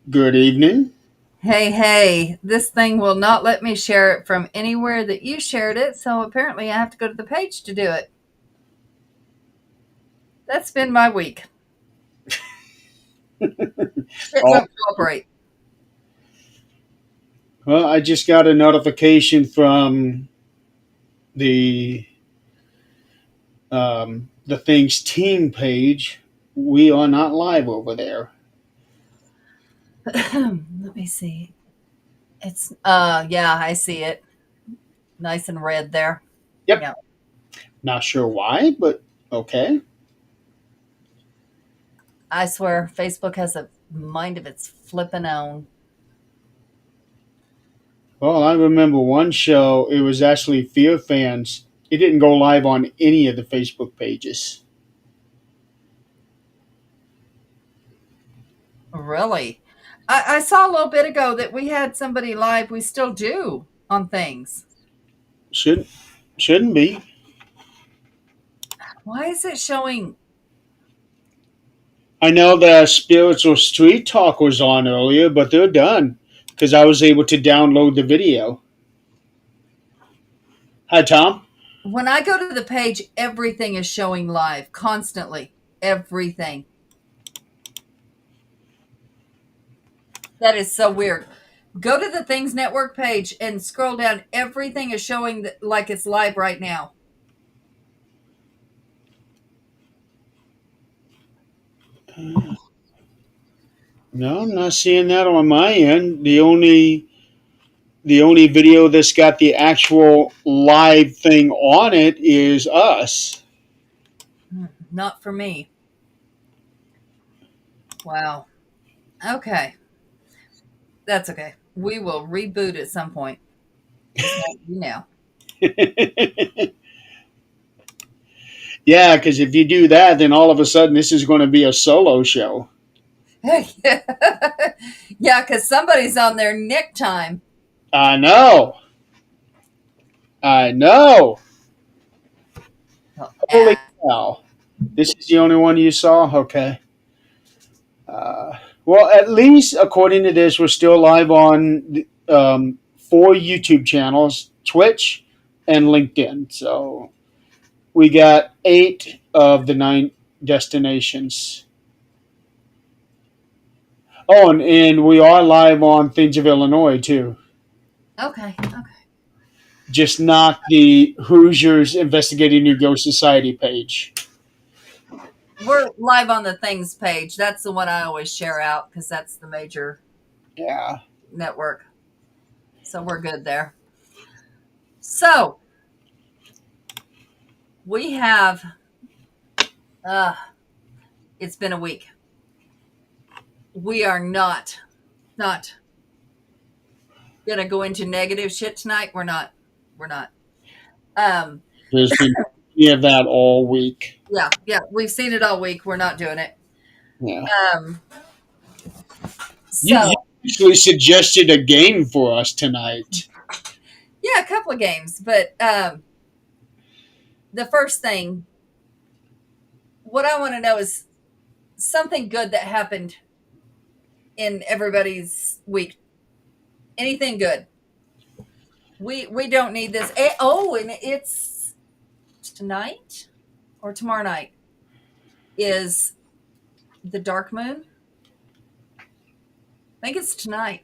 Good evening. Hey, this thing will not let me share it from anywhere that you shared it, so apparently I have to go to the page to do it. That's been my week. It Oh, won't cooperate. well, I just got a notification from the the Things team page. We are not live over there. Let me see. It's yeah, I see it. Nice and red there. Yep. Yeah. Not sure why, but okay. I swear Facebook has a mind of its flippin' own. Well, I remember one show. It was actually Fear Fans. It didn't go live on any of the Facebook pages. Really. I saw a little bit ago that we had somebody live. We still do on things. Shouldn't shouldn't be. Why is it showing? I know the Spiritual Street Talk was on earlier, but they're done because I was able to download the video. Hi, Tom. When I go to the page, everything is showing live constantly. Everything. That is so weird. Go to the Things Network page and scroll down. Everything is showing like it's live right now. No, I'm not seeing that on my end. The only video that's got the actual live thing on it is us. Not for me. Wow. Okay. That's okay. We will reboot at some point. Just won't be now. Yeah, because if you do that, then all of a sudden this is going to be a solo show. Yeah, because somebody's on their nick time. I know. I know. Oh, Holy cow. This is the only one you saw? Okay. Uh, well, at least according to this, we're still live on four YouTube channels, Twitch, and LinkedIn. So we got 8 of the 9 destinations. Oh, and we are live on Things of Illinois too. okay. Okay. Just not the Hoosiers Investigating New Ghost Society page. We're live on the Things page. That's the one I always share out because that's the major Yeah. network. So we're good there. So we have, uh, it's been a week. We are not gonna go into negative shit tonight. We're not. Um, There's been plenty of that all week. yeah, we've seen it all week. We're not doing it. Yeah. Um, You so actually suggested a game for us tonight. yeah, a couple of games, but the first thing, what I want to know is something good that happened in everybody's week. Anything good? We don't need this. Oh, and it's tonight or tomorrow night is the dark moon. I think it's tonight.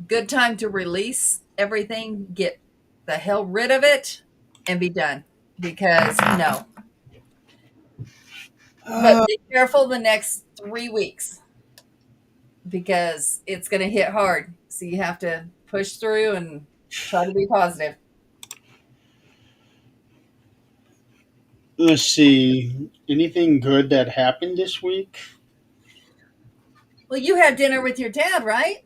Good time to release everything, get the hell rid of it, and be done. Because no. But Uh, be careful the next 3 weeks because it's going to hit hard. So you have to push through and try to be positive. let's see. Anything good that happened this week? Well, you had dinner with your dad, right?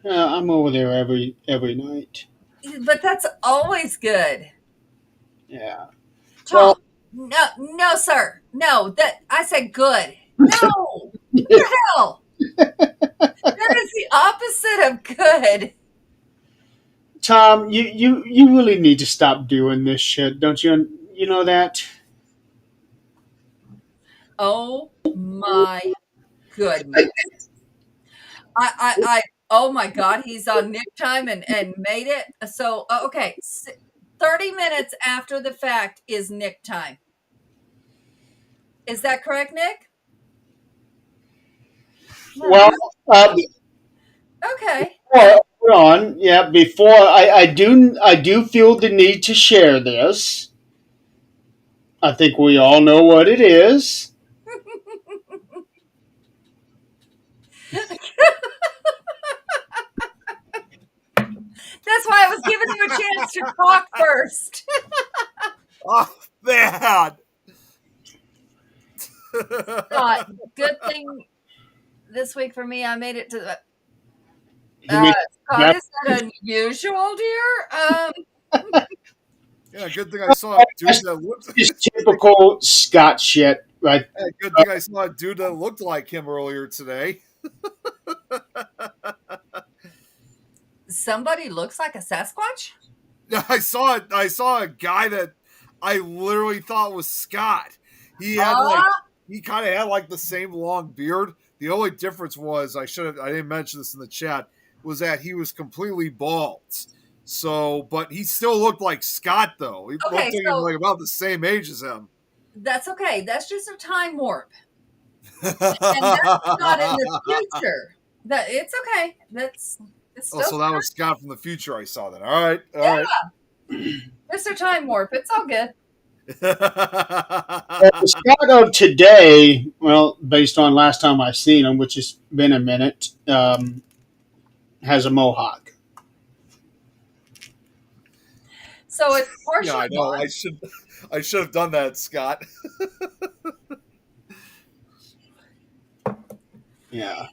I'm over there every night. But that's always good. Yeah. Well, Tom, no, no, sir. No, that I said good. No, what the hell? That is the opposite of good. Tom, you really need to stop doing this shit, don't you? You know that. Oh my. goodness. I oh my God, he's on Nick time and made it. So, okay, 30 minutes after the fact is Nick time. Is that correct, Nick? Well, Okay. hold on. Yeah, before I do feel the need to share this. I think we all know what it is. That's why I was giving him a chance to talk first. Oh, man. Good thing this week for me, I made it to the. You mean Scott, is that unusual, dear? Yeah, good thing I saw a dude that looked. just typical Scott shit, right? Yeah, good thing I saw a dude that looked like him earlier today. Somebody looks like a Sasquatch? I saw a guy that I literally thought was Scott. He had he kind of had like the same long beard. The only difference was I didn't mention this in the chat, was that he was completely bald. So, but he still looked like Scott though. He looked like he was like about the same age as him. That's okay. That's just a time warp. And that's not in the future. It's okay. It's still so that was Scott from the future I saw then. All right. It's a time warp. It's all good. The Scott of today, well, based on last time I seen him, which has been a minute, has a mohawk. So it's partially. Yeah, I know. I should have done that, Scott. Yeah.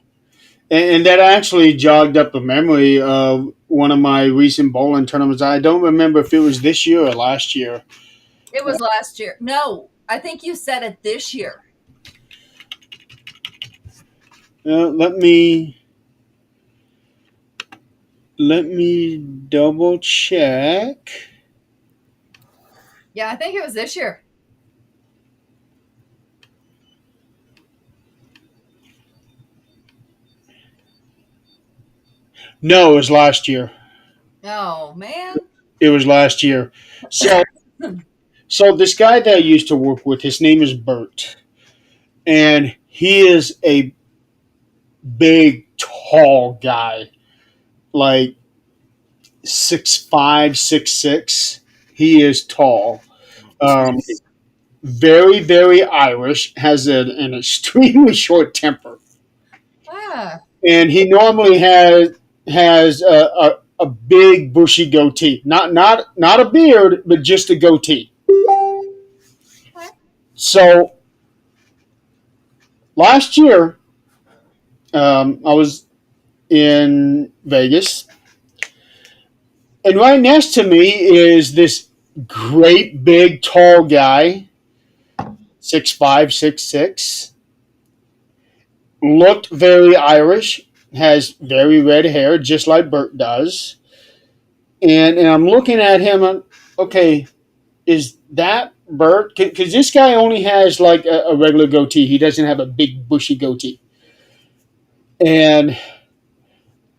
And that actually jogged up a memory of one of my recent bowling tournaments. I don't remember if it was this year or last year. It was last year. No, I think you said it this year. Let me double check. Yeah, I think it was this year. No, it was last year. Oh man. It was last year. So this guy that I used to work with, his name is Bert, and he is a big, tall guy, like 6'5", 6'6". He is tall. Very, very Irish. Has an extremely short temper, and he normally has a big bushy goatee. Not a beard, but just a goatee. So last year, I was in Vegas, and right next to me is this great big tall guy, 6'5", 6'6". Looked very Irish, has very red hair, just like Bert does. And I'm looking at him, okay, is that Bert? Because this guy only has like a regular goatee. He doesn't have a big bushy goatee. And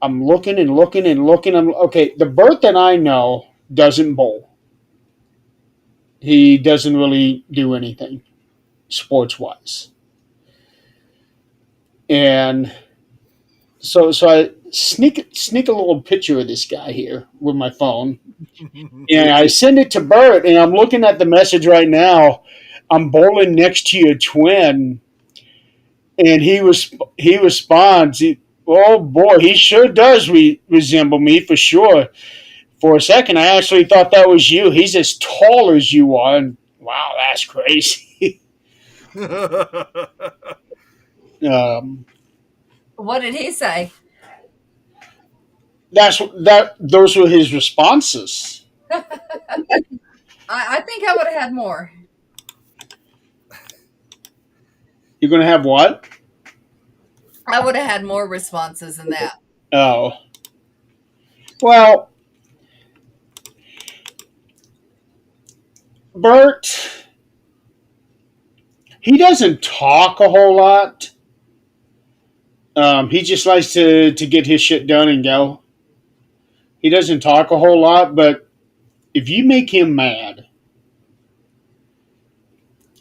I'm looking and looking and looking. Okay, the Bert that I know doesn't bowl. He doesn't really do anything sports wise. And so I sneak a little picture of this guy here with my phone, and I send it to Bert. And I'm looking at the message right now. I'm bowling next to your twin, and he responds. Oh boy, he sure does resemble me for sure. For a second, I actually thought that was you. He's as tall as you are, and wow, that's crazy. What did he say? Those were his responses. I think I would have had more. You're going to have what? I would have had more responses than that. Oh. Well, Bert, he doesn't talk a whole lot. He just likes to get his shit done and go. He doesn't talk a whole lot, but if you make him mad,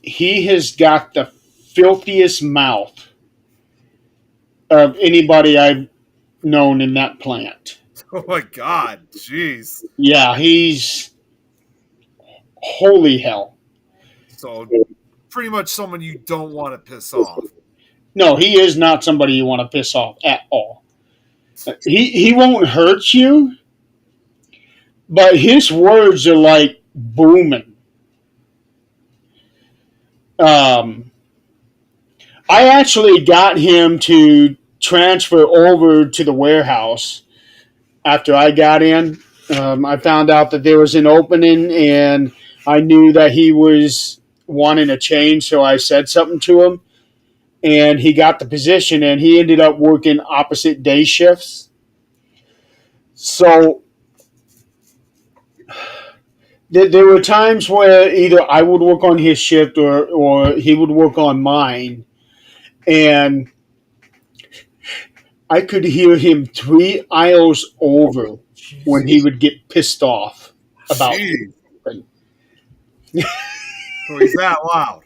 he has got the filthiest mouth of anybody I've known in that plant. Oh my God, jeez. Yeah, he's holy hell. So pretty much someone you don't want to piss off. No, he is not somebody you want to piss off at all. He won't hurt you, but his words are like booming. I actually got him to transfer over to the warehouse after I got in. I found out that there was an opening, and I knew that he was wanting a change, so I said something to him, and he got the position, and he ended up working opposite day shifts. So there were times where either I would work on his shift or he would work on mine, and I could hear him 3 aisles over when he would get pissed off about something. So he's that loud.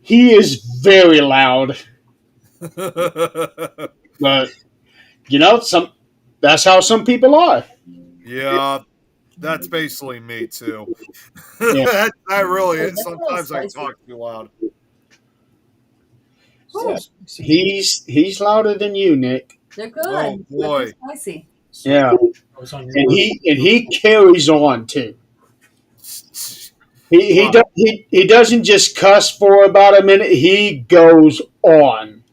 He is very loud, but that's how some people are. Yeah, that's basically me too. Yeah. that really is. Sometimes I talk too loud. Ooh, He's louder than you, Nick. they're good. Oh, boy. They're spicy. Yeah, and he carries on too. He doesn't just cuss for about a minute. He goes on.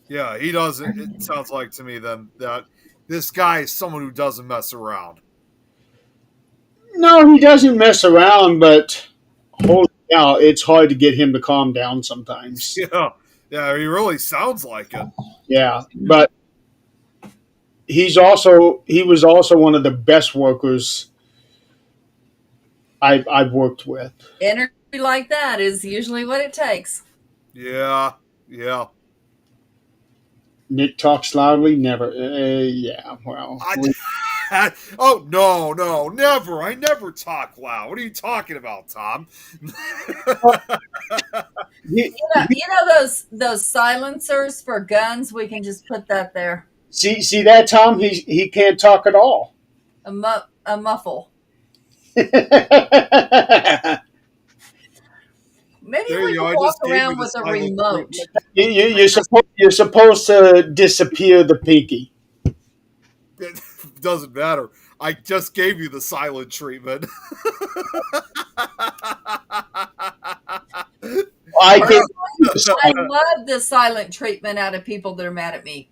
Yeah, he doesn't. It sounds like to me then that this guy is someone who doesn't mess around. No, he doesn't mess around, but holy cow, it's hard to get him to calm down sometimes. Yeah, he really sounds like it. Yeah, but he was also one of the best workers I've worked with. Energy like that is usually what it takes. Yeah. Nick talks loudly, never. Yeah, well. Oh no, never! I never talk loud. What are you talking about, Tom? You know those silencers for guns? We can just put that there. See that, Tom? He can't talk at all. A muffle. Maybe There we you go, I can walk just gave around you the with a silent remote. You're supposed to disappear the pinky. It doesn't matter. I just gave you the silent treatment. I love the silent treatment out of people that are mad at me.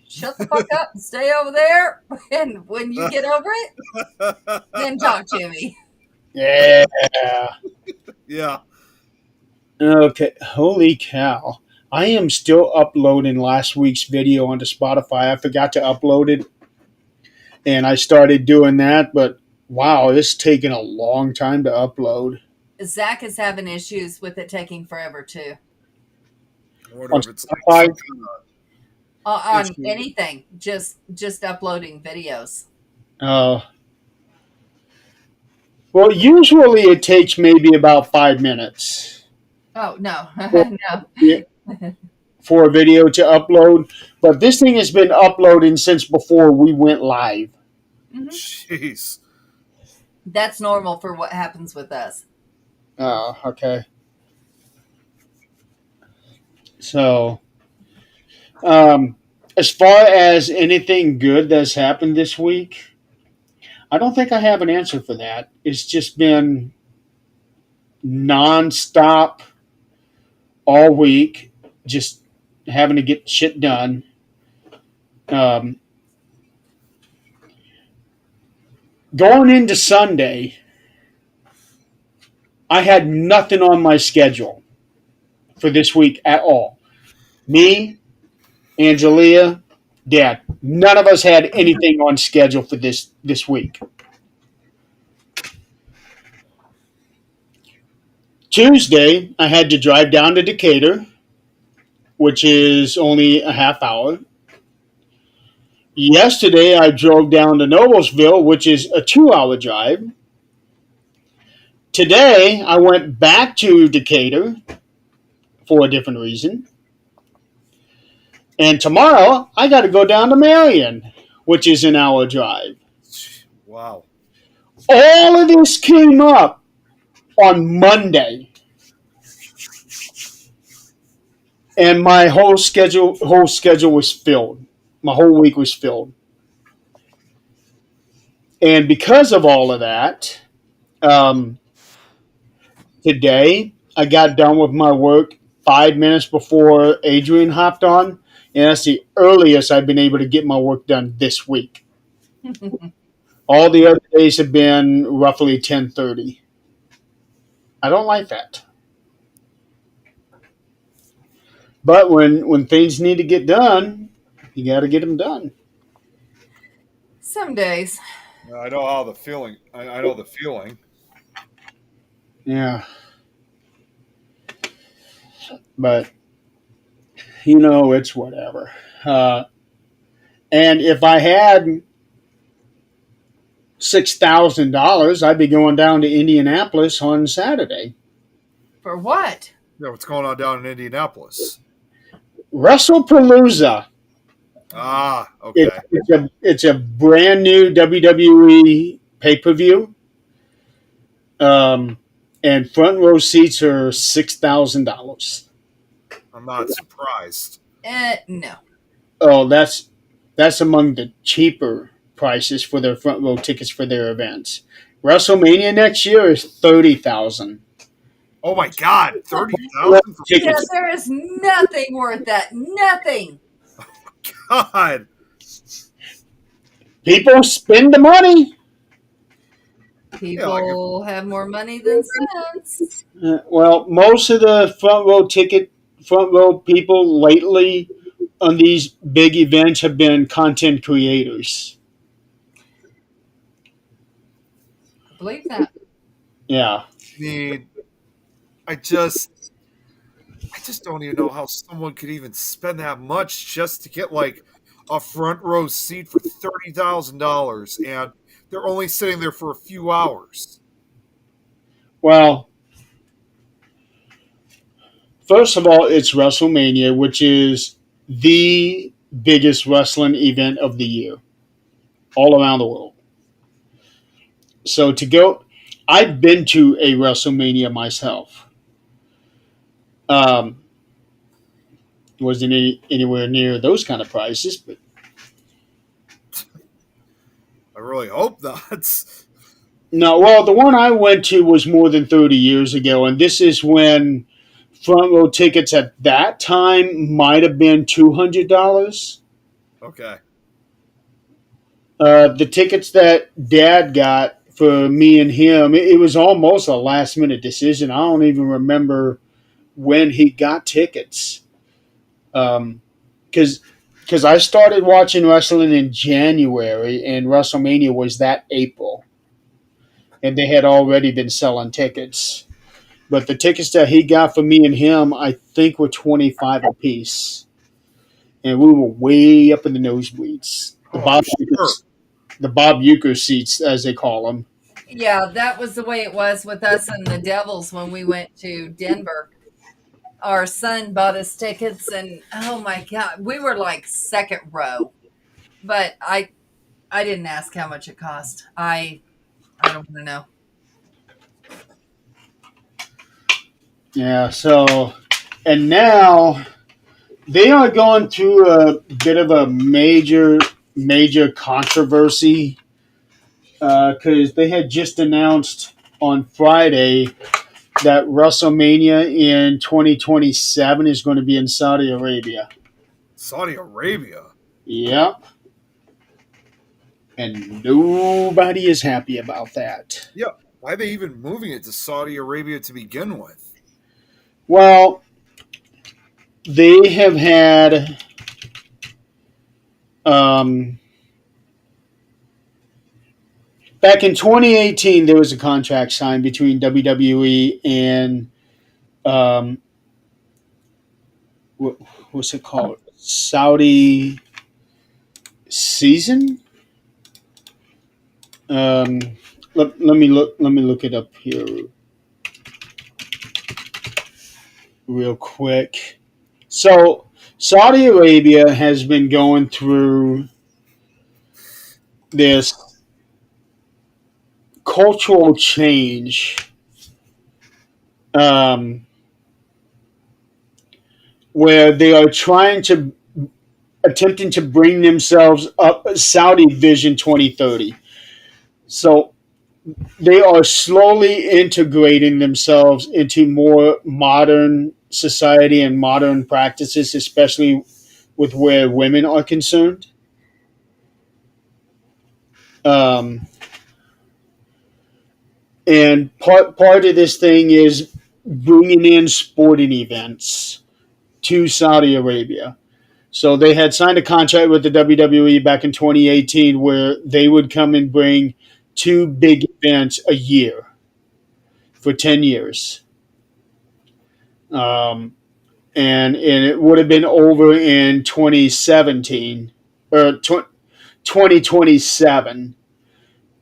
Shut the fuck up and stay over there. And when you get over it, then talk to me. Yeah. Yeah. Okay. Holy cow. I am still uploading last week's video onto Spotify. I forgot to upload it. And I started doing that, but wow, it's taken a long time to upload. Zach is having issues with it taking forever too. I wonder if it's like Spotify? some kind of On issue. anything, just uploading videos. Well, usually it takes maybe about 5 minutes Oh no, no. for a video to upload, but this thing has been uploading since before we went live. Jeez. That's normal for what happens with us. Oh, okay. So, as far as anything good that's happened this week, I don't think I have an answer for that. It's just been nonstop all week, just having to get shit done. Going into Sunday, I had nothing on my schedule for this week at all. Me, Angelia, Dad, none of us had anything on schedule for this week. Tuesday, I had to drive down to Decatur, which is only a half hour, Yesterday, I drove down to Noblesville, which is a 2 hour drive. Today, I went back to Decatur for a different reason. And tomorrow, I got to go down to Marion, which is an hour drive. Wow. All of this came up on Monday. And my whole schedule was filled. My whole week was filled. And because of all of that, today I got done with my work 5 minutes before Adrian hopped on, and that's the earliest I've been able to get my work done this week. All the other days have been roughly 10:30. I don't like that. But when things need to get done, you got to get them done. Some days. I know how the feeling. I know the feeling. Yeah. But, it's whatever. And if I had $6,000, I'd be going down to Indianapolis on Saturday. For what? Yeah, what's going on down in Indianapolis? WrestlePalooza. Ah, okay. It's a brand new WWE pay-per-view. And front row seats are $6,000. I'm not surprised. No. Oh, that's among the cheaper prices for their front row tickets for their events. WrestleMania next year is $30,000. Oh my God, 30,000 for Yeah, there is nothing worth that. Nothing. God. People spend the money. People have more money than sense. Well, most of the front row people lately on these big events have been content creators. I believe that. Yeah. I just don't even know how someone could even spend that much just to get like a front row seat for $30,000, and they're only sitting there for a few hours. Well, first of all, it's WrestleMania, which is the biggest wrestling event of the year, all around the world. So to go, I've been to a WrestleMania myself. Wasn't anywhere near those kind of prices, but I really hope not. no. Well, the one I went to was more than 30 years ago, and this is when front row tickets at that time might have been $200. Okay. The tickets that Dad got for me and him, it was almost a last minute decision. I don't even remember when he got tickets. Because I started watching wrestling in January, and WrestleMania was that April, and they had already been selling tickets. But the tickets that he got for me and him, I think, were $25 a piece, and we were way up in the nosebleeds. The Bob Uecker seats, as they call them. Yeah, that was the way it was with us and the Devils when we went to Denver. Our son bought us tickets, and oh my God, we were like second row. But I didn't ask how much it cost. I don't want to know. Yeah, so, and now they are going through a bit of a major controversy because they had just announced on Friday that WrestleMania in 2027 is going to be in Saudi Arabia. Saudi Arabia? Yep. And nobody is happy about that. Yeah. Why are they even moving it to Saudi Arabia to begin with? Well, they have had back in 2018, there was a contract signed between WWE and what's it called? Saudi season. Um, let me look. Let me look it up here real quick. So Saudi Arabia has been going through this cultural change, um, where they are attempting to bring themselves up Saudi Vision 2030. So they are slowly integrating themselves into more modern society and modern practices, especially with where women are concerned. Um, and part of this thing is bringing in sporting events to Saudi Arabia. So they had signed a contract with the WWE back in 2018 where they would come and bring two big events a year for 10 years. Um, and it would have been over in 2017 or 2027.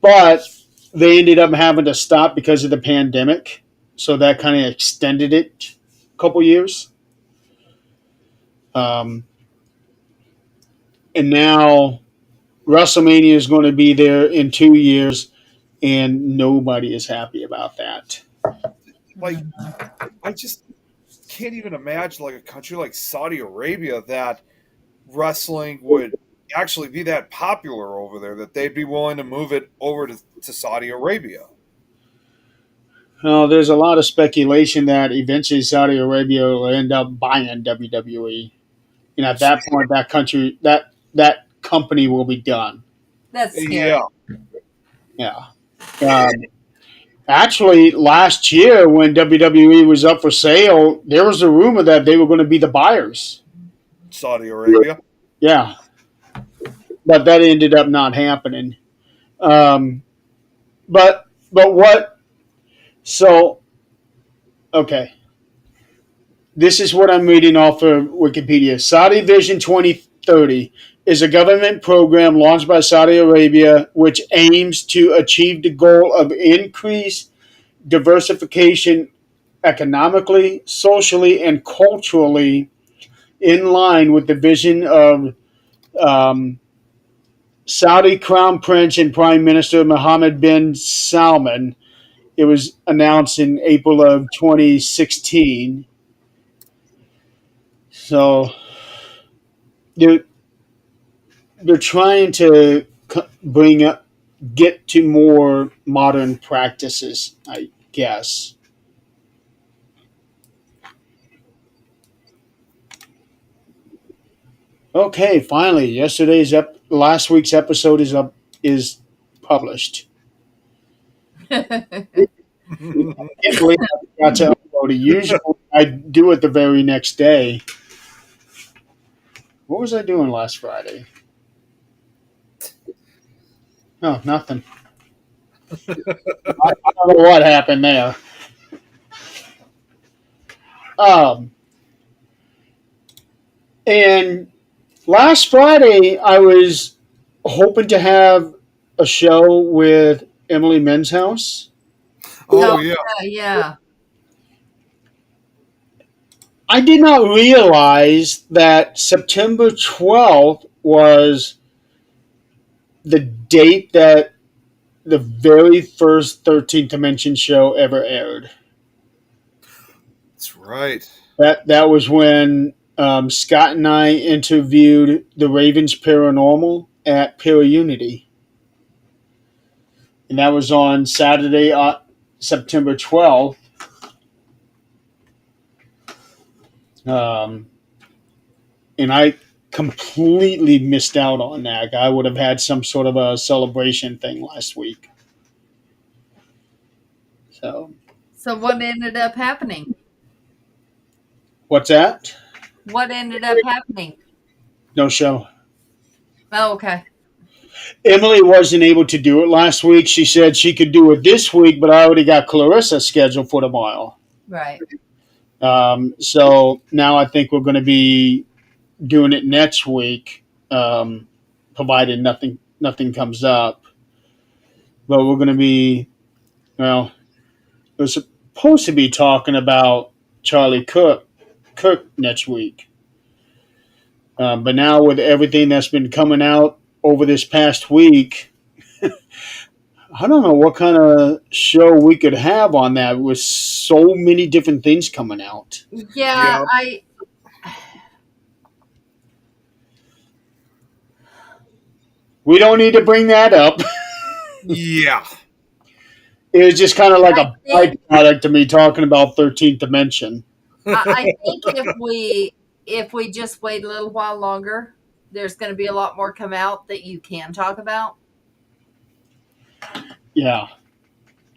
But they ended up having to stop because of the pandemic. So that kind of extended it a couple years. Um, and now WrestleMania is going to be there in 2 years, and nobody is happy about that. Like, I just can't even imagine like a country like Saudi Arabia that wrestling would actually be that popular over there that they'd be willing to move it over to Saudi Arabia. There's a lot of speculation that eventually Saudi Arabia will end up buying WWE. And at that point, that company will be done. That's scary. Yeah. Yeah. Um, Actually, last year when WWE was up for sale, there was a rumor that they were going to be the buyers. Saudi Arabia. Yeah, but that ended up not happening. Um, but what? So, okay, this is what I'm reading off of Wikipedia. Saudi Vision 2030 is a government program launched by Saudi Arabia which aims to achieve the goal of increased diversification economically, socially, and culturally in line with the vision of um, Saudi Crown Prince and Prime Minister Mohammed bin Salman. It was announced in April of 2016. So they're, they're trying to get to more modern practices, I guess. Okay, finally, last week's episode is published. I can't believe I got to upload it. Usually, I do it the very next day. What was I doing last Friday? Oh, nothing. I don't know what happened there. Um, and last Friday, I was hoping to have a show with Emily Menshouse. Oh yeah. Yeah. I did not realize that September 12th was the date that the very first 13th Dimension show ever aired. That's right. That was when Scott and I interviewed the Ravens Paranormal at Paraunity. And that was on Saturday, September 12th. And I completely missed out on that. I would have had some sort of a celebration thing last week. So what ended up happening? What's that? What ended up happening? No show. Oh, okay. Emily wasn't able to do it last week. She said she could do it this week, but I already got Clarissa scheduled for tomorrow. Right. So now I think we're going to be doing it next week, provided nothing comes up. But we're going to be, well, we're supposed to be talking about Charlie Kirk next week. But now with everything that's been coming out over this past week, I don't know what kind of show we could have on that with so many different things coming out. Yeah, We don't need to bring that up. Yeah. It was just kind of like a think- byproduct to me talking about 13th Dimension. I think if we just wait a little while longer, there's going to be a lot more come out that you can talk about. Yeah.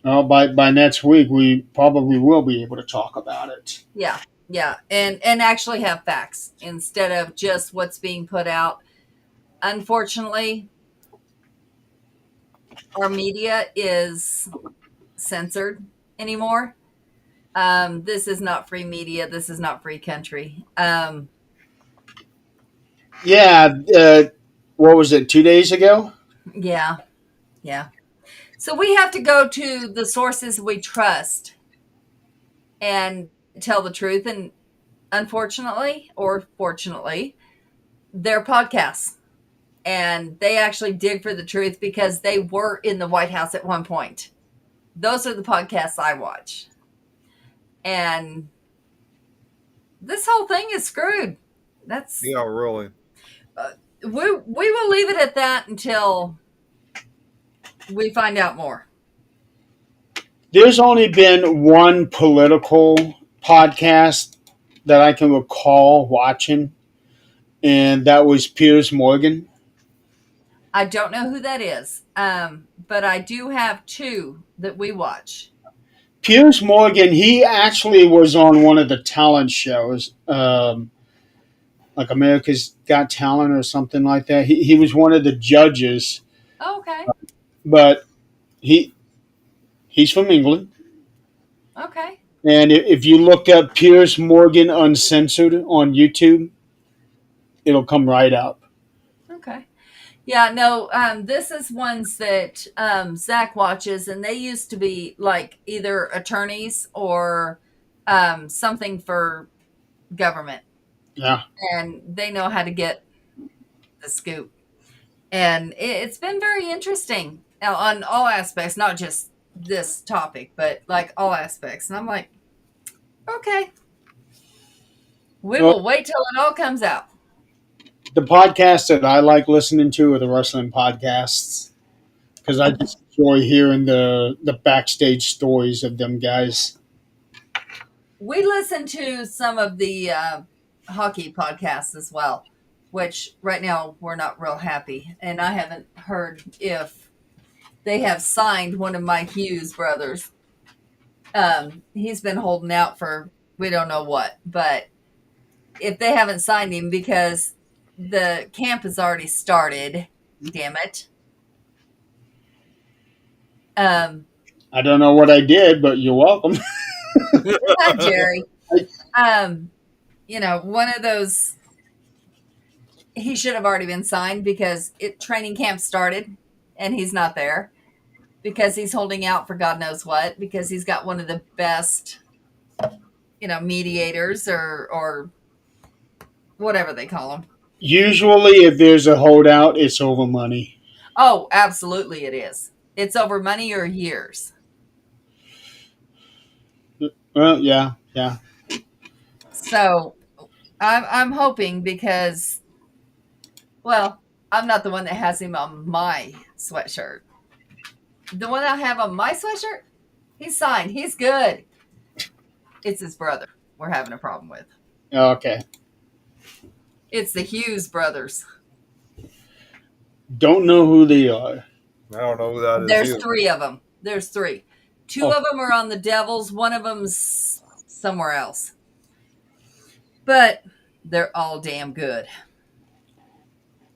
Well, by next week, we probably will be able to talk about it. Yeah, and actually have facts instead of just what's being put out. Unfortunately, our media is censored anymore. This is not free media. This is not free country. Yeah. What was it, 2 days ago? Yeah. So we have to go to the sources we trust and tell the truth. And unfortunately, or fortunately, they're podcasts. And they actually dig for the truth because they were in the White House at one point. Those are the podcasts I watch. And this whole thing is screwed. That's Yeah, really. we will leave it at that until we find out more. There's only been one political podcast that I can recall watching, and that was Piers Morgan. I don't know who that is, but I do have two that we watch. Piers Morgan, he actually was on one of the talent shows, like America's Got Talent or something like that. He was one of the judges, Oh, okay. but he's from England. Okay. And if you look up Piers Morgan Uncensored on YouTube, it'll come right up. Okay. Yeah, no, this is ones that Zach watches, and they used to be like either attorneys or something for government. Yeah. And they know how to get the scoop. And it's been very interesting on all aspects, not just this topic, but like all aspects. And I'm like, okay, we will wait till it all comes out. The podcasts that I like listening to are the wrestling podcasts because I just enjoy hearing the backstage stories of them guys. We listen to some of the hockey podcasts as well, which right now we're not real happy. And I haven't heard if they have signed one of my Hughes brothers. He's been holding out for we don't know what, but if they haven't signed him because the camp has already started, damn it. I don't know what I did, but you're welcome. Hi, Jerry. One of those, he should have already been signed because training camp started and he's not there because he's holding out for God knows what, because he's got one of the best, mediators or whatever they call them. Usually, if there's a holdout, it's over money. Oh, absolutely it is. It's over money or years. Well, yeah. So I'm hoping because, well, I'm not the one that has him on my sweatshirt. The one I have on my sweatshirt, he's signed. He's good. It's his brother we're having a problem with. Okay. It's the Hughes brothers. Don't know who they are. I don't know who that is. There's either. three of them. There's three. Two of them are on the Devils. One of them's somewhere else. But they're all damn good.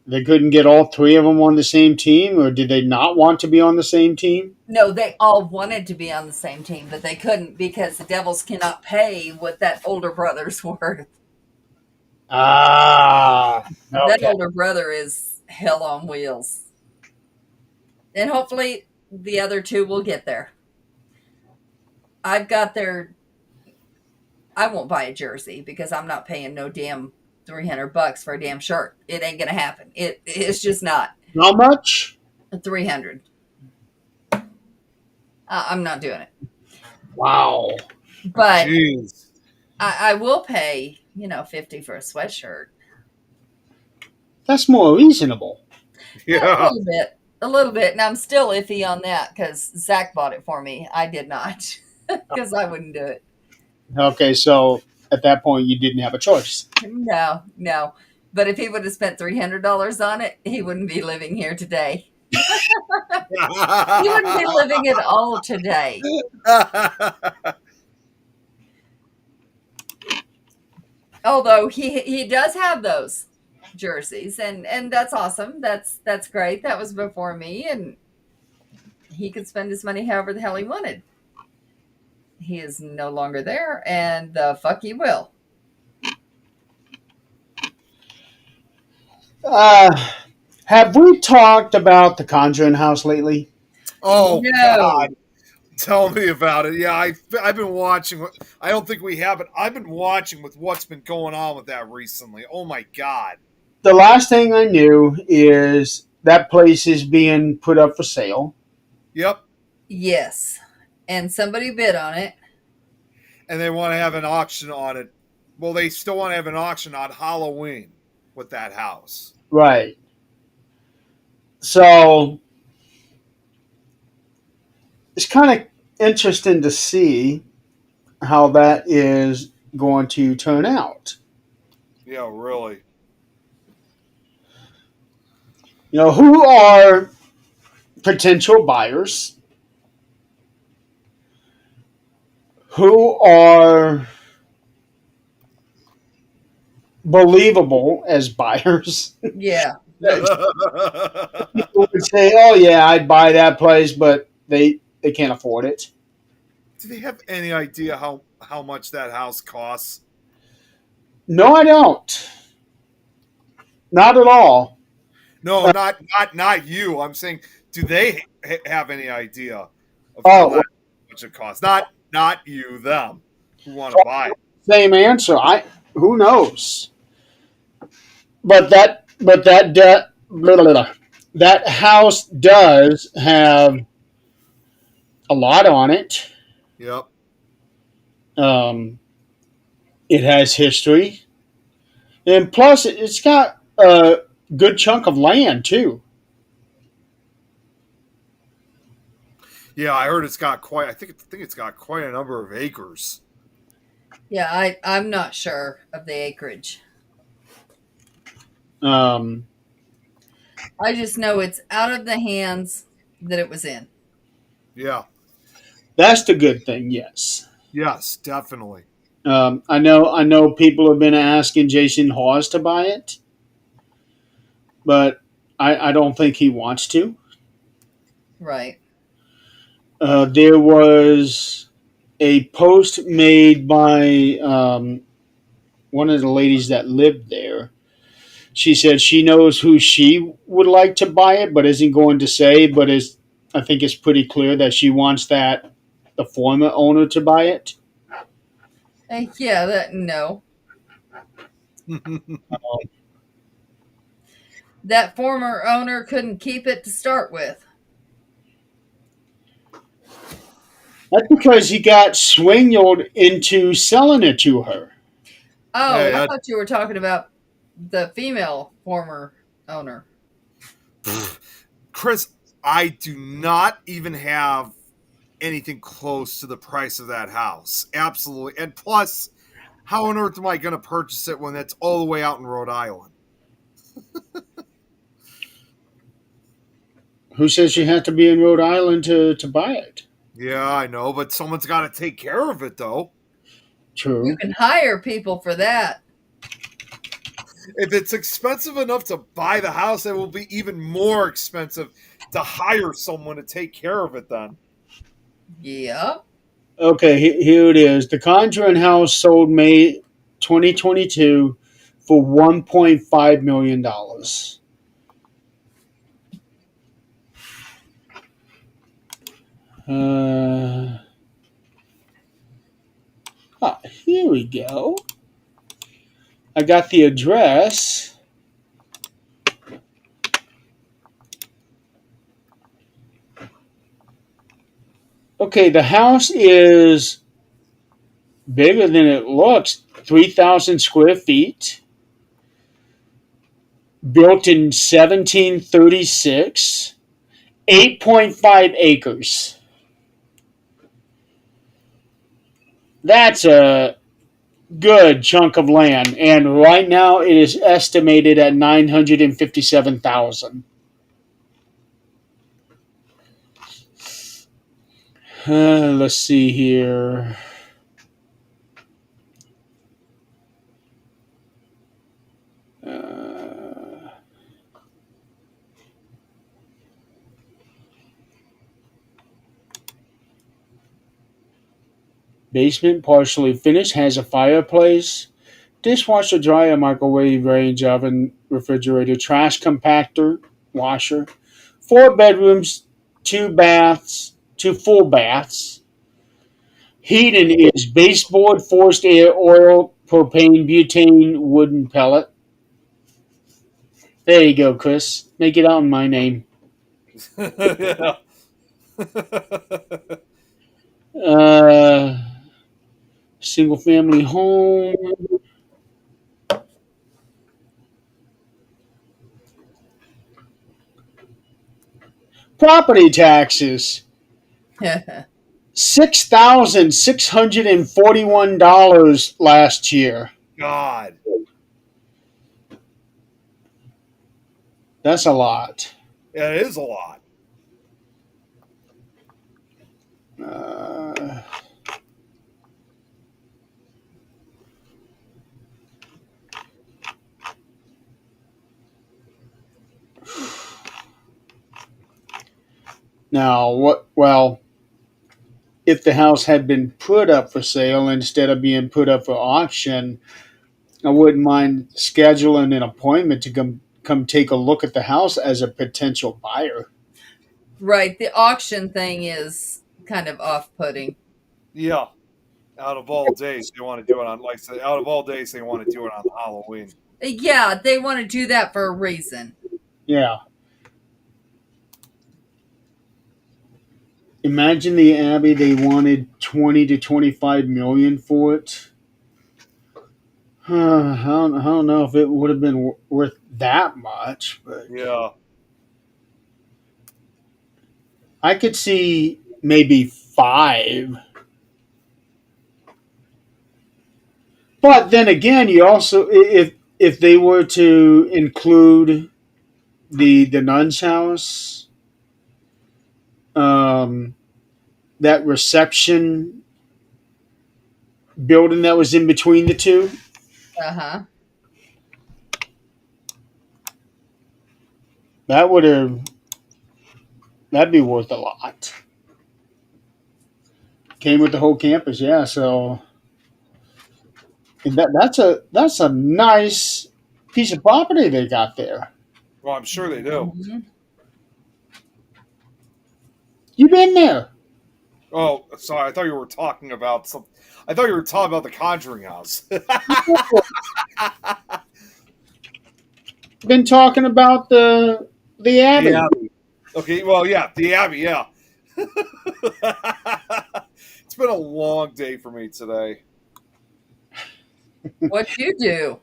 They couldn't get all three of them on the same team, or did they not want to be on the same team? No, they all wanted to be on the same team, but they couldn't because the Devils cannot pay what that older brother's worth. Ah, okay. That older brother is hell on wheels. And hopefully the other two will get there. I've got their. I won't buy a jersey because I'm not paying no damn $300 for a damn shirt. It ain't gonna happen. It's just not. How much? 300. I'm not doing it. Wow. But Jeez. I will pay, $50 for a sweatshirt. That's more reasonable. Yeah. A little bit. And I'm still iffy on that because Zach bought it for me. I did not because I wouldn't do it. Okay, so at that point, you didn't have a choice. No. But if he would have spent $300 on it, he wouldn't be living here today. He wouldn't be living at all today. Although he does have those jerseys, and that's awesome. That's great. That was before me, and he could spend his money however the hell he wanted. He is no longer there, and the fuck he will. Have we talked about the Conjuring House lately? Oh, No. God. Tell me about it. Yeah, I've been watching. I don't think we have, but I've been watching with what's been going on with that recently. Oh, my God. The last thing I knew is that place is being put up for sale. Yep. Yes, and somebody bid on it. And they want to have an auction on it. Well, they still want to have an auction on Halloween with that house. Right. So it's kind of interesting to see how that is going to turn out. Yeah, really. Who are potential buyers? Who are believable as buyers? Yeah. People would say, "Oh yeah, I'd buy that place," but they can't afford it. Do they have any idea how much that house costs? No, I don't. Not at all. No, not you. I'm saying, do they have any idea of Oh, how much it costs? Not you, them who want to buy it. same answer. Who knows? But that house does have a lot on it. Yep. It has history, and plus it's got a good chunk of land too. Yeah, I heard it's got quite. I think it's got quite a number of acres. Yeah, I'm not sure of the acreage. Um, I just know it's out of the hands that it was in. Yeah. that's the good thing. Yes. Yes, definitely. I know people have been asking Jason Hawes to buy it, but I don't think he wants to. Right. There was a post made by one of the ladies that lived there. She said she knows who she would like to buy it, but isn't going to say. But I think it's pretty clear that she wants the former owner to buy it. Yeah, no. That former owner couldn't keep it to start with. That's because he got swindled into selling it to her. Oh, Yeah, I thought you were talking about the female former owner. Chris, I do not even have anything close to the price of that house. Absolutely. And plus, how on earth am I going to purchase it when it's all the way out in Rhode Island? Who says you have to be in Rhode Island to buy it? Yeah, I know, but someone's got to take care of it, though. True. You can hire people for that. If it's expensive enough to buy the house, it will be even more expensive to hire someone to take care of it then. Yeah. Okay, here it is. The Conjuring House sold May 2022 for $1.5 million. Uh, here we go. I got the address. Okay, the house is bigger than it looks. 3,000 square feet. Built in 1736. 8.5 acres. That's a good chunk of land, and right now it is estimated at 957,000. Let's see here. Uh, Basement partially finished, has a fireplace, dishwasher, dryer, microwave, range, oven, refrigerator, trash compactor, washer, 4 bedrooms, 2 baths, 2 full baths. Heating is baseboard, forced air, oil, propane, butane, wooden pellet. There you go, Chris. Make it out in my name. Yeah. Uh, Single family home. Property taxes. $6,641 last year. God. That's a lot. Yeah, it is a lot. Uh, Now, what? Well, if the house had been put up for sale instead of being put up for auction, I wouldn't mind scheduling an appointment to come take a look at the house as a potential buyer. Right. The auction thing is kind of off-putting. Yeah. Out of all days, they want to do it on, like I said, out of all days, they want to do it on Halloween. Yeah, they want to do that for a reason. Yeah. Imagine the Abbey. They wanted 20 to 25 million for it. I don't know if it would have been worth that much, but Yeah. I could see maybe 5. But then again, you also if they were to include the nun's house, um, that reception building that was in between the two, Uh-huh. that would have that'd be worth a lot. Came with the whole campus, yeah. So and that's a nice piece of property they got there. Well, I'm sure they do. Mhm. You been there? Oh, sorry. I thought you were talking about some. I thought you were talking about the Conjuring house. Been talking about the Abbey. The Abbey. Okay. Well, yeah, the Abbey. Yeah. It's been a long day for me today. What'd you do?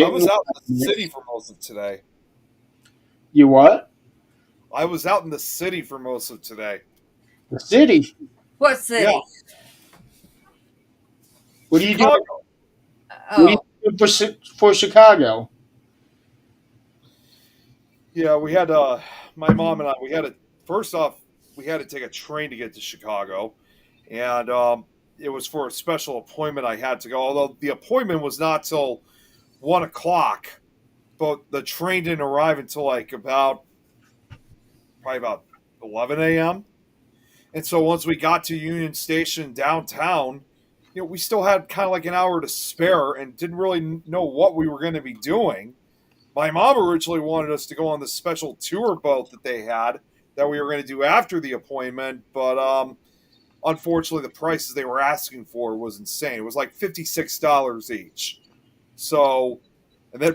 I was out in the city for most of today. You what? I was out in the city for most of today. The city. What city? Yeah. What do you do? Chicago. What do you Oh, do for Chicago? Yeah, we had my mom and I. We had to first off, we had to take a train to get to Chicago, and it was for a special appointment I had to go. Although the appointment was not till 1 o'clock, but the train didn't arrive until like probably about 11 a.m. And so once we got to Union Station downtown, we still had kind of like an hour to spare and didn't really know what we were going to be doing. My mom originally wanted us to go on this special tour boat that they had that we were going to do after the appointment, but unfortunately, the prices they were asking for was insane. It was like $56 each. So,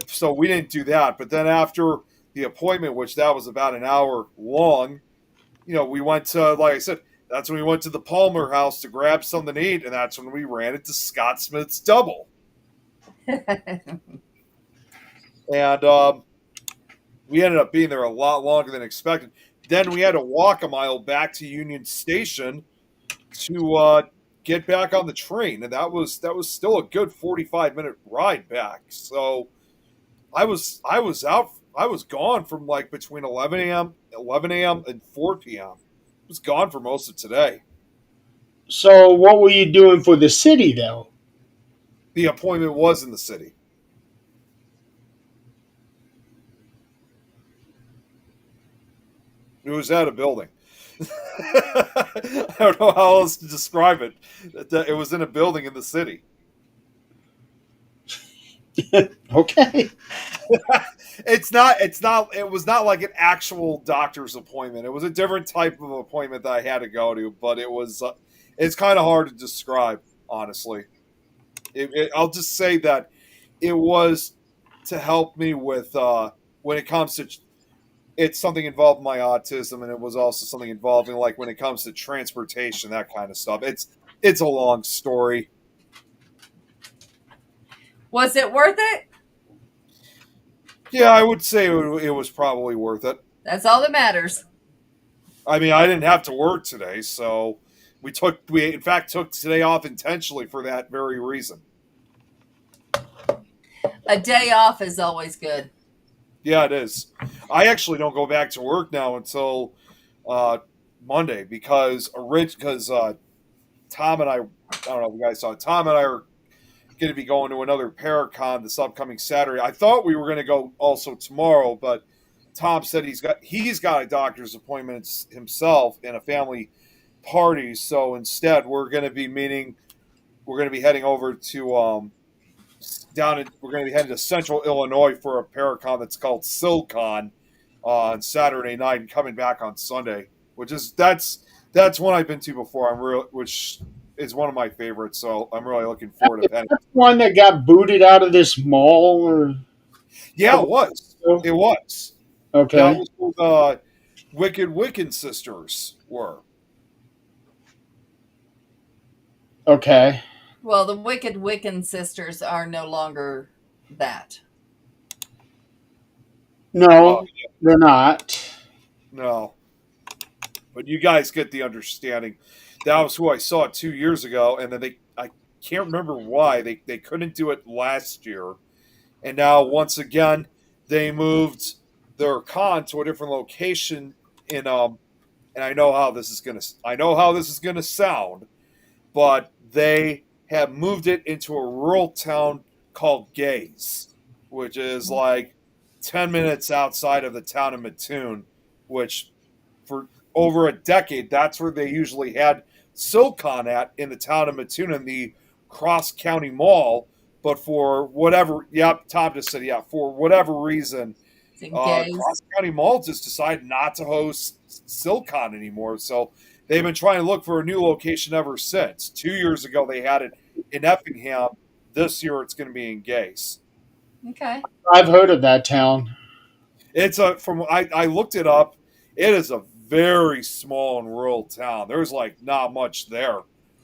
so we didn't do that. But then after the appointment, which that was about an hour long, we went to, like I said, that's when we went to the Palmer house to grab something to eat, and that's when we ran into Scott Smith's double. And we ended up being there a lot longer than expected. Then we had to walk a mile back to Union Station to get back on the train, and that was still a good 45-minute ride back. So I was gone from like between 11 a.m. and 4 p.m. I was gone for most of today. So what were you doing for the city, though? The appointment was in the city. It was at a building. I don't know how else to describe it. It was in a building in the city. Okay. It was not like an actual doctor's appointment. It was a different type of appointment that I had to go to, but it's kind of hard to describe, honestly. I'll just say that it was to help me with when it comes to, it's something involving my autism, and it was also something involving like when it comes to transportation, that kind of stuff. It's a long story. Was it worth it? Yeah, I would say it was probably worth it. That's all that matters. I mean, I didn't have to work today, so we in fact took today off intentionally for that very reason. A day off is always good. Yeah, it is. I actually don't go back to work now until Monday because Tom and I don't know if you guys saw it, Tom and I are going to be going to another Paracon this upcoming Saturday. I thought we were going to go also tomorrow, but Tom said he's got a doctor's appointment himself and a family party, so instead we're going to be heading over to we're going to be heading to Central Illinois for a Paracon that's called SilCon on Saturday night and coming back on Sunday, that's one I've been to before. Which is one of my favorites, so I'm really looking forward to that. One that got booted out of this mall, or yeah, it was. It was. Okay. That was what Wicked Wiccan sisters were. Okay. Well, the Wicked Wiccan sisters are no longer that. No, they're not. No. But you guys get the understanding. That was who I saw 2 years ago, and then I can't remember why they couldn't do it last year, and now once again they moved their con to a different location and I know how this is gonna sound, but they have moved it into a rural town called Gaze, which is like 10 minutes outside of the town of Mattoon, which for over a decade, that's where they usually had SilCon at, in the town of Mattoon in the Cross County Mall. But for whatever, Tom just said, for whatever reason, Cross County Mall just decided not to host SilCon anymore. So they've been trying to look for a new location ever since. 2 years ago, they had it in Effingham. This year, it's going to be in Gaze. Okay. I've heard of that town. I looked it up. It is a very small and rural town. There's like not much there,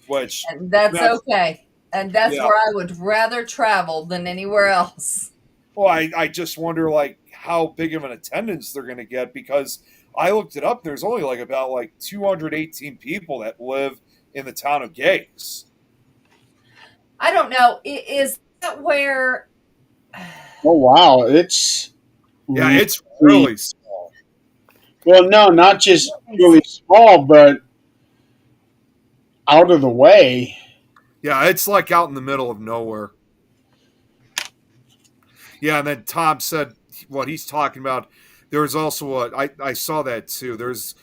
and that's okay. And that's where I would rather travel than anywhere else. Well, I just wonder like how big of an attendance they're going to get, because I looked it up. There's only about 218 people that live in the town of Gaze. I don't know. Is that where? Oh wow, it's really small. Well, no, not just really small, but out of the way. Yeah, it's like out in the middle of nowhere. Yeah, and then Tom said what he's talking about. There's also I saw that too. There's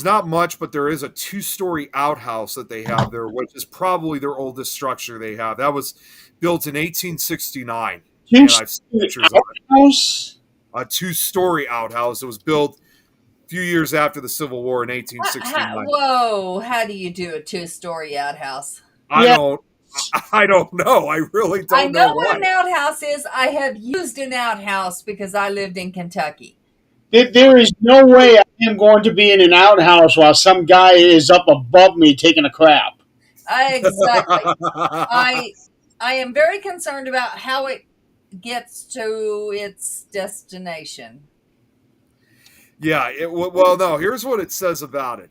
not much, but there is a 2-story outhouse that they have there, which is probably their oldest structure they have. That was built in 1869. And I've seen pictures of it. A 2-story outhouse. It was built few years after the Civil War in 1869. Whoa! How do you do a 2-story outhouse? I Yeah. don't. I don't know. I really I don't know know what why. an outhouse is. I have used an outhouse because I lived in Kentucky. There is no way I am going to be in an outhouse while some guy is up above me taking a crap. Exactly. I am very concerned about how it gets to its destination. Yeah. Well, no. Here's what it says about it.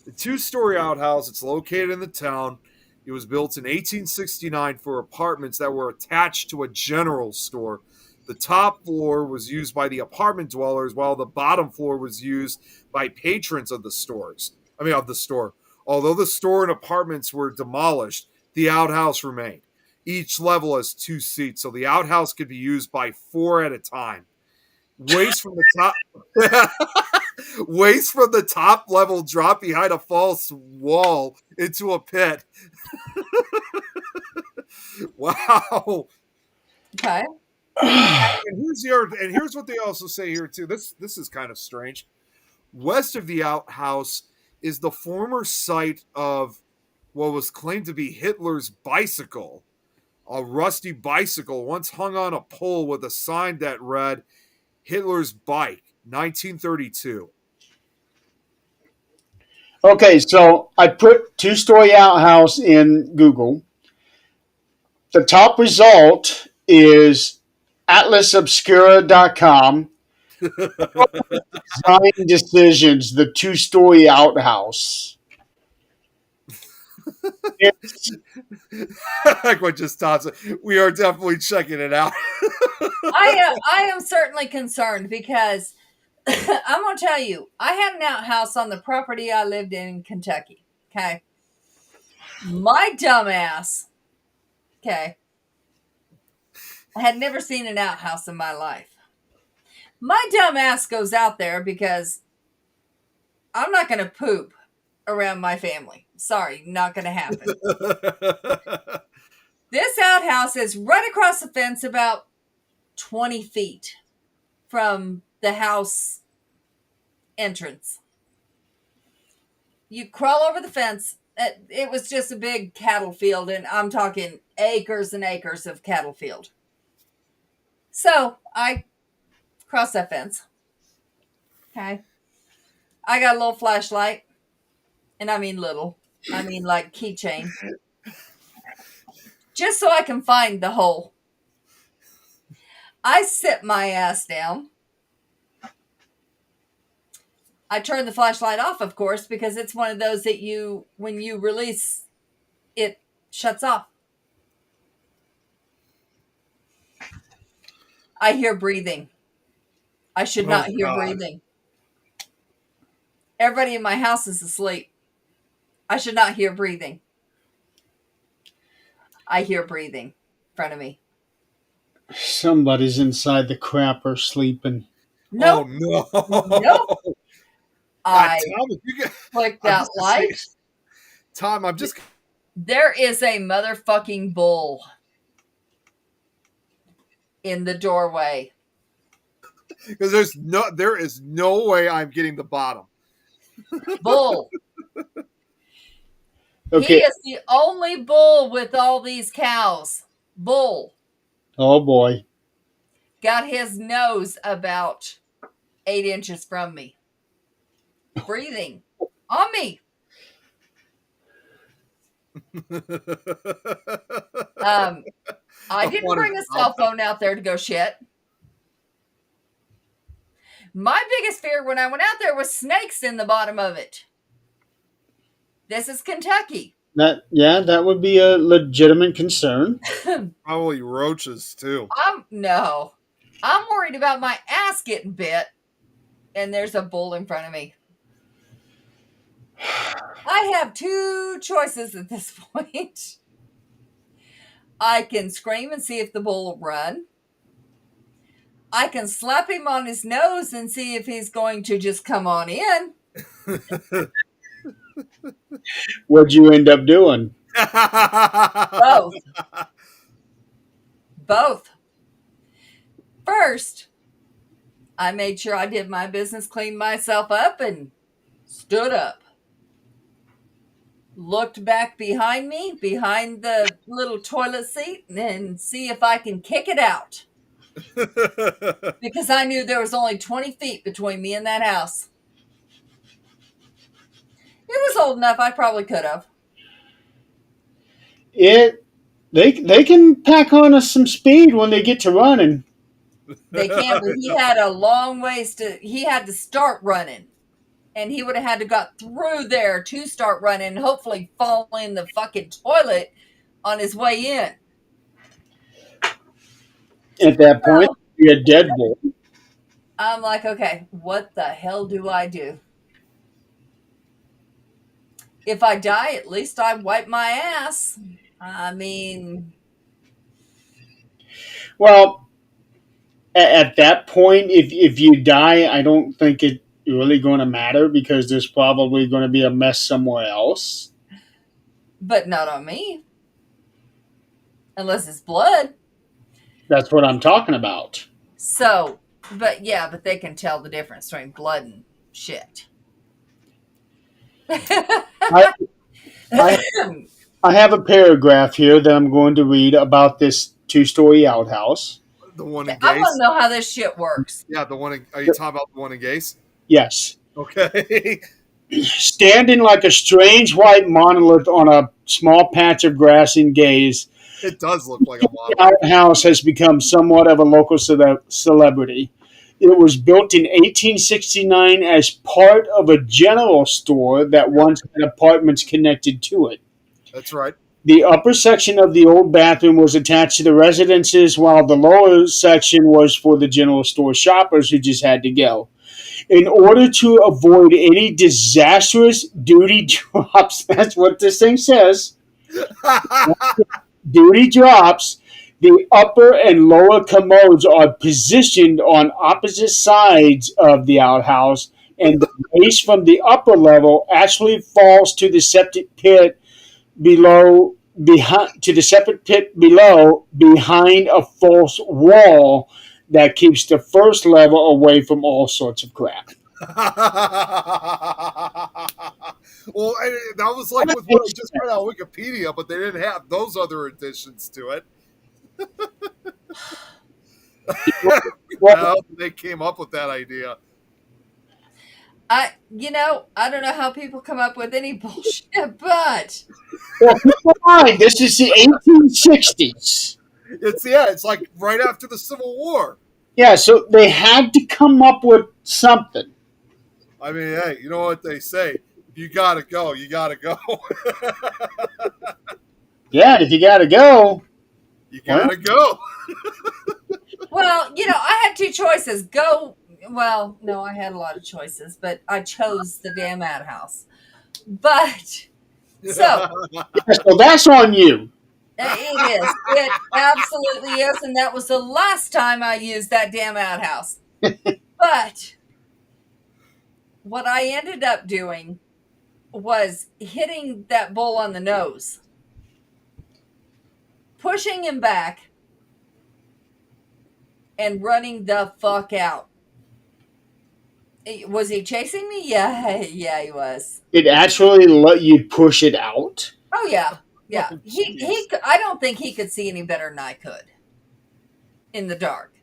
The two-story outhouse. It's located in the town. It was built in 1869 for apartments that were attached to a general store. The top floor was used by the apartment dwellers, while the bottom floor was used by patrons of the stores. I mean, of the store. Although the store and apartments were demolished, the outhouse remained. Each level has 2 seats, so the outhouse could be used by 4 at a time. Waste from the top. Waste from the top level dropped behind a false wall into a pit. Wow. Okay. And here's what they also say here too. This is kind of strange. West of the outhouse is the former site of what was claimed to be Hitler's bicycle. A rusty bicycle once hung on a pole with a sign that read Hitler's bike, 1932. Okay, so I put 2-story outhouse in Google. The top result is atlasobscura.com. Design decisions, the 2-story outhouse. It's, Like what just Todd said, we are definitely checking it out. I am certainly concerned because I'm going to tell you, I had an outhouse on the property I lived in Kentucky. Okay. My dumbass, okay, I had never seen an outhouse in my life. My dumbass goes out there because I'm not going to poop around my family. Sorry, not going to happen. This outhouse is right across the fence about 20 feet from the house entrance. You crawl over the fence. It was just a big cattle field, and I'm talking acres and acres of cattle field. So I cross that fence. Okay. I got a little flashlight, and I mean little. I mean like keychain. Just so I can find the hole. I sit my ass down. I turn the flashlight off, of course, because it's one of those that when you release, it shuts off. I hear breathing. I should not hear breathing. Everybody in my house is asleep. I should not hear breathing. I hear breathing in front of me. somebody's inside the crapper sleeping. Nope. Oh no. Nope. I Tom, if you get, clicked I'm out just gonna say- light. Tom, I'm just There is a motherfucking bull in the doorway. because there is no way I'm getting the bottom. Bull. He Okay. is the only bull with all these cows. Bull. Oh boy. Got his nose about 8 inches from me. Breathing on me. I didn't bring a cell phone out there to go shit. My biggest fear when I went out there was snakes in the bottom of it. This is Kentucky. That would be a legitimate concern. Probably roaches too. No. I'm worried about my ass getting bit, and there's a bull in front of me. I have 2 choices at this point. I can scream and see if the bull will run. I can slap him on his nose and see if he's going to just come on in. What'd you end up doing? Both. Both. First, I made sure I did my business, cleaned myself up, and stood up. Looked back behind me, behind the little toilet seat, and see if I can kick it out. Because I knew there was only 20 feet between me and that house. It was old enough, I probably could have. They can pack on us some speed when they get to running. They can, but he had a long ways he had to start running. And he would have had to got through there to start running and hopefully fall in the fucking toilet on his way in. At that point, you're a dead boy. I'm like, okay, what the hell do I do? If I die, at least I wipe my ass. I mean... Well, at that point, if you die, I don't think it's really going to matter because there's probably going to be a mess somewhere else. But not on me. Unless it's blood. That's what I'm talking about. So, but they can tell the difference between blood and shit. I have a paragraph here that I'm going to read about this 2-story outhouse. The one in Gase? I want to know how this shit works. Yeah, are you talking about the one in Gase? Yes. Okay. Standing like a strange white monolith on a small patch of grass in Gase, it does look like a monolith. The outhouse has become somewhat of a local celebrity. It was built in 1869 as part of a general store that once had apartments connected to it. That's right. The upper section of the old bathroom was attached to the residences, while the lower section was for the general store shoppers who just had to go. In order to avoid any disastrous duty drops, that's what this thing says, duty drops, the upper and lower commodes are positioned on opposite sides of the outhouse, and the waste from the upper level actually falls to the septic pit below, behind a false wall that keeps the first level away from all sorts of crap. Well, that was like with what I just read on Wikipedia, but they didn't have those other additions to it. How they came up with that idea? I don't know how people come up with any bullshit, but This is the 1860s. It's like right after the Civil War. Yeah, so they had to come up with something. I mean, hey, you know what they say? You gotta go. You gotta go. Yeah, if you gotta go, you gotta go. Well, I had two choices. Go. Well, no, I had a lot of choices, but I chose the damn outhouse. But so that's on you. It is. It absolutely is, and that was the last time I used that damn outhouse. But what I ended up doing was hitting that bull on the nose, pushing him back, and running the fuck out. Was he chasing me? Yeah, he was. It actually let you push it out? Oh, yeah. Yeah. He I don't think he could see any better than I could in the dark.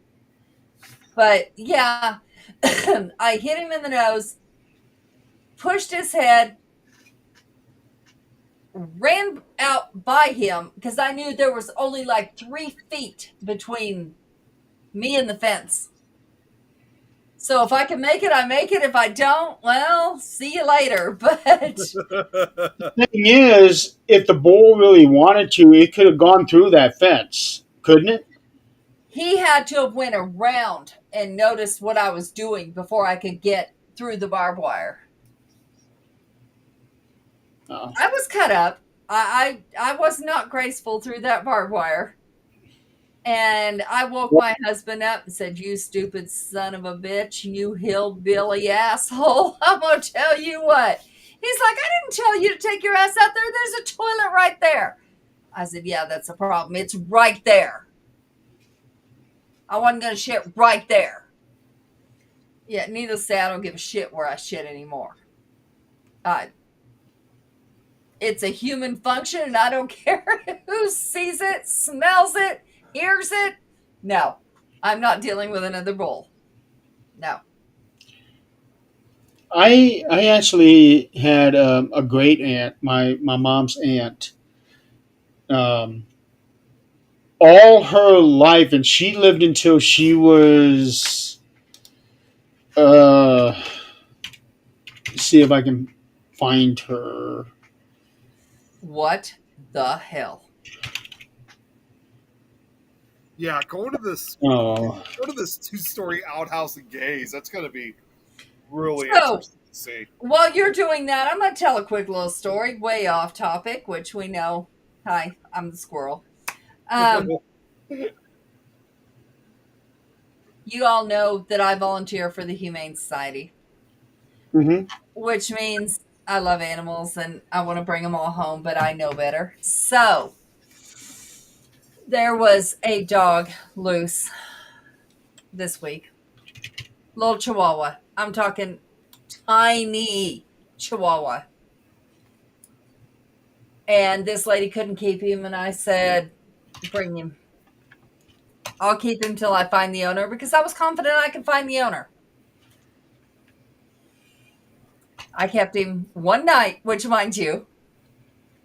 But, yeah, I hit him in the nose, pushed his head, ran out by him because I knew there was only like 3 feet between me and the fence. So if I can make it, I make it. If I don't, well, see you later. But the thing is, if the bull really wanted to, it could have gone through that fence, couldn't it? He had to have went around and noticed what I was doing before I could get through the barbed wire. Oh. I was cut up. I was not graceful through that barbed wire. And I woke my husband up and said, "You stupid son of a bitch, you hillbilly asshole. I'm going to tell you what." He's like, "I didn't tell you to take your ass out there. There's a toilet right there." I said, "Yeah, that's a problem. It's right there. I wasn't going to shit right there." Yeah, needless to say, I don't give a shit where I shit anymore. Uh, it's a human function, and I don't care who sees it, smells it, hears it. No, I'm not dealing with another bull. No. I actually had a great aunt, my mom's aunt, um, all her life, and she lived until she was. See if I can find her. What the hell? Yeah, Oh, go to this 2-story outhouse in Gaze. That's gonna be really So, interesting to see. while you're doing that, I'm going to tell a quick little story, way off topic, which we know. Hi, I'm the squirrel. You all know that I volunteer for the Humane Society, hmm. which means I love animals and I want to bring them all home, but I know better. So, there was a dog loose this week. Little Chihuahua. I'm talking tiny Chihuahua. And this lady couldn't keep him, and I said, bring him. I'll keep him till I find the owner because I was confident I could find the owner. I kept him one night, which, mind you,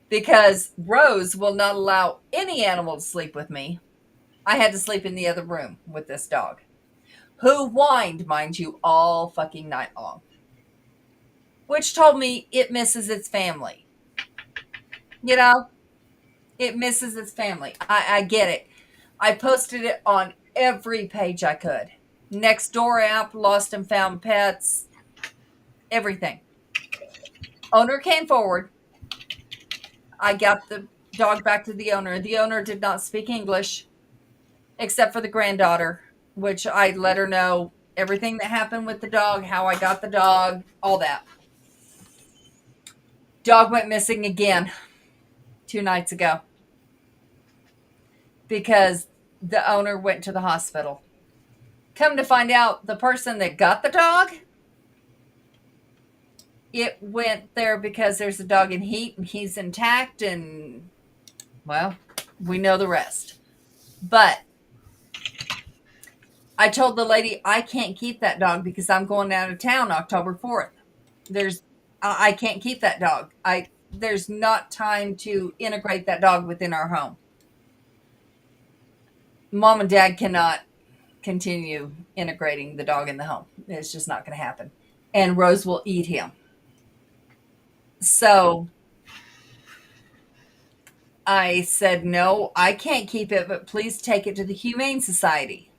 because Rose will not allow any animal to sleep with me, I had to sleep in the other room with this dog, who whined, mind you, all fucking night long, which told me it misses its family. You know, it misses its family. I get it. I posted it on every page I could. Next Door app, Lost and Found Pets, everything. Owner came forward. I got the dog back to the owner. The owner did not speak English except for the granddaughter, which I let her know everything that happened with the dog, how I got the dog, all that. Dog went missing again 2 nights ago because the owner went to the hospital. Come to find out, the person that got the dog, it went there because there's a dog in heat and he's intact, and well, we know the rest. But I told the lady I can't keep that dog because I'm going out of town October 4th. I can't keep that dog. There's not time to integrate that dog within our home. Mom and dad cannot continue integrating the dog in the home. It's just not going to happen. And Rose will eat him. So I said, no, I can't keep it, but please take it to the Humane Society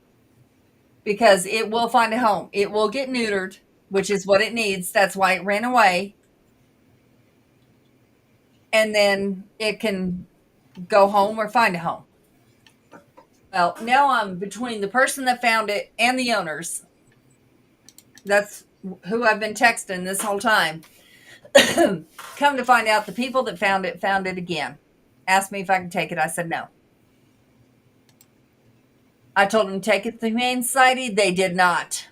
because it will find a home. It will get neutered, which is what it needs. That's why it ran away. And then it can go home or find a home. Well, now I'm between the person that found it and the owners. That's who I've been texting this whole time. Come to find out, the people that found it again. Asked me if I could take it. I said no. I told them to take it to the Humane Society. They did not.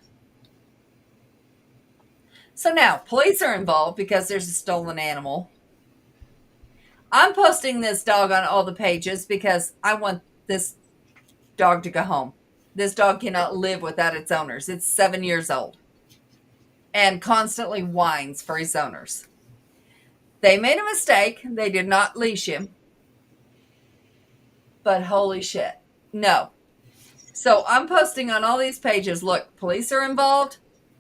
So now, police are involved because there's a stolen animal. I'm posting this dog on all the pages because I want this dog to go home. This dog cannot live without its owners. It's 7 years old and constantly whines for his owners. They made a mistake. They did not leash him. But holy shit. No. So I'm posting on all these pages, look, police are involved.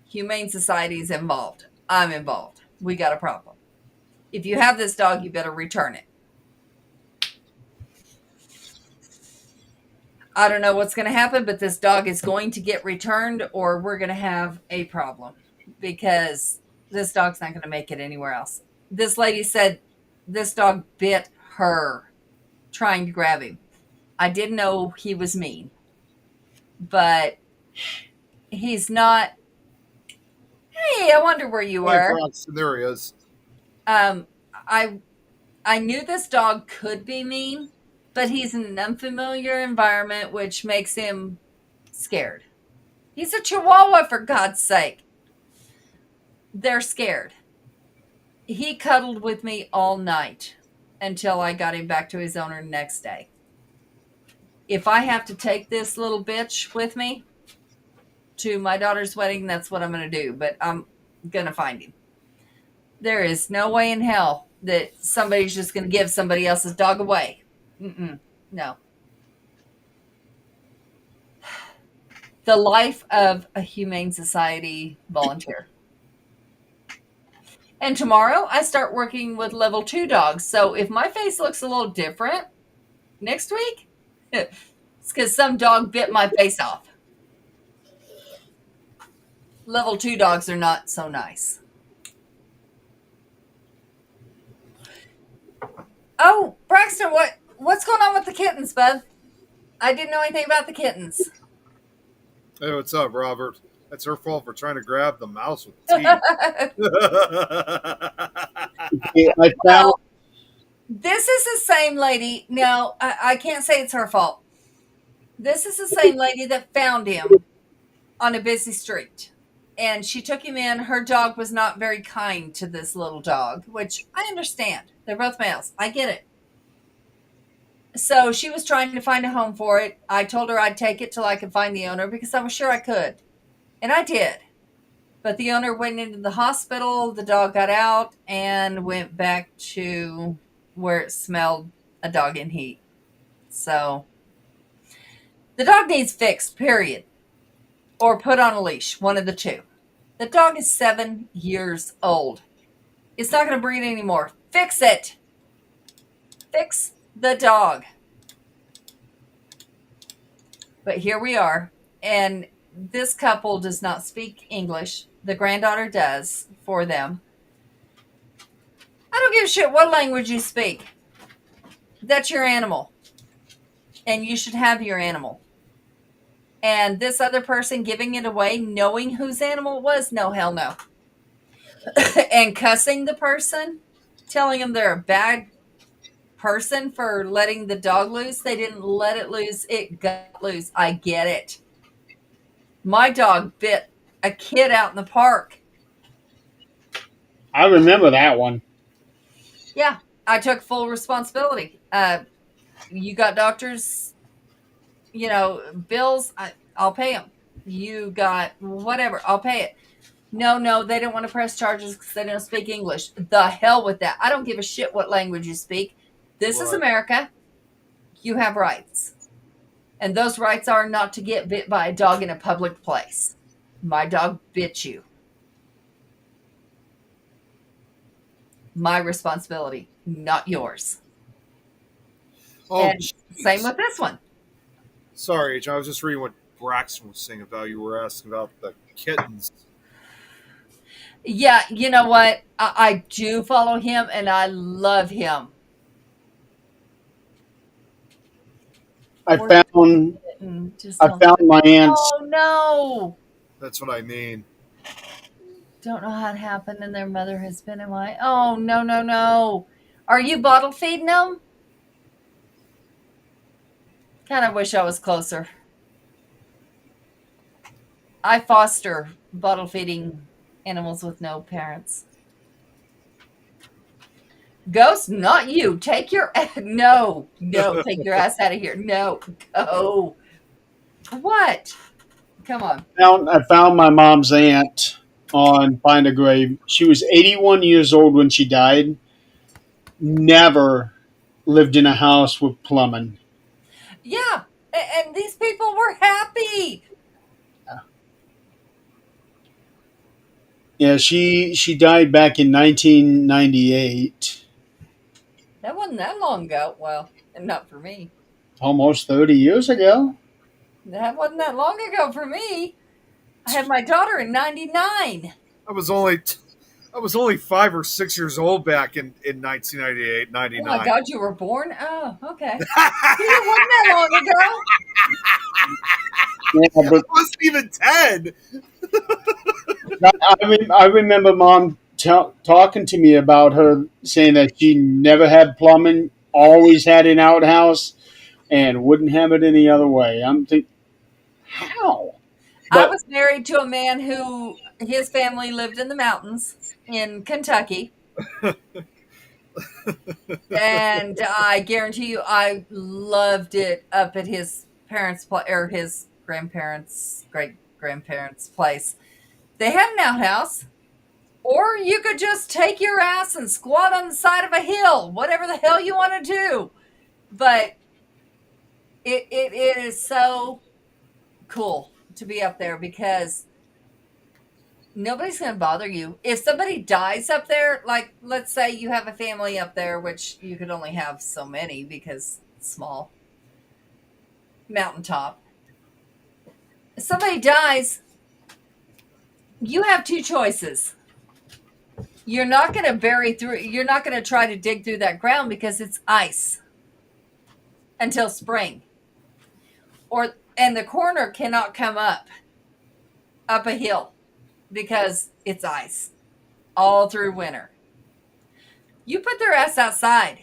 Humane Society is involved. I'm involved. We got a problem. If you have this dog, you better return it. I don't know what's going to happen, but this dog is going to get returned or we're going to have a problem because this dog's not going to make it anywhere else. This lady said this dog bit her trying to grab him. I didn't know he was mean, but he's not. Hey, I wonder where you were. There he is. I knew this dog could be mean, but he's in an unfamiliar environment, which makes him scared. He's a Chihuahua, for God's sake. They're scared. He cuddled with me all night until I got him back to his owner next day. If I have to take this little bitch with me to my daughter's wedding, that's what I'm going to do. But I'm going to find him. There is no way in hell that somebody's just going to give somebody else's dog away. No. The life of a Humane Society volunteer. And tomorrow I start working with level 2 dogs. So if my face looks a little different next week, it's because some dog bit my face off. Level 2 dogs are not so nice. Oh, Braxton, what's going on with the kittens, bud? I didn't know anything about the kittens. Hey, what's up, Robert? That's her fault for trying to grab the mouse with teeth. I found. This is the same lady. No, I can't say it's her fault. This is the same lady that found him on a busy street. And she took him in. Her dog was not very kind to this little dog, which I understand. They're both males. I get it. So she was trying to find a home for it. I told her I'd take it till I could find the owner because I was sure I could. And I did. But the owner went into the hospital. The dog got out and went back to where it smelled a dog in heat. So the dog needs fixed, period. Or put on a leash, one of the two. The dog is 7 years old. It's not going to breed anymore. Fix it. Fix the dog. But here we are. And this couple does not speak English. The granddaughter does for them. I don't give a shit what language you speak. That's your animal. And you should have your animal. And this other person giving it away, knowing whose animal it was, no, hell no. And cussing the person, telling them they're a bad person for letting the dog loose. They didn't let it loose. It got loose. I get it. My dog bit a kid out in the park. I remember that one. Yeah, I took full responsibility. You got doctors, bills, I'll pay them. You got whatever, I'll pay it. No, they don't want to press charges because they don't speak English. The hell with that. I don't give a shit what language you speak. This is America. You have rights. And those rights are not to get bit by a dog in a public place. My dog bit you. My responsibility, not yours. Oh, and geez. Same with this one. Sorry, H. I was just reading what Braxton was saying about. You were asking about the kittens. Yeah, you know what? I do follow him, and I love him. I found my aunt's. Oh, no. That's what I mean. Don't know how it happened, and their mother has been in my... Oh, no. Are you bottle feeding them? Kind of wish I was closer. I foster bottle feeding animals with no parents. Ghost, not you. Take your... No, take your ass out of here. No, go. What? Come on. I found my mom's aunt on Find a Grave. She was 81 years old when she died. Never lived in a house with plumbing. Yeah, and these people were happy. Yeah, she died back in 1998. That wasn't that long ago. Well, not for me. Almost 30 years ago. That wasn't that long ago for me. I had my daughter in 99. I was only 5 or 6 years old back in 1998, 99. Oh my God, you were born? Oh, okay. It wasn't that long ago. Yeah, but I wasn't even 10. I remember Mom talking to me about her saying that she never had plumbing, always had an outhouse, and wouldn't have it any other way. I'm thinking, how? I But was married to a man who his family lived in the mountains in Kentucky. And I guarantee you, I loved it up at his parents' or his grandparents' great grandparents' place. They had an outhouse, or you could just take your ass and squat on the side of a hill, whatever the hell you want to do. But it is so cool to be up there because nobody's going to bother you. If somebody dies up there, like let's say you have a family up there, which you could only have so many because it's small mountaintop. If somebody dies, you have two choices. You're not going to bury through, you're not going to try to dig through that ground because it's ice until spring. And the coroner cannot come up a hill because it's ice all through winter. You put their ass outside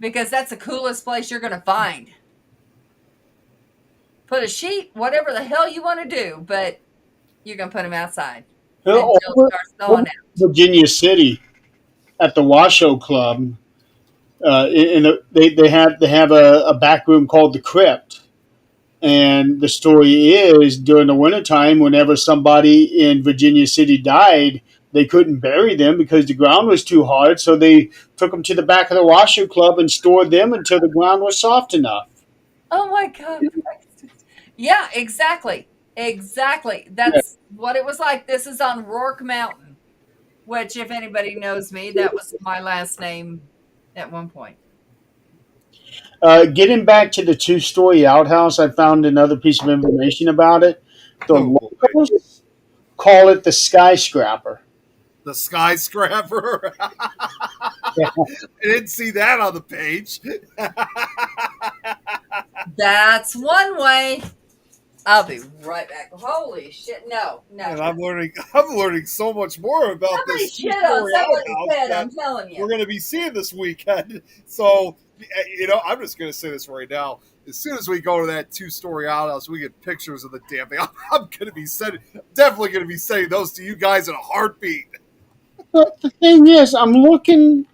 because that's the coolest place you're going to find. Put a sheet, whatever the hell you want to do, but you're going to put them outside until it starts thawing out. Virginia City at the Washoe Club, they have a back room called the Crypt. And the story is during the wintertime, whenever somebody in Virginia City died, they couldn't bury them because the ground was too hard. So they took them to the back of the Washoe Club and stored them until the ground was soft enough. Oh my God. Yeah, exactly. Exactly. That's what it was like. This is on Rourke Mountain, which, if anybody knows me, that was my last name at one point. Getting back to the two-story outhouse, I found another piece of information about it. The locals call it the skyscraper. The skyscraper? I didn't see that on the page. That's one way. I'll be right back. Holy shit! No. And I'm learning so much more about Somebody this. Shit on somebody's head. I'm telling you. We're going to be seeing this weekend. So, I'm just going to say this right now. As soon as we go to that two-story outhouse, we get pictures of the damn thing. I'm going to be definitely going to be sending those to you guys in a heartbeat. But the thing is, I'm looking.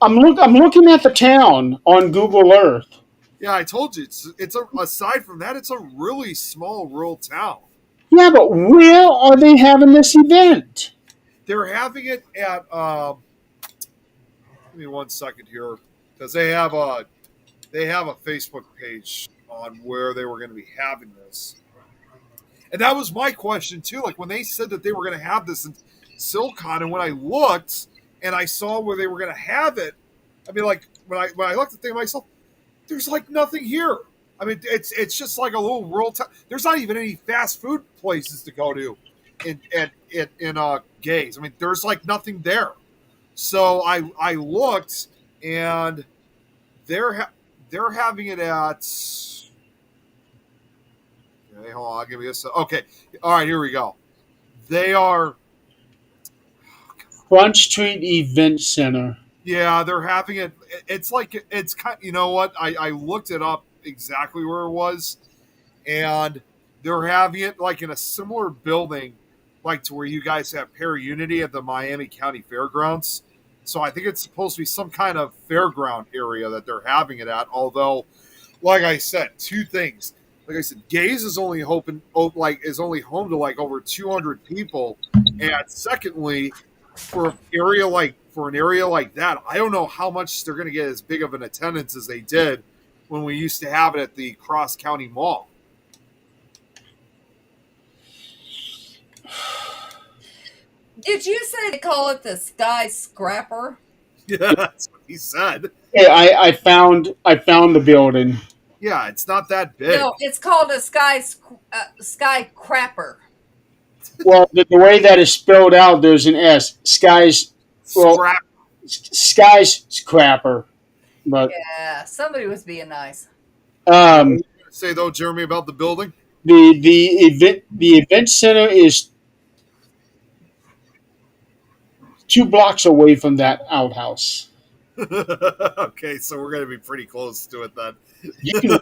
I'm looking at the town on Google Earth. Yeah, I told you. Aside from that, it's a really small rural town. Yeah, but where are they having this event? They're having it at. Give me 1 second here, because they have a Facebook page on where they were going to be having this. And that was my question too. Like when they said that they were going to have this in Silcon, and when I looked and I saw where they were going to have it, I mean, like when I looked at the thing myself, there's like nothing here. I mean, it's just like a little rural town. There's not even any fast food places to go to in Gays. I mean, there's like nothing there. So I looked, and they're having it at. Okay, hold on, give me this. Okay, all right, here we go. They are Front Street Event Center. Yeah, they're having it. It's like it's kind. You know what? I looked it up exactly where it was, and they're having it like in a similar building, like to where you guys have Para-Unity at the Miami County Fairgrounds. So I think it's supposed to be some kind of fairground area that they're having it at. Although, like I said, two things. Like I said, Gays is only home to like over 200 people, and secondly, for an area like that, I don't know how much they're going to get as big of an attendance as they did when we used to have it at the Cross County Mall. Did you say they call it the skyscraper? Yeah, that's what he said. Yeah, I found the building. Yeah, it's not that big. No, it's called a skycrapper. Well, the way that is spelled out, there's an S. Skyscraper. But yeah, somebody was being nice. Say though, Jeremy, about the building. The event center is 2 blocks away from that outhouse. Okay, so we're gonna be pretty close to it then. You can,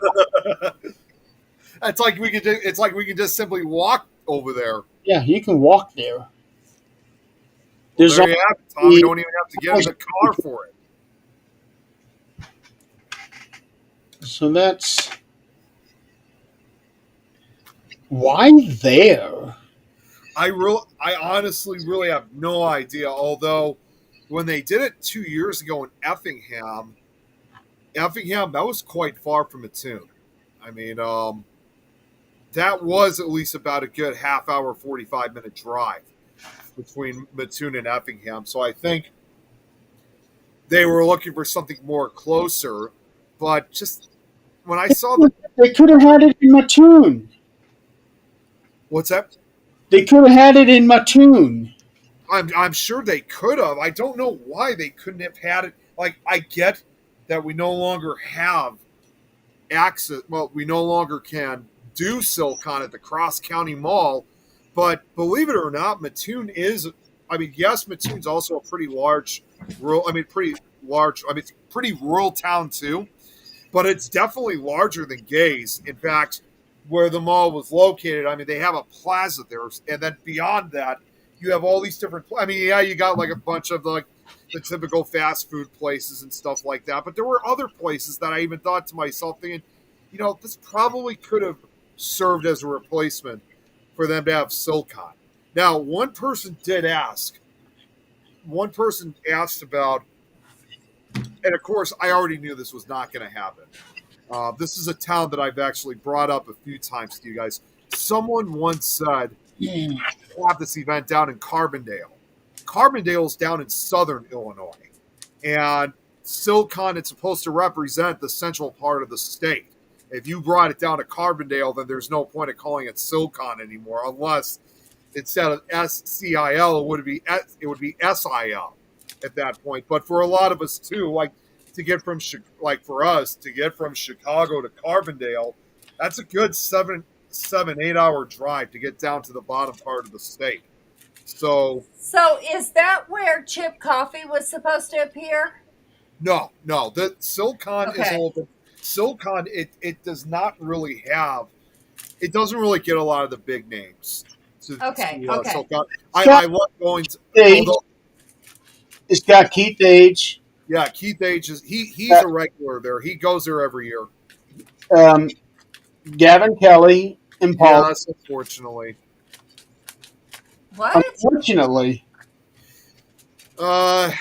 It's like we could. It's like we can just simply walk over there. yeah, you can walk there. Well, There's there you have it, Tom. We only, don't even have to get in the car for it. so that's why there. I honestly really have no idea. Although when they did it 2 years ago in Effingham, that was quite far from Mattoon. I mean, that was at least about a good half hour, 45-minute drive between Mattoon and Effingham. So I think they were looking for something more closer. But just when I saw the They could have had it in Mattoon. what's that? They could have had it in Mattoon. I'm sure they could have. I don't know why they couldn't have had it. Like I get that we no longer have access. Well, we no longer can do SilCon at the Cross County Mall, but believe it or not, Mattoon is. I mean, yes, Mattoon's also a pretty large rural. I mean, pretty large. I mean, it's a pretty rural town too, but it's definitely larger than Gaze. In fact, where the mall was located, I mean, they have a plaza there, and then beyond that, you have all these different. I mean, yeah, you got like a bunch of like the typical fast food places and stuff like that, but there were other places that I even thought to myself, thinking, this probably could have served as a replacement for them to have SilCon. Now, one person did ask. One person asked about, and of course, I already knew this was not going to happen. This is a town that I've actually brought up a few times to you guys. Someone once said, have this event down in Carbondale. Carbondale's down in southern Illinois. And SilCon, it's supposed to represent the central part of the state. If you brought it down to Carbondale, then there's no point of calling it SilCon anymore, unless instead of SCIL, it would be SIL at that point. But for a lot of us too, like for us to get from Chicago to Carbondale, that's a good 8 hour drive to get down to the bottom part of the state. So is that where Chip Coffee was supposed to appear? no, the SilCon is a Okay. little bit. SilCon, it does not really have. It doesn't really get a lot of the big names. Okay. SilCon. I love going to. Age. Although, It's got Keith Age, yeah, Keith Age he's a regular there. He goes there every year. Gavin Kelly, and Paul. Yes, unfortunately. What? Unfortunately, I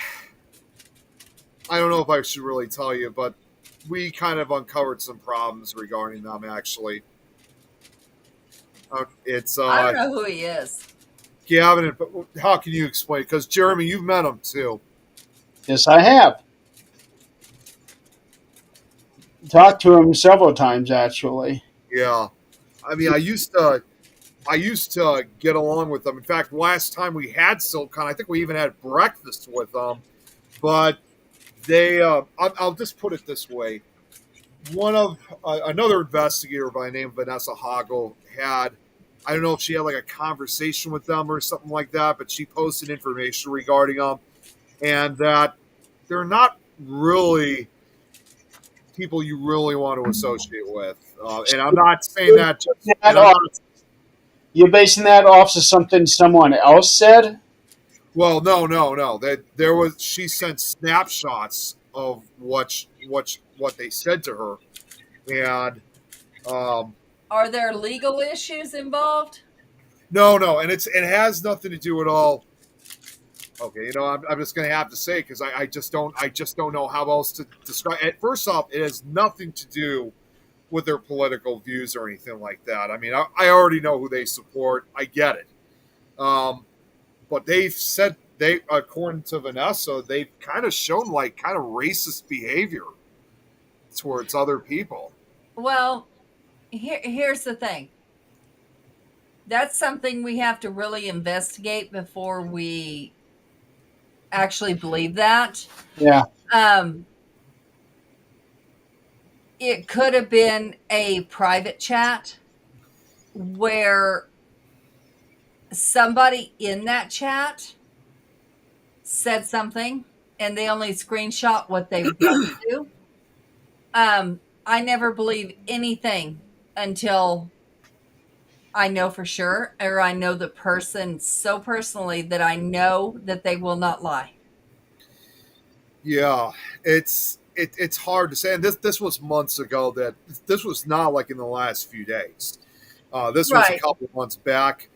don't know if I should really tell you, but we kind of uncovered some problems regarding them. Actually, it's I don't know who he is. Gavin. How can you explain? Because Jeremy, you've met him too. yes, I have talked to him several times actually. Yeah, I mean, I used to get along with them. In fact, last time we had SilCon, I think we even had breakfast with them. But they, I'll just put it this way: another investigator by the name of Vanessa Hoggle had, I don't know if she had like a conversation with them or something like that, but she posted information regarding them, and that they're not really people you really want to associate with. And I'm not saying that just. You're basing that off of something someone else said? Well, no. She sent snapshots of what they said to her, and Are there legal issues involved? no, and it has nothing to do at all. Okay, I'm just going to have to say, because I just don't know how else to describe it. First off, it has nothing to do with their political views or anything like that. I mean, I already know who they support. I get it. But they've said, according to Vanessa, they've kind of shown like kind of racist behavior towards other people. Well, here's the thing. That's something we have to really investigate before we actually believe that. Yeah. It could have been a private chat where somebody in that chat said something and they only screenshot what they want to. I never believe anything until I know for sure, or I know the person so personally that I know that they will not lie. Yeah, it's hard to say. And this was months ago. That this was not like in the last few days. This was a Right. couple months back,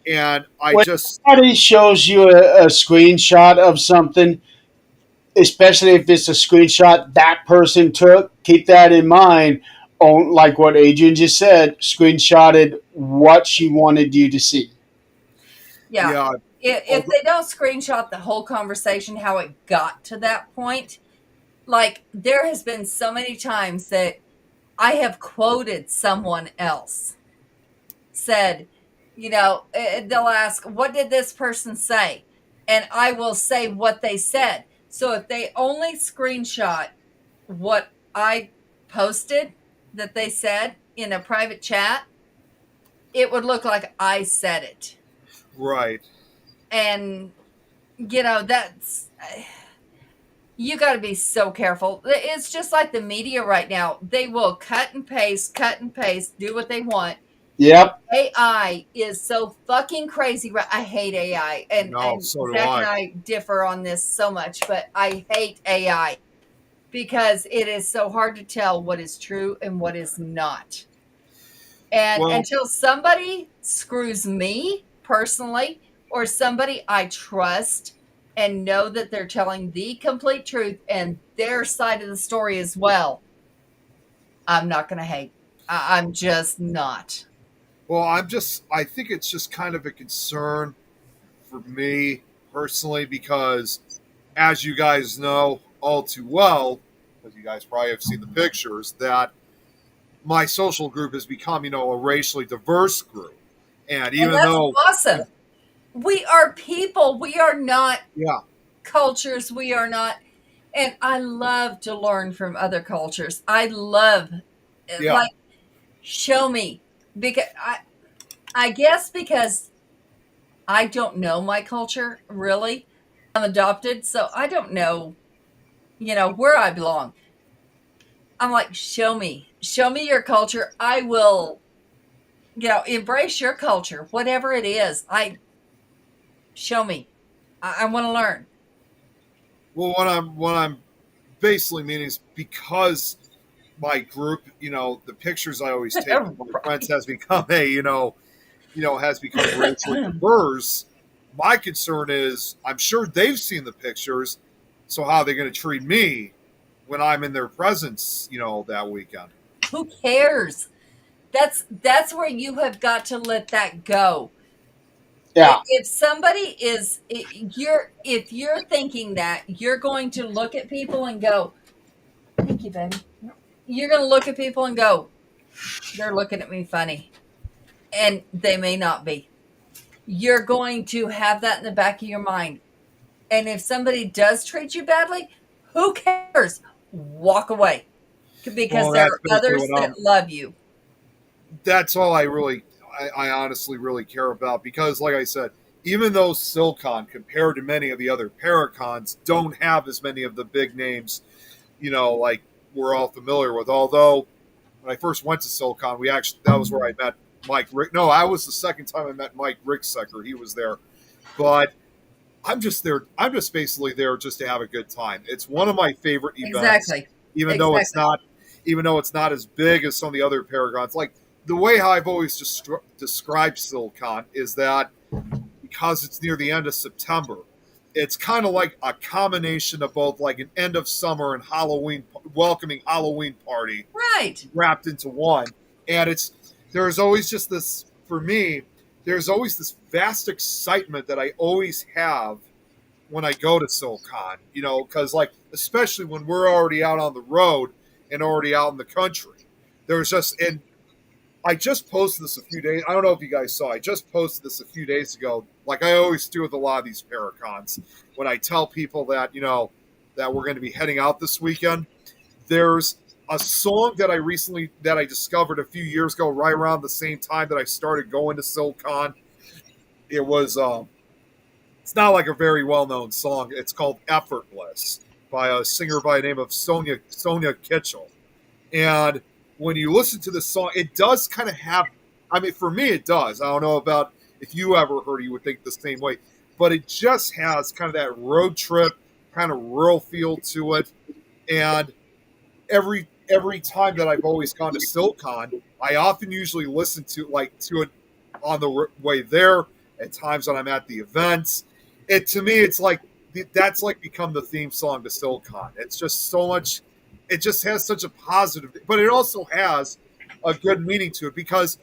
and I When just somebody shows you a screenshot of something, especially if it's a screenshot that person took, keep that in mind. Oh, like what Adrian just said, screenshotted what she wanted you to see. Yeah. yeah. If they don't screenshot the whole conversation, how it got to that point, like there has been so many times that I have quoted someone else, said, they'll ask, what did this person say? And I will say what they said. So if they only screenshot what I posted that they said in a private chat, it would look like I said it. Right. And, that's, you got to be so careful. It's just like the media right now. They will cut and paste, do what they want. Yep. AI is so fucking crazy. I hate AI, No, and so do Zach I. and I differ on this so much, but I hate AI because it is so hard to tell what is true and what is not. And Well, until somebody screws me personally, or somebody I trust and know that they're telling the complete truth and their side of the story as well, I'm not going to hate. I'm just not. well, I think it's just kind of a concern for me personally because, as you guys know all too well, because you guys probably have seen the pictures, that my social group has become, a racially diverse group. And And even that's though, awesome. We are people. We are not yeah, cultures. We are not. And I love to learn from other cultures. I love, yeah, like, show me. Because I guess because I don't know my culture really. I'm adopted, so I don't know, where I belong. I'm like, show me your culture. I will, embrace your culture, whatever it is. Show me. I want to learn. well, what I'm basically meaning is because my group, the pictures I always take with my friends Right. has become has become racially diverse. My concern is I'm sure they've seen the pictures, so how are they going to treat me when I'm in their presence, that weekend? Who cares? That's where you have got to let that go. Yeah. If somebody is if you're thinking that, you're going to look at people and go, "Thank you, baby." You're going to look at people and go, "They're looking at me funny." And they may not be. You're going to have that in the back of your mind. And if somebody does treat you badly, who cares? Walk away because Well, there that's are basically others that love you. that's all I honestly really care about because, like I said, even though Silcon, compared to many of the other Paracons, don't have as many of the big names, like we're all familiar with. Although when I first went to Silicon, that was where I met Mike Rick. No, I was the second time I met Mike Ricksecker. He was there, but I'm just there. I'm just basically there just to have a good time. It's one of my favorite events, Exactly. even though it's Exactly. not, even though it's not as big as some of the other Paragons. Like the way how I've always described Silicon is that because it's near the end of September, it's kind of like a combination of both like an end of summer and Halloween, welcoming Halloween party Right. wrapped into one. And there's always just this, for me, there's always this vast excitement that I always have when I go to SoulCon, because like, especially when we're already out on the road and already out in the country, and I just posted this a few days. I don't know if you guys saw. I just posted this a few days ago, like I always do with a lot of these Paracons. When I tell people that that we're going to be heading out this weekend, there's a song that I discovered a few years ago, right around the same time that I started going to SoulCon. It was It's not like a very well-known song. It's called "Effortless" by a singer by the name of Sonia Kitchell. And when you listen to the song, it does kind of have. I mean, for me, it does. I don't know about if you ever heard it, you would think the same way, but it just has kind of that road trip, kind of rural feel to it. And every time that I've always gone to SilCon, I often usually listen to it on the way there. At times when I'm at the events, to me, it's like that's like become the theme song to SilCon. It's just so much. It just has such a positive, but it also has a good meaning to it because,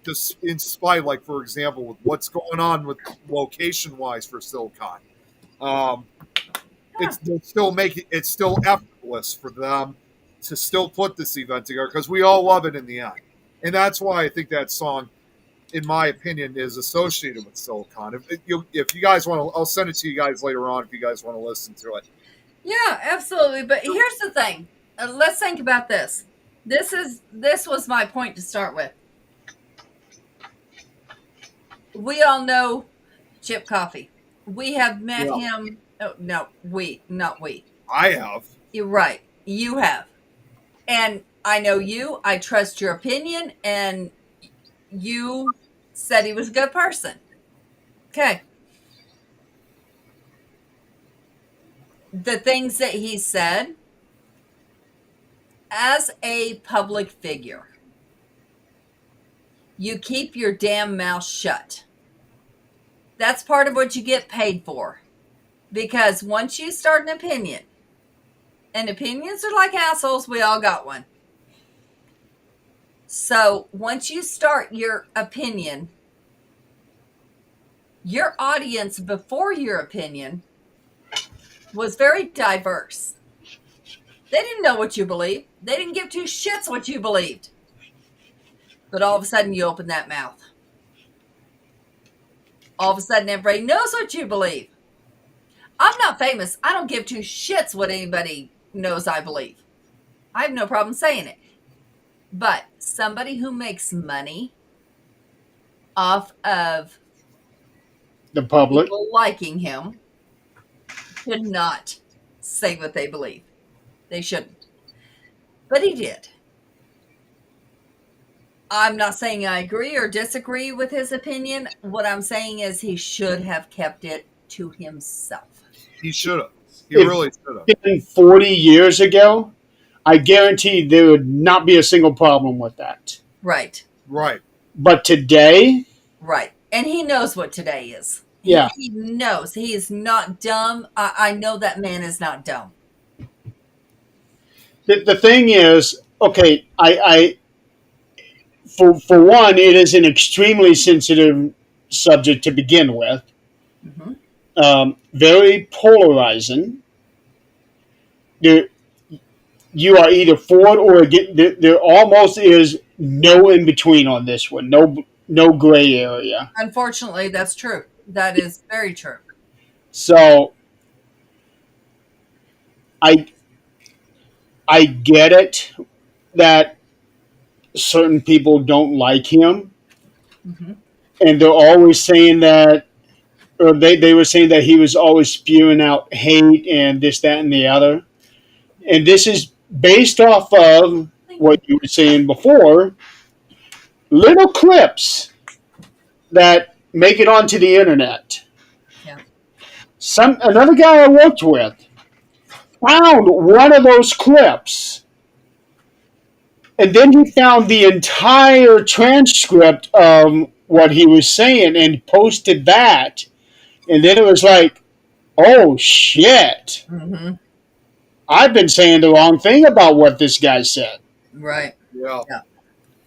just in spite, like for example, with what's going on with location-wise for SilCon, it's still effortless for them to still put this event together because we all love it in the end, and that's why I think that song, in my opinion, is associated with SilCon. If you guys want to, I'll send it to you guys later on if you guys want to listen to it. Yeah, absolutely. But here's the thing. Let's think about this. This was my point to start with. We all know Chip Coffey. We have met him. Oh, no, not we. I have. You're right. You have. And I know you. I trust your opinion. And you said he was a good person. Okay. The things that he said, as a public figure, you keep your damn mouth shut. That's part of what you get paid for. Because once you start an opinion, and opinions are like assholes, we all got one. So once you start your opinion, your audience before your opinion was very diverse. They didn't know what you believed. They didn't give two shits what you believed. But all of a sudden you open that mouth. All of a sudden everybody knows what you believe. I'm not famous. I don't give two shits what anybody knows I believe. I have no problem saying it. But somebody who makes money off of The public. people liking him should not say what they believe. They shouldn't. But he did. I'm not saying I agree or disagree with his opinion. What I'm saying is he should have kept it to himself. He should have. He If- really should have. 40 years ago, I guarantee there would not be a single problem with that. Right. Right. But today, Right. And he knows what today is. Yeah. He knows. He is not dumb. I know that man is not dumb. the thing is, okay, for one, it is an extremely sensitive subject to begin with. Mm-hmm. Very polarizing. You are either for it or against. There almost is no in between on this one. No gray area. Unfortunately, that's true. That is very true. So I get it that certain people don't like him, Mm-hmm. and they're always saying that, or they were saying that he was always spewing out hate and this, that, and the other. And this is based off of what you were saying before, little clips that make it onto the internet. Yeah. Another guy I worked with found one of those clips, and then he found the entire transcript of what he was saying and posted that, and then it was like, oh shit, Mm-hmm. I've been saying the wrong thing about what this guy said. Right. Yeah.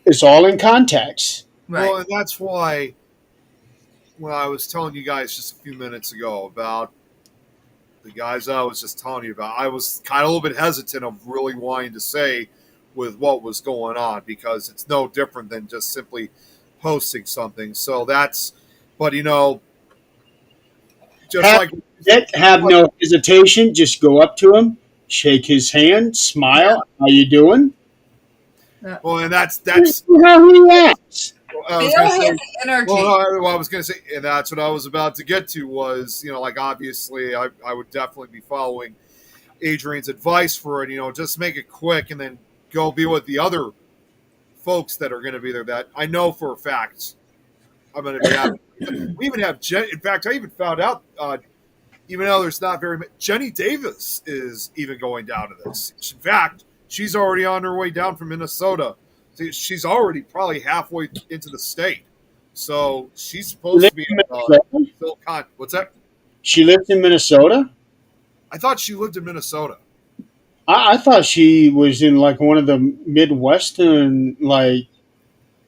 It's all in context. Right. Well, and that's why when I was telling you guys just a few minutes ago about the guys I was just telling you about, I was kind of a little bit hesitant of really wanting to say with what was going on because it's no different than just simply posting something. So that's, but just Have no hesitation. Just go up to him, shake his hand, smile. How you doing? well, and that's See how he reacts. I was Feel going to say, his energy. well, I was going to say, and that's what I was about to get to was, like obviously I would definitely be following Adrian's advice for it, just make it quick and then go be with the other folks that are going to be there that I know for a fact I'm going to be happy. We even have in fact, I even found out, even though there's not very many, Jenny Davis is even going down to this. In fact, she's already on her way down from Minnesota. She's already probably halfway into the state. So she's supposed to be in What's that? She lives in Minnesota? I thought she lived in Minnesota. I thought she was in like one of the Midwestern, like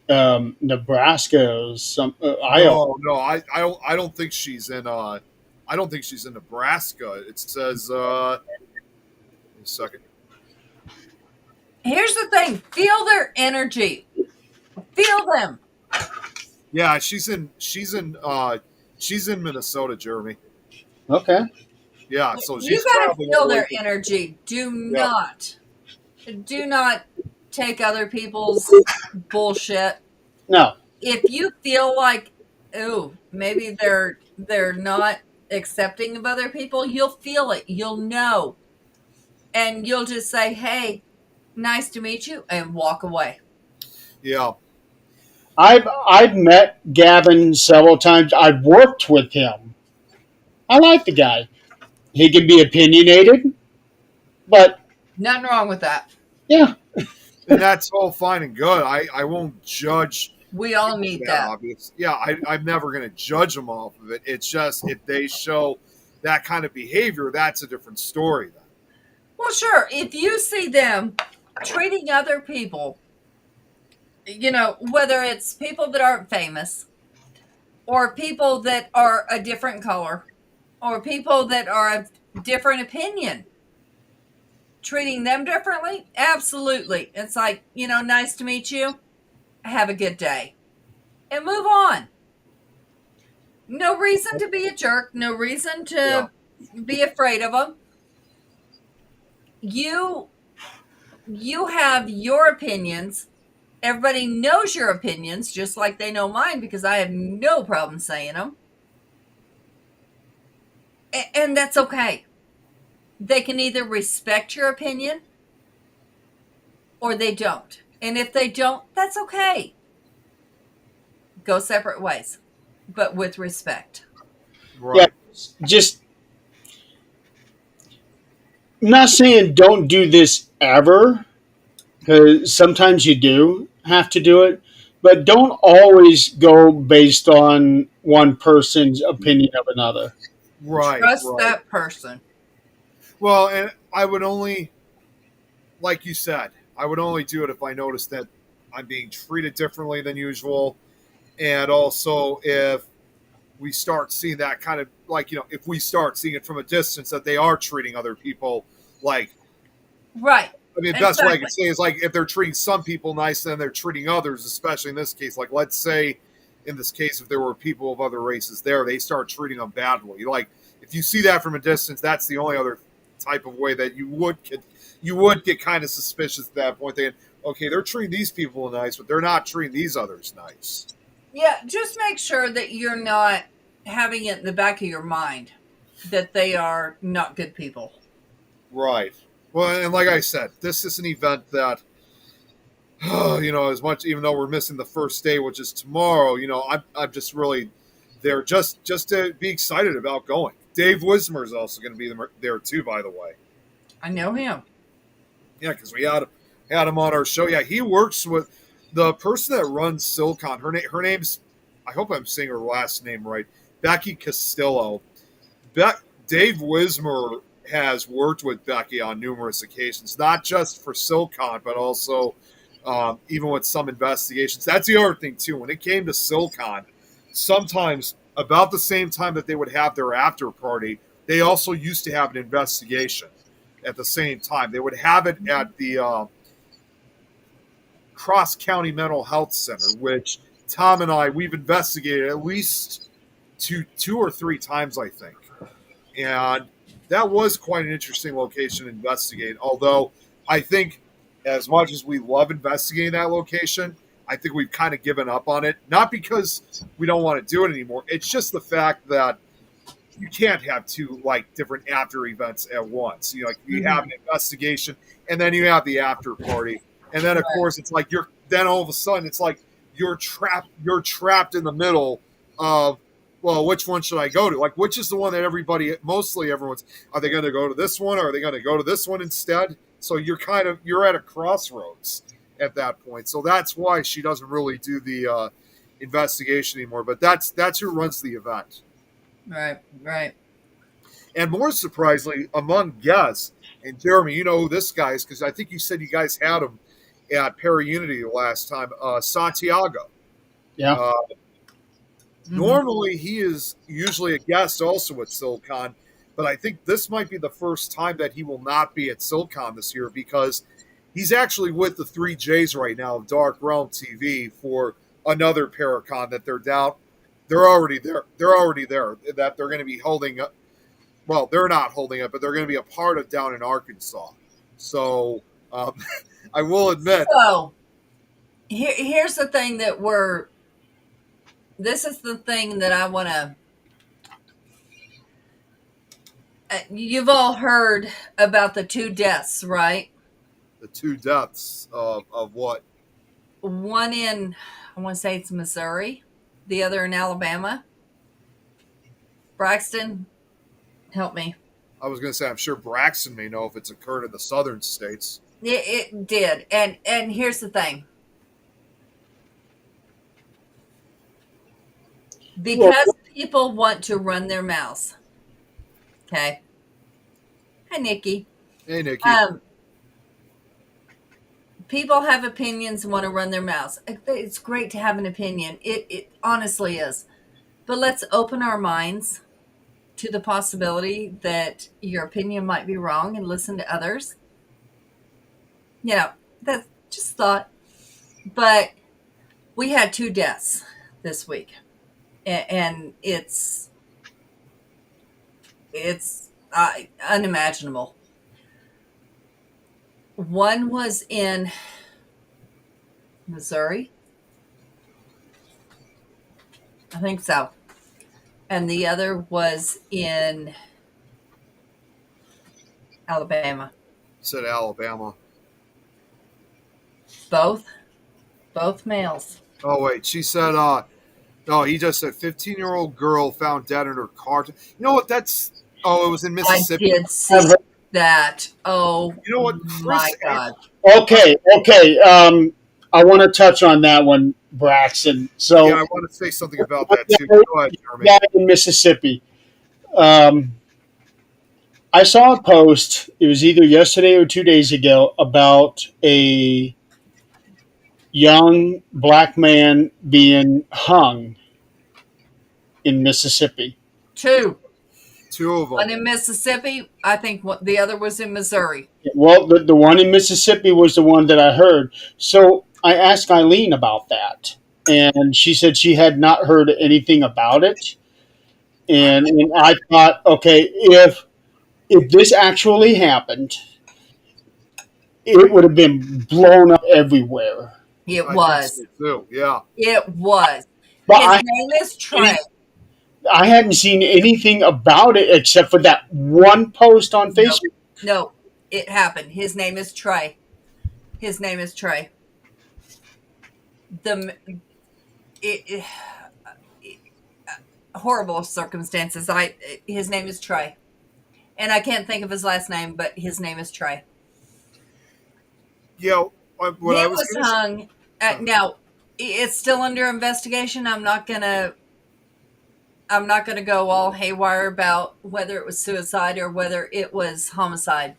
Nebraska or some Iowa. No, I don't think she's in. I don't think she's in Nebraska. It says. A second. Here's the thing: feel their energy. Feel them. Yeah, she's in Minnesota, Jeremy. Okay. Yeah, so she's You gotta traveling feel away their from- energy. Do not take other people's bullshit. No. If you feel like, oh, maybe they're not accepting of other people, you'll feel it. You'll know. And you'll just say, hey, nice to meet you, and walk away. Yeah. I've met Gavin several times. I've worked with him. I like the guy. He can be opinionated, but Nothing wrong with that. yeah. And that's all fine and good. I won't judge. We all need that. Obvious. Yeah, I'm never going to judge them off of it. It's just if they show that kind of behavior, that's a different story. Then. Well, sure. If you see them treating other people, whether it's people that aren't famous or people that are a different color or people that are of different opinion, treating them differently, absolutely. It's like, nice to meet you. Have a good day. And move on. No reason to be a jerk. No reason to be afraid of them. You have your opinions. Everybody knows your opinions, just like they know mine, because I have no problem saying them. And that's okay. They can either respect your opinion or they don't. And if they don't, that's okay. Go separate ways, but with respect. Right. Yeah, just I'm not saying don't do this ever, because sometimes you do have to do it, but don't always go based on one person's opinion of another. Right. Trust right. that person. Well, and I would only, like you said, I would only do it if I noticed that I'm being treated differently than usual. And also if we start seeing that kind of, like, if we start seeing it from a distance that they are treating other people like. Right. I mean, the best way I can say is, like, if they're treating some people nice, then they're treating others, especially in this case. Like, let's say in this case, if there were people of other races there, they start treating them badly. Like, if you see that from a distance, that's the only other type of way that you would get kind of suspicious at that point. Thinking, okay, they're treating these people nice, but they're not treating these others nice. Yeah, just make sure that you're not having it in the back of your mind that they are not good people. Right. Well, and like I said, this is an event that, as much, even though we're missing the first day, which is tomorrow, I'm just really there just to be excited about going. Dave Wismer is also going to be there too, by the way. I know him. Yeah, because we had him on our show. Yeah, he works with the person that runs Silicon. Her name's, I hope I'm saying her last name right, Becky Castillo. Dave Wismer has worked with Becky on numerous occasions, not just for Silicon, but also even with some investigations. That's the other thing too. When it came to Silicon, sometimes about the same time that they would have their after party, they also used to have an investigation at the same time. They would have it at the Cross County Mental Health Center, which Tom and we've investigated at least two or three times, I think. And that was quite an interesting location to investigate. Although I think as much as we love investigating that location, I think we've kind of given up on it. Not because we don't want to do it anymore. It's just the fact that you can't have two like different after events at once. You know, like you have an investigation and then you have the after party. And then of course it's like then all of a sudden it's like you're trapped in the middle of, well, which one should I go to? Like, which is the one that everyone's, are they going to go to this one or are they going to go to this one instead? So you're at a crossroads at that point. So that's why she doesn't really do the investigation anymore. But that's who runs the event. Right. And more surprisingly, among guests, and Jeremy, you know who this guy is because I think you said you guys had him at Para-Unity last time, Santiago. Yeah. Normally, he is usually a guest also at SilCon, but I think this might be the first time that he will not be at SilCon this year because he's actually with the 3Js right now of Dark Realm TV for another Paracon that they're down. They're already there. That they're going to be holding up. Well, they're not holding up, but they're going to be a part of down in Arkansas. So I will admit. So here's the thing this is the thing that I want to. You've all heard about the 2 deaths, right? The 2 deaths of what? One in, I want to say it's Missouri, the other in Alabama. Braxton, help me. I was going to say, I'm sure Braxton may know if it's occurred in the southern states. It did. And here's the thing. Because people want to run their mouths. Okay. Hi, Nikki. Hey, Nikki. People have opinions and want to run their mouths. It's great to have an opinion. It honestly is. But let's open our minds to the possibility that your opinion might be wrong and listen to others. You know, that's just thought. But we had 2 deaths this week. And it's unimaginable. One was in Missouri. I think so. And the other was in Alabama. You said Alabama. Both males. Oh, wait. She said, no, he just said 15-year-old girl found dead in her car. You know what? It was in Mississippi. I did see that. Oh, you know what? my God. Okay. I want to touch on that one, Braxton. So yeah, I want to say something about that too. Go ahead, Jeremy. That in Mississippi. I saw a post, it was either yesterday or 2 days ago, about a young black man being hung in Mississippi. 2 of them. One in Mississippi. I think the other was in Missouri. Well, the one in Mississippi was the one that I heard. So I asked Eileen about that, and she said she had not heard anything about it. And I thought, okay, if this actually happened, it would have been blown up everywhere. It was. I think so too. Yeah. It was. But His name is Trey. I hadn't seen anything about it except for that one post on Facebook. No, it happened. His name is Trey. Horrible circumstances. His name is Trey. And I can't think of his last name, but his name is Trey. Yeah, He was hung. Now, it's still under investigation. I'm not gonna go all haywire about whether it was suicide or whether it was homicide,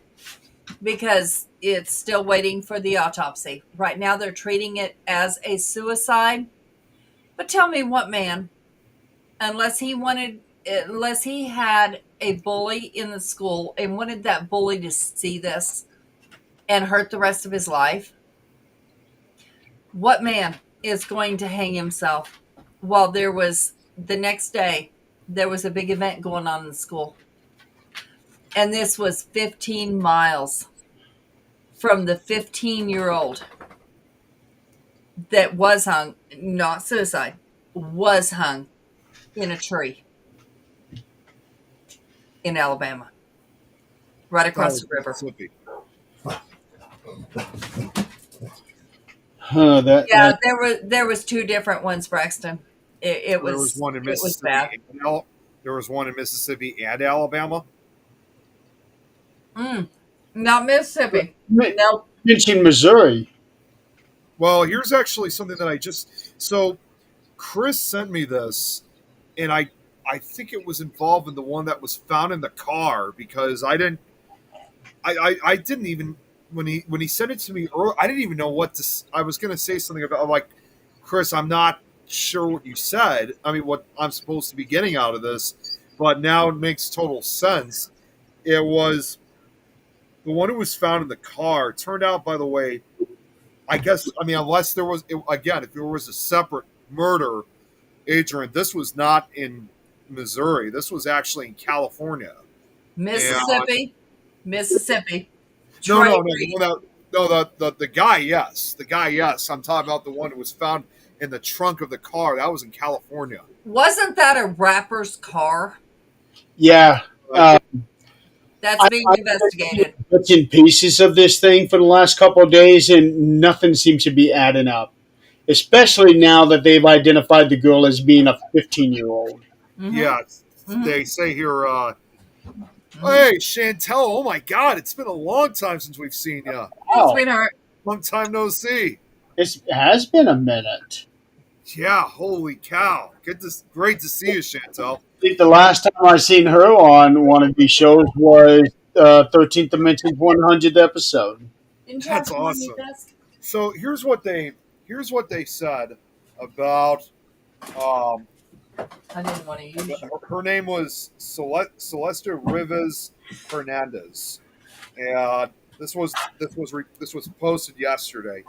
because it's still waiting for the autopsy. Right now, they're treating it as a suicide. But tell me what man, unless he had a bully in the school and wanted that bully to see this and hurt the rest of his life, what man is going to hang himself while the next day there was a big event going on in the school? And this was 15 miles from the 15-year-old. that was hung, not suicide, was hung in a tree in Alabama, right That across was the river. Mississippi. Yeah, there was two different ones, Braxton. There was one in It was Mississippi. bad. There was one in Mississippi and Alabama. Not Mississippi. No. Mention Missouri. Well, here's actually something that I just so Chris sent me this, and I think it was involved in the one that was found in the car because I didn't even when he sent it to me earlier, I didn't even know what to. I was going to say something about like Chris. I'm not sure what you said. I mean, what I'm supposed to be getting out of this, but now it makes total sense. It was the one who was found in the car. It turned out, by the way, I guess. I mean, unless there was again, if there was a separate murder, Adrian, this was not in Missouri. This was actually in California. Mississippi. Mississippi. No, no, Tracery. the guy, yes. The guy, yes. I'm talking about the one who was found in the trunk of the car. That was in California. Wasn't that a rapper's car? Yeah. That's being investigated. Bits and pieces of this thing for the last couple of days, and nothing seems to be adding up. Especially now that they've identified the girl as being a 15-year-old. Mhm. Yeah, Mhm. they say here, hey, Chantel, oh my God, it's been a long time since we've seen you. Hey, sweetheart. Long time no see. It has been a minute. Yeah, holy cow. Great to see you, Chantel. I think the last time I seen her on one of these shows was 13th Dimension's 100th episode. Didn't you That's have one on awesome. your desk? So here's what they said about I didn't want to use it. her name was Celeste Rivas Hernandez, and this was posted yesterday.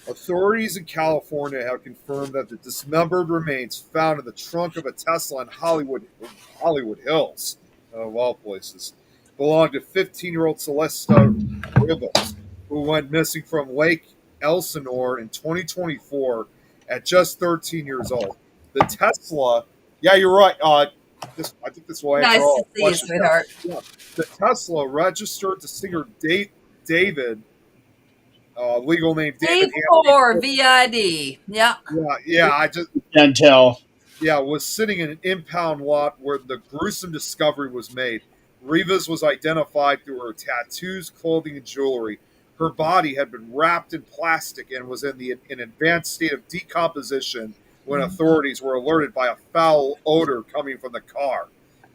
Authorities in California have confirmed that the dismembered remains found in the trunk of a Tesla in Hollywood Hills, of all places, belonged to 15-year-old Celeste Rivas, who went missing from Lake Elsinore in 2024 at just 13 years old. The Tesla, yeah, you're right. I think this will answer Nice all to see you, questions. sweetheart. Yeah. The Tesla registered to singer David, legal name David D4 VID. Yeah. Yeah, I just Can't tell. was sitting in an impound lot where the gruesome discovery was made. Rivas was identified through her tattoos, clothing, and jewelry. Her body had been wrapped in plastic and was in an advanced state of decomposition when authorities were alerted by a foul odor coming from the car.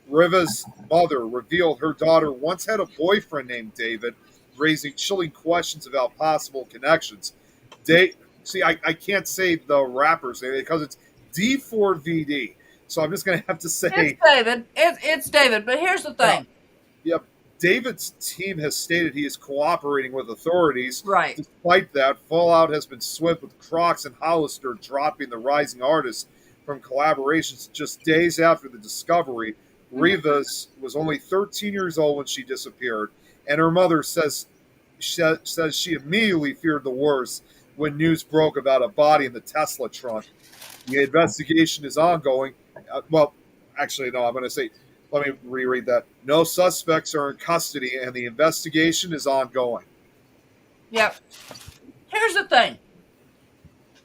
Rivas' mother revealed her daughter once had a boyfriend named David, raising chilling questions about possible connections. I can't say the rapper's name because it's D4VD. So I'm just going to have to say, It's David. It's David. But here's the thing. yep, David's team has stated he is cooperating with authorities. Right. Despite that, Fallout has been swift with Crocs and Hollister dropping the rising artist from collaborations just days after the discovery. Rivas was only 13 years old when she disappeared, and her mother says she immediately feared the worst when news broke about a body in the Tesla trunk. The investigation is ongoing. Actually, no, I'm going to say, let me reread that. No suspects are in custody, and the investigation is ongoing. Yep. Here's the thing.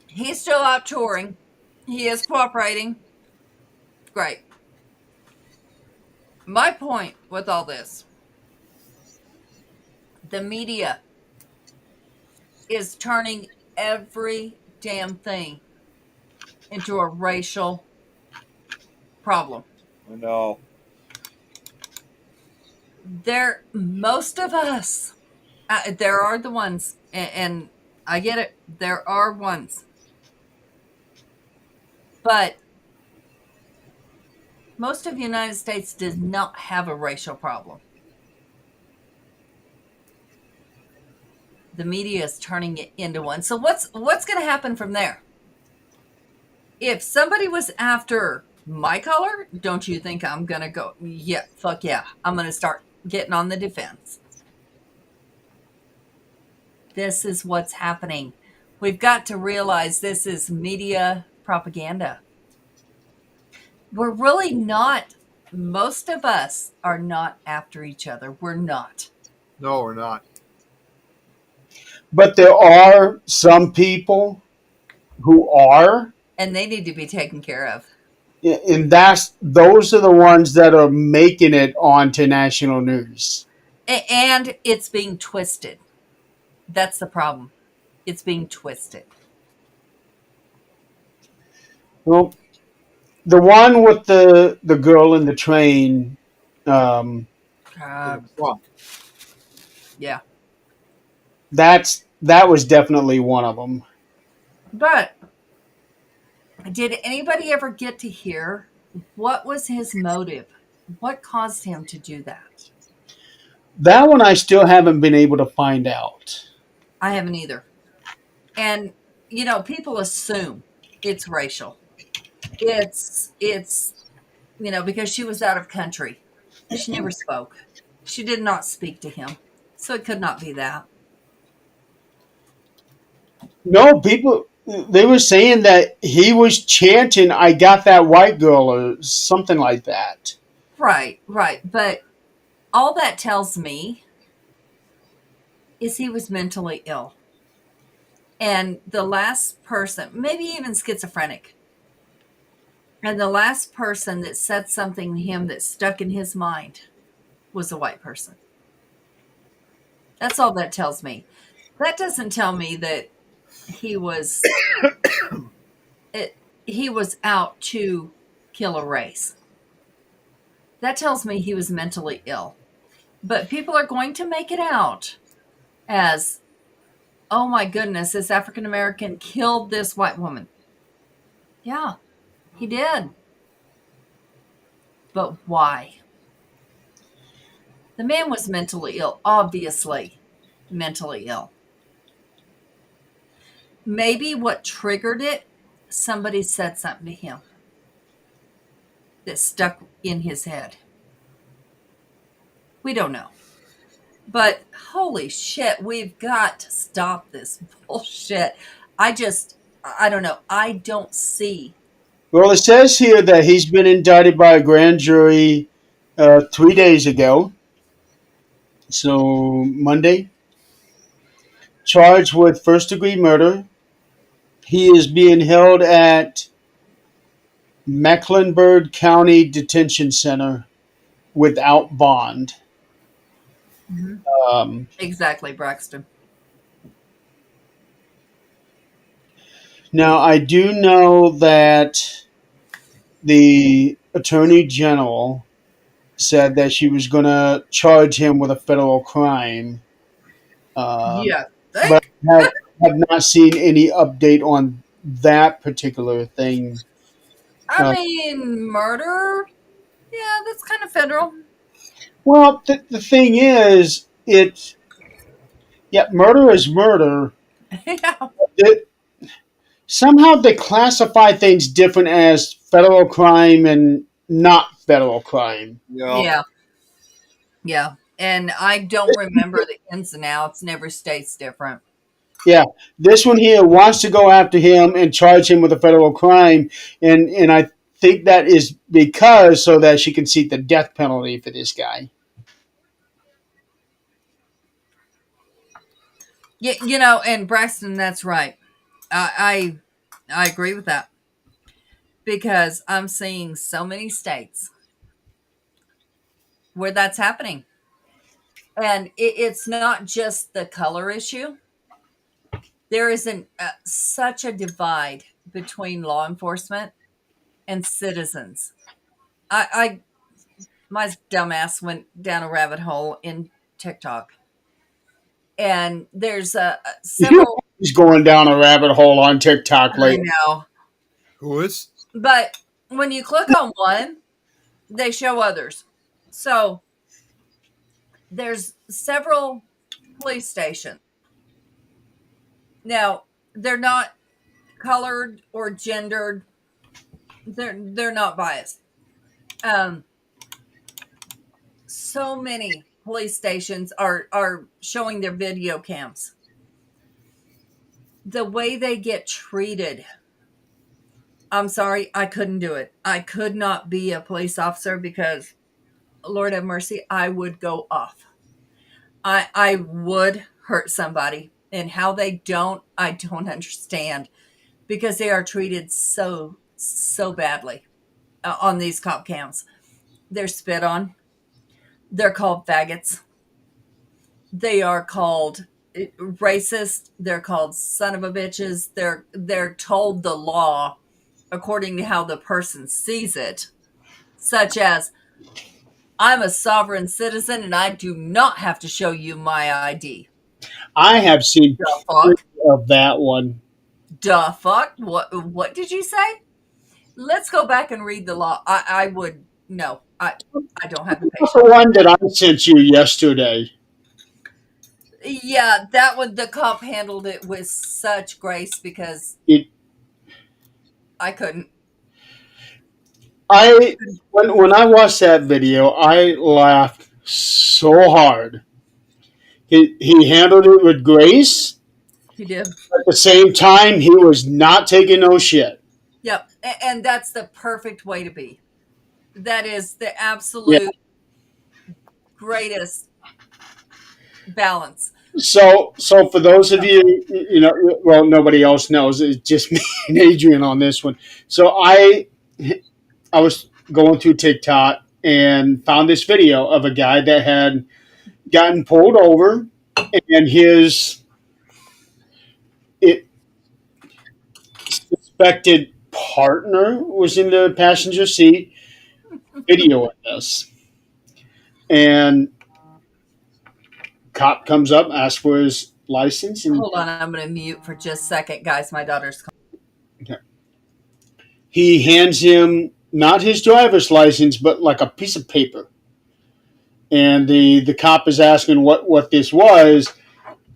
He's still out touring. He is cooperating. Great. My point with all this, the media is turning every damn thing into a racial problem. I know. Most of us, there are the ones, and I get it, there are ones. But most of the United States does not have a racial problem. The media is turning it into one. So what's going to happen from there? If somebody was after my color, don't you think I'm going to go, yeah, fuck yeah, I'm going to start getting on the defense. This is what's happening. We've got to realize this is media propaganda. We're really not, most of us are not after each other. We're not. No, we're not. But there are some people who are, And they need to be taken care of. and those are the ones that are making it onto national news. And it's being twisted. That's the problem. It's being twisted. Well, the one with the girl in the train, um, Uh, Trump. yeah. that was definitely one of them. But did anybody ever get to hear what was his motive? What caused him to do that? That one I still haven't been able to find out. I haven't either. And people assume it's racial. It's because she was out of country. She never spoke. She did not speak to him. So it could not be that. No, people they were saying that he was chanting, "I got that white girl" or something like that. Right, right. But all that tells me is he was mentally ill. And the last person, maybe even schizophrenic, and the last person that said something to him that stuck in his mind was a white person. That's all that tells me. That doesn't tell me that he was it, he was out to kill a race. That tells me he was mentally ill. But people are going to make it out as, oh my goodness, this African American killed this white woman. Yeah, he did. But why? The man was mentally ill, obviously mentally ill. Maybe what triggered it, somebody said something to him that stuck in his head. We don't know. But holy shit, we've got to stop this bullshit. I don't know. I don't see. Well, it says here that he's been indicted by a grand jury 3 days ago. So Monday, charged with first degree murder. He is being held at Mecklenburg County Detention Center without bond. Mhm. Um, Exactly, Braxton. Now, I do know that the Attorney General said that she was going to charge him with a federal crime, um, Yeah. but have not seen any update on that particular thing. I Uh, mean, murder? Yeah, that's kind of federal. well, the thing is, murder is murder. Yeah. It, somehow they classify things different as federal crime and not federal crime. Yeah. Yeah. Yeah. And I don't remember the ins and outs, and every state's different. Yeah, this one here wants to go after him and charge him with a federal crime, and I think that is because so that she can seek the death penalty for this guy. Yeah, and Braxton, that's right. I agree with that because I'm seeing so many states where that's happening, and it's not just the color issue. There is such a divide between law enforcement and citizens. I my dumbass went down a rabbit hole in TikTok, and there's several. He's going down a rabbit hole on TikTok I lately. know, Who is? but when you click on one, they show others. So there's several police stations. Now, they're not colored or gendered. They're not biased. Um, so many police stations are showing their video cams. the way they get treated. I'm sorry, I couldn't do it. I could not be a police officer because, Lord have mercy, I would go off. I would hurt somebody, and how they don't, I don't understand, because they are treated so badly on these cop cams. They're spit on. They're called faggots. They are called racist. They're called son of a bitches. They're told the law according to how the person sees it, such as, I'm a sovereign citizen and I do not have to show you my ID. I have seen The fuck? of that one. The fuck? What did you say? Let's go back and read the law. I would no. I don't have the What's patience. the one that I sent you yesterday? Yeah, that one, the cop handled it with such grace because It, I couldn't. when I watched that video, I laughed so hard. He handled it with grace. He did. At the same time, he was not taking no shit. Yep. And that's the perfect way to be. That is the Yeah. absolute greatest balance. So for those of you, well, nobody else knows. It's just me and Adrian on this one. So I was going through TikTok and found this video of a guy that had gotten pulled over, and his suspected partner was in the passenger seat videoing this. And cop comes up, asks for his license, and Hold on, I'm going to mute for just a second, guys. My daughter's calling. he hands him not his driver's license, but like a piece of paper. And the cop is asking what this was,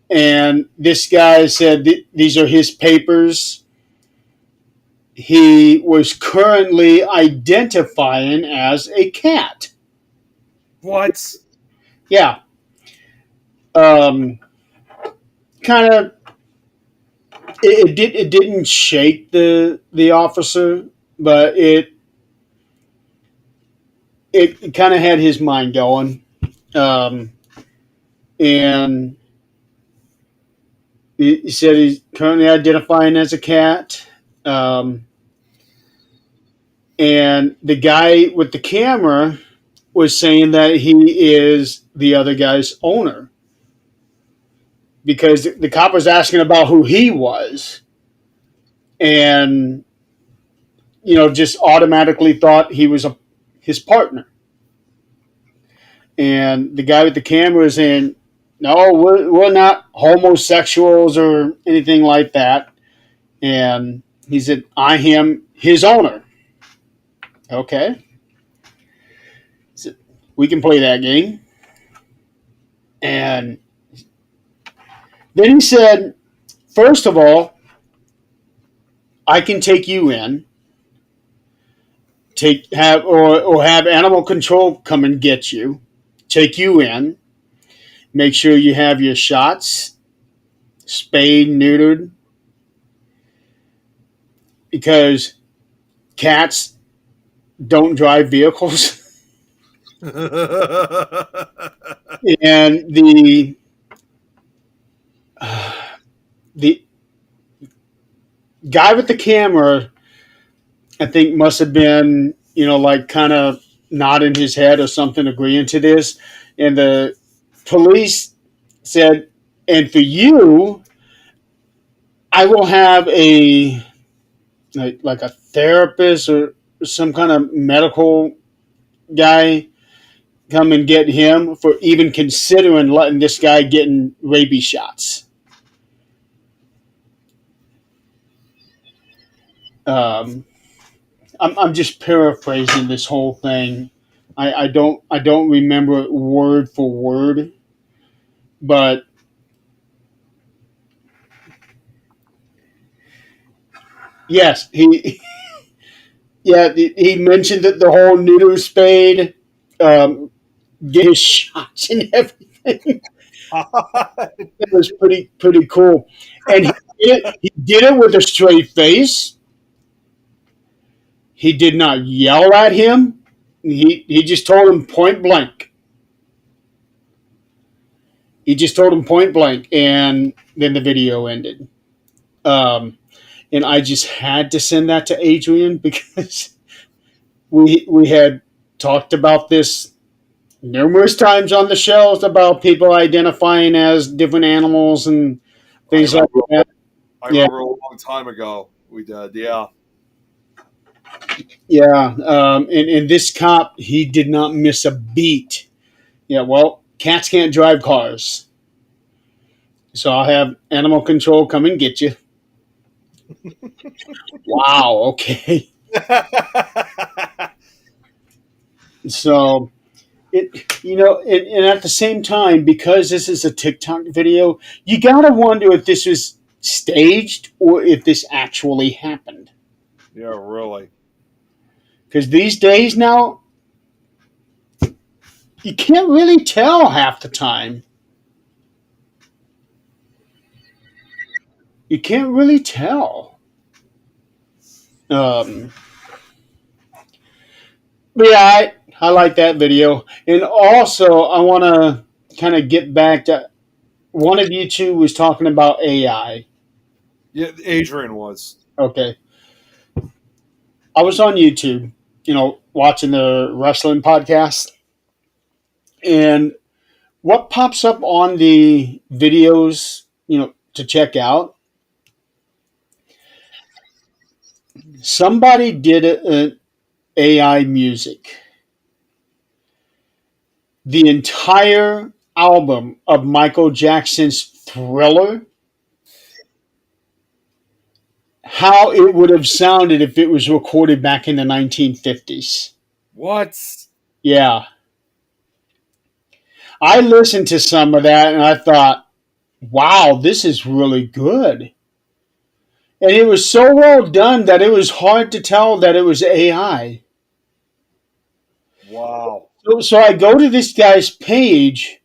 and this guy said these are his papers. He was currently identifying as a cat. What? Yeah. Kind of. It didn't shake the officer, but it kind of had his mind going, and he said he's currently identifying as a cat. And the guy with the camera was saying that he is the other guy's owner, because the cop was asking about who he was, and just automatically thought he was his partner. And the guy with the camera was saying, "No, we're not homosexuals or anything like that." And he said, "I am his owner." Okay, so we can play that game. And then he said, "First of all, I can take you in, have animal control come and get you, take you in, make sure you have your shots, spayed, neutered, because cats don't drive vehicles." And the guy with the camera, I think, must have been, like kind of nodding his head or something, agreeing to this. And the police said, "And for you, I will have like a therapist or some kind of medical guy come and get him for even considering letting this guy getting rabies shots." I'm just paraphrasing this whole thing. I don't remember it word for word, but yes, he mentioned that the whole neuter spade, get his shots and everything. It was pretty cool. And he did it with a straight face. He did not yell at him. He just told him point blank. He just told him point blank, and then the video ended. Um, and I just had to send that to Adrian because we had talked about this numerous times on the shows about people identifying as different animals and things like that. I Yeah. remember a long time ago we did. Yeah. Yeah, and this cop, he did not miss a beat. Yeah, well, cats can't drive cars, so I'll have animal control come and get you. Wow, okay. So and at the same time, because this is a TikTok video, you gotta wonder if this was staged or if this actually happened. Yeah, really. Because these days now, you can't really tell half the time. You can't really tell. Um, but yeah, I like that video. And also, I want to kind of get back to one of you two was talking about AI. Yeah, Adrian was. Okay. I was on YouTube, watching the wrestling podcast. And what pops up on the videos, to check out? Somebody did an AI music. The entire album of Michael Jackson's Thriller, how it would have sounded if it was recorded back in the 1950s. What? Yeah. I listened to some of that and I thought, wow, this is really good. And it was so well done that it was hard to tell that it was AI. Wow. So I go to this guy's page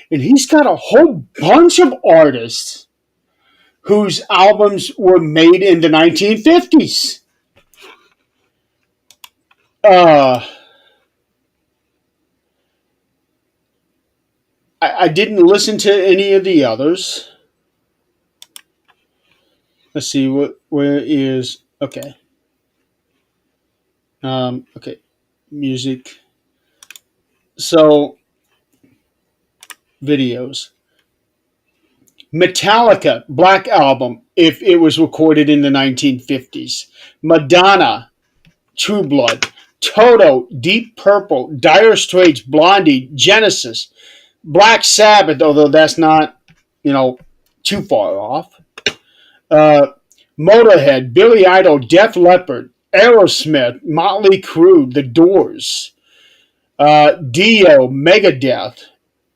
and he's got a whole bunch of artists whose albums were made in the 1950s. I didn't listen to any of the others. Let's see where is okay. Okay, music. So videos. Metallica Black Album if it was recorded in the 1950s. Madonna True Blood. Toto Deep Purple. Dire Straits Blondie Genesis. Black Sabbath, although that's not too far off. Uh, Motorhead, Billy Idol, Def Leppard, Aerosmith, Motley Crue, The Doors, Dio, Megadeth,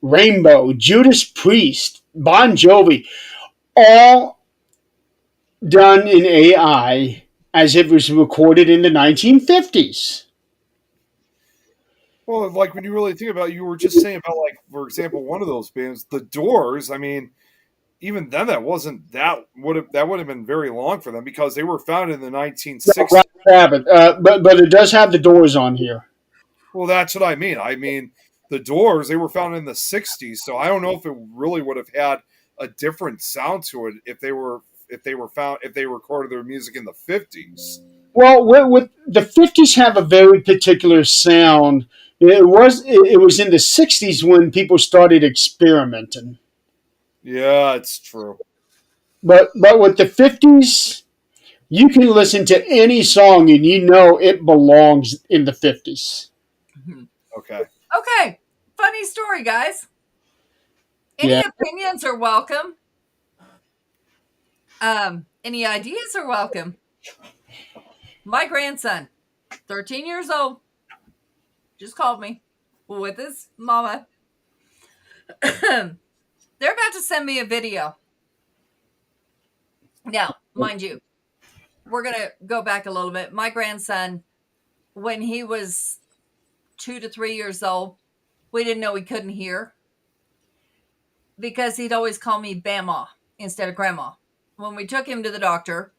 Rainbow, Judas Priest, Bon Jovi, all done in AI as if it was recorded in the 1950s. Well, like when you really think about it, you were just saying about, like, for example, one of those bands, The Doors. I mean, even then, that would have been very long for them because they were founded in the 1960s. Black Sabbath, but it does have The Doors on here. Well, that's what I mean. I mean, The Doors, they were founded in the 60s, so I don't know if it really would have had a different sound to it if they recorded their music in the 50s. Well, with the 50s have a very particular sound. It was in the 60s when people started experimenting. Yeah, it's true. But with the 50s, you can listen to any song and it belongs in the 50s. Okay. Okay. Funny story, guys. Any opinions are welcome. Any ideas are welcome. My grandson, 13 years old, just called me with his mama. They're about to send me a video. Now, mind you, we're going to go back a little bit. My grandson, when he was 2 to 3 years old, we didn't know he couldn't hear. because he'd always call me Bama instead of Grandma. When we took him to the doctor,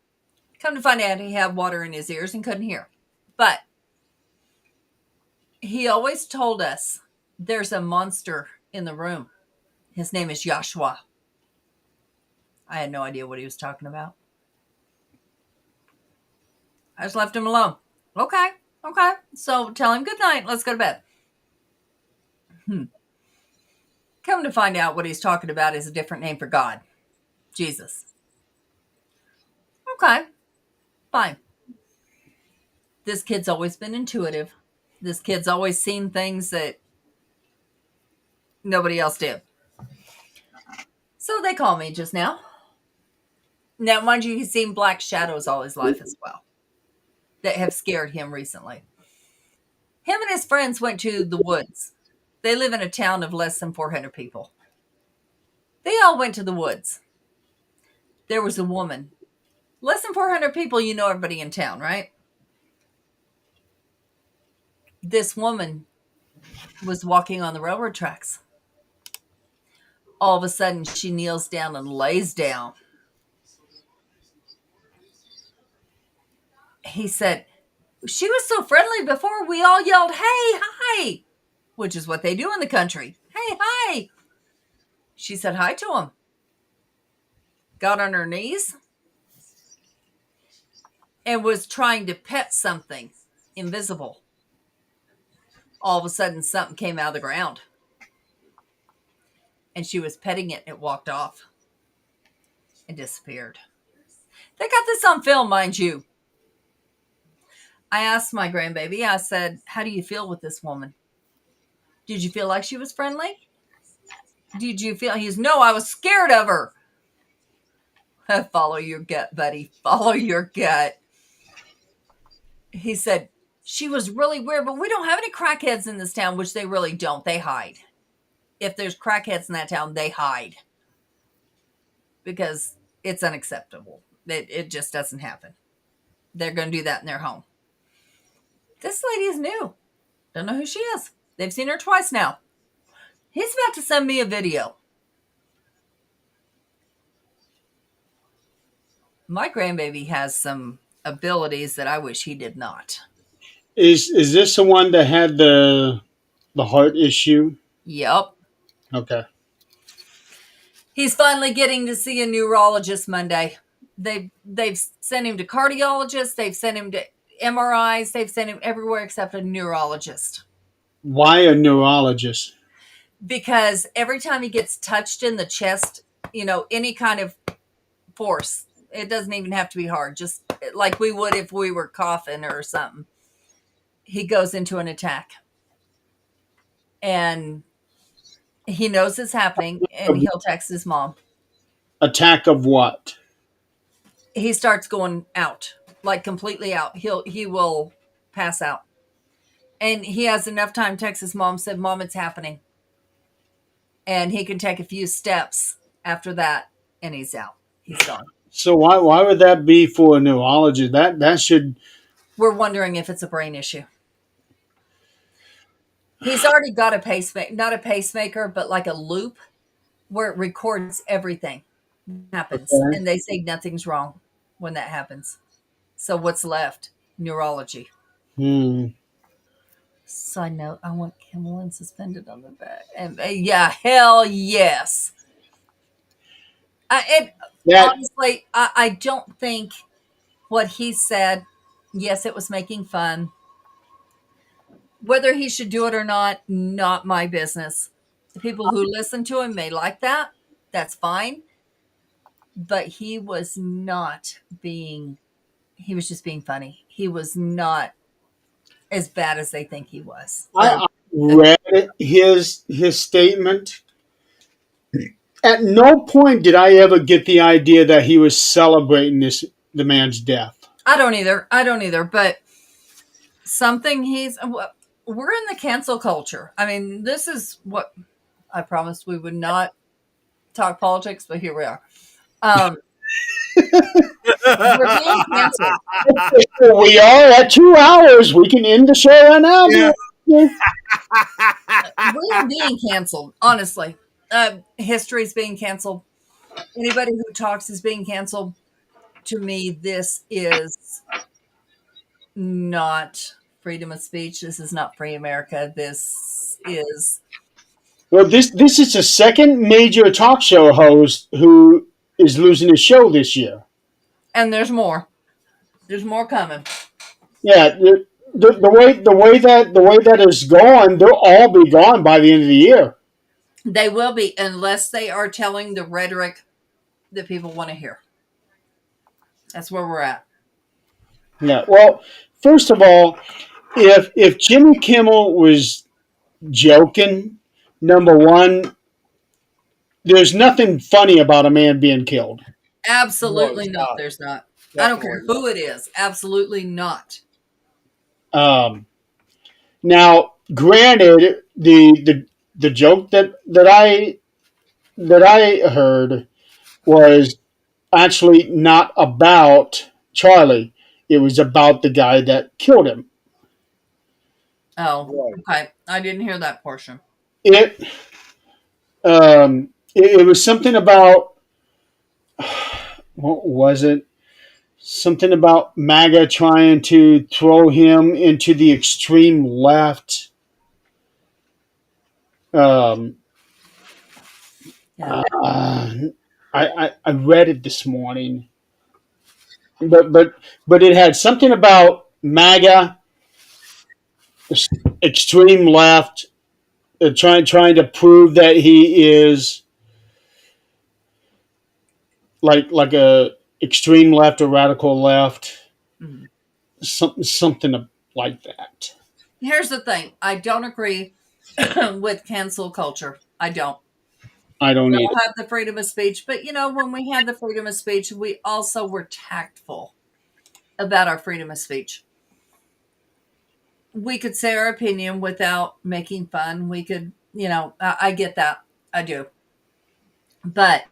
come to find out he had water in his ears and couldn't hear. But he always told us there's a monster in the room. His name is Joshua. I had no idea what he was talking about. I just left him alone. Okay. So tell him good night. Let's go to bed. Come to find out what he's talking about is a different name for God. Jesus. Okay. Fine. This kid's always been intuitive. This kid's always seen things that nobody else did. So they call me just now. Now, mind you, he's seen black shadows all his life as well that have scared him recently. Him and his friends went to the woods. They live in a town of less than 400 people. They all went to the woods. There was a woman. Less than 400 people, you know everybody in town, right? This woman was walking on the railroad tracks. All of a sudden, she kneels down and lays down. He said, she was so friendly before, we all yelled, "Hey, hi," which is what they do in the country. Hey, hi. She said hi to him. Got on her knees and was trying to pet something invisible. All of a sudden, something came out of the ground. And she was petting it and it walked off and disappeared. They got this on film, mind you. I asked my grandbaby, I said, how do you feel with this woman? Did you feel like she was friendly? Did you feel, he's, no, I was scared of her. Follow your gut, buddy. Follow your gut. He said, she was really weird, but we don't have any crackheads in this town, which they really don't. They hide. If there's crackheads in that town, they hide. Because it's unacceptable. It just doesn't happen. They're going to do that in their home. This lady is new. Don't know who she is. They've seen her twice now. He's about to send me a video. My grandbaby has some abilities that I wish he did not. Is this the one that had the heart issue? Yep. Okay. He's finally getting to see a neurologist Monday. They've sent him to cardiologists. They've sent him to MRIs. They've sent him everywhere except a neurologist. Why a neurologist? Because every time he gets touched in the chest, any kind of force, it doesn't even have to be hard, just like we would if we were coughing or something, he goes into an attack. And he knows it's happening, and he'll text his mom. Attack of what? He starts going out, like completely out. He will pass out. And he has enough time to text his mom, said, Mom, it's happening. And he can take a few steps after that, and he's out. He's gone. So why would that be for a neurologist? That should... We're wondering if it's a brain issue. He's already got a pacemaker, not a pacemaker, but like a loop where it records everything happens. Okay. And they say nothing's wrong when that happens. So what's left? Neurology. Side note, I want Kimberlyn suspended on the back. And yeah, hell yes. Honestly, I don't think what he said, yes, it was making fun. Whether he should do it or not my business. The people who listen to him may like that. That's fine. But he was just being funny. He was not as bad as they think he was. I read his statement. At no point did I ever get the idea that he was celebrating the man's death. I don't either. But something we're in the cancel culture. I mean, this is what I promised we would not talk politics, but here we are. We're being canceled. We are at 2 hours. We can end the show right now. Yeah. We are being canceled, honestly. History is being canceled. Anybody who talks is being canceled. To me, this is not freedom of speech. This is not free America. This is, Well, this is the second major talk show host who is losing his show this year. and there's more. There's more coming. Yeah, the way that is going, they'll all be gone by the end of the year. They will be, unless they are telling the rhetoric that people want to hear. That's where we're at. Yeah. Well, first of all, if Jimmy Kimmel was joking, number one, there's nothing funny about a man being killed. Absolutely No, not. not. There's not. I don't care Definitely who it is. Absolutely not. Um, Now, granted, the joke that I heard was actually not about Charlie. It was about the guy that killed him. Oh, Right. okay. I didn't hear that portion. It it was something about what was it? Something about MAGA trying to throw him into the extreme left. Um, Yeah. I read it this morning, but it had something about MAGA, extreme left, trying to prove that he is like a extreme left or radical left, Mhm. something like that. Here's the thing. I don't agree with cancel culture. I don't. I don't We need all it. have the freedom of speech, but when we had the freedom of speech, we also were tactful about our freedom of speech. We could say our opinion without making fun. We could, I get that. I do. But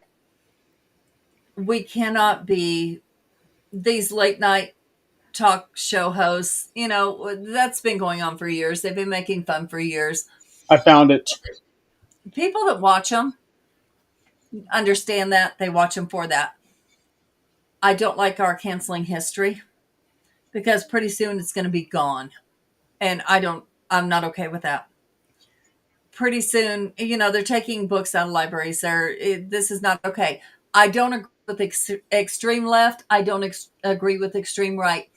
we cannot be these late night talk show hosts. That's been going on for years. They've been making fun for years. I found it. People that watch them understand that. They watch them for that. I don't like our canceling history because pretty soon it's going to be gone. And I'm not okay with that. Pretty soon, they're taking books out of libraries. This is not okay. I don't agree with extreme left. I don't agree with extreme right.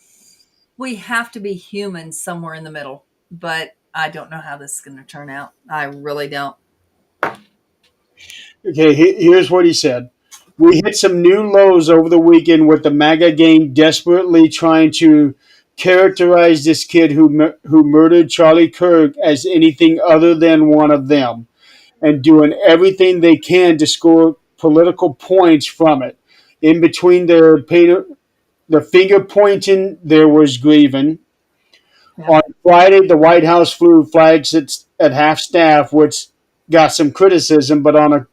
We have to be human somewhere in the middle, but I don't know how this is going to turn out. I really don't. Okay, here's what he said. We hit some new lows over the weekend with the MAGA gang desperately trying to characterize this kid who murdered Charlie Kirk as anything other than one of them, and doing everything they can to score political points from it. In between the finger pointing, there was grieving. Yeah. On Friday, the White House flew flags at half staff, which got some criticism, but on a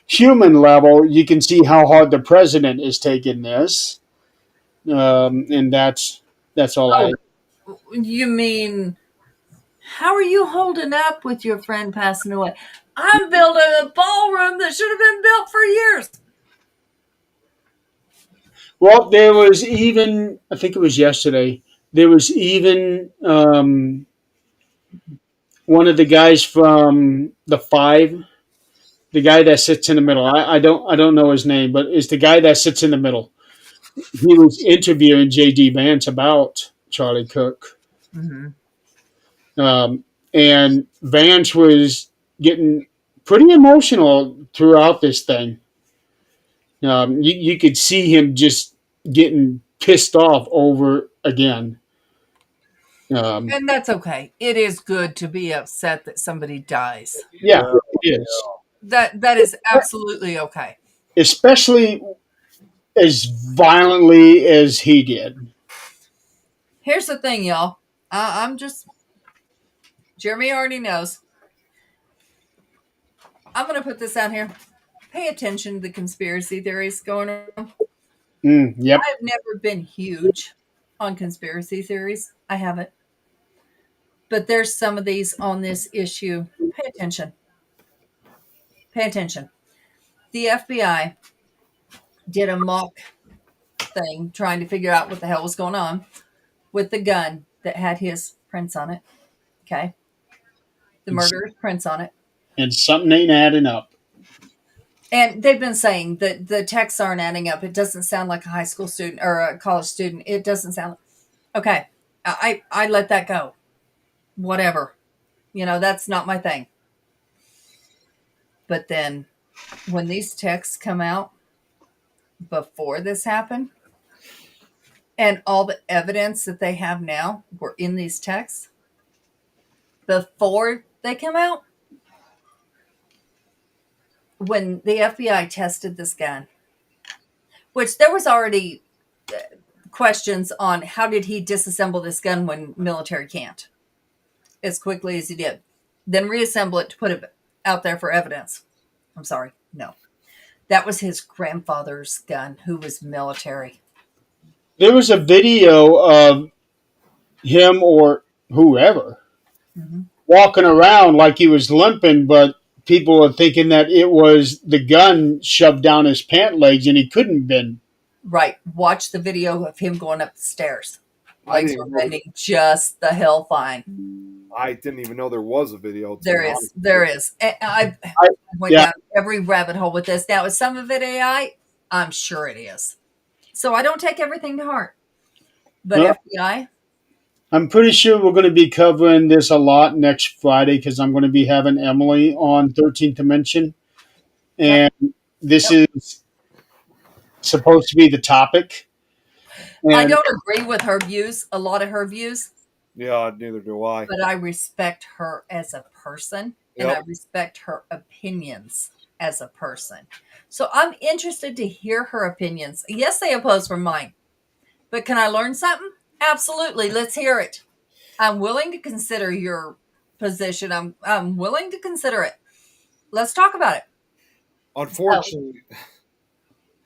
human level, you can see how hard the president is taking this, and that's all I. You mean, how are you holding up with your friend passing away? I'm building a ballroom that should have been built for years. Well, there was even I think it was yesterday. There was even one of the guys from the Five, the guy that sits in the middle. I don't know his name, but it's the guy that sits in the middle. He was interviewing J.D. Vance about Charlie Cook. Mm-hmm. And Vance was getting pretty emotional throughout this thing. You could see him just getting pissed off over again. And that's okay. It is good to be upset that somebody dies. Yeah, it is. That is absolutely okay. Especially as violently as he did. Here's the thing, y'all. I'm just Jeremy already knows. I'm going to put this out here. Pay attention to the conspiracy theories going on. Yep. I've never been huge on conspiracy theories. I haven't. But there's some of these on this issue. Pay attention. Pay attention. The FBI did a mock thing trying to figure out what the hell was going on with the gun that had his prints on it. Okay. The murderer's prints on it. And something ain't adding up. And they've been saying that the texts aren't adding up. It doesn't sound like a high school student or a college student. It doesn't sound. Okay. I let that go. Whatever. That's not my thing. But then when these texts come out before this happened, and all the evidence that they have now were in these texts before they come out, when the FBI tested this gun, which there was already questions on how did he disassemble this gun when military can't as quickly as he did, then reassemble it to put it out there for evidence. I'm sorry, no. That was his grandfather's gun, who was military. There was a video of him or whoever walking around like he was limping, but people are thinking that it was the gun shoved down his pant legs and he couldn't bend. Right. Watch the video of him going up the stairs. Legs were bending just the hell fine. I didn't even know there was a video. There is. And I went down every rabbit hole with this. Now, is some of it AI? I'm sure it is. So I don't take everything to heart. But Well, FBI? I'm pretty sure we're going to be covering this a lot next Friday because I'm going to be having Emily on 13th Dimension. And this is supposed to be the topic. And I don't agree with her views, a lot of her views, Yeah, neither do I. but I respect her as a person and I respect her opinions as a person. So I'm interested to hear her opinions. Yes, they oppose from mine, but can I learn something? Absolutely. Let's hear it. I'm willing to consider your position. I'm willing to consider it. Let's talk about it. Unfortunately,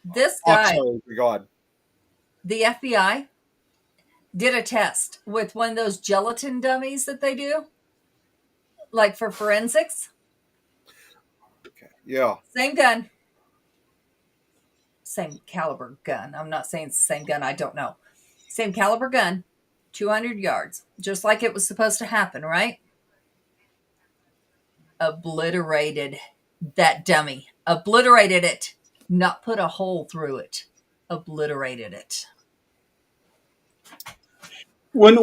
This guy, God. the FBI, did a test with one of those gelatin dummies that they do, like for forensics. Okay. Yeah. Same gun. Same caliber gun. I'm not saying it's the same gun. I don't know. Same caliber gun, 200 yards, just like it was supposed to happen, right? Obliterated that dummy. Obliterated it. Not put a hole through it. Obliterated it. when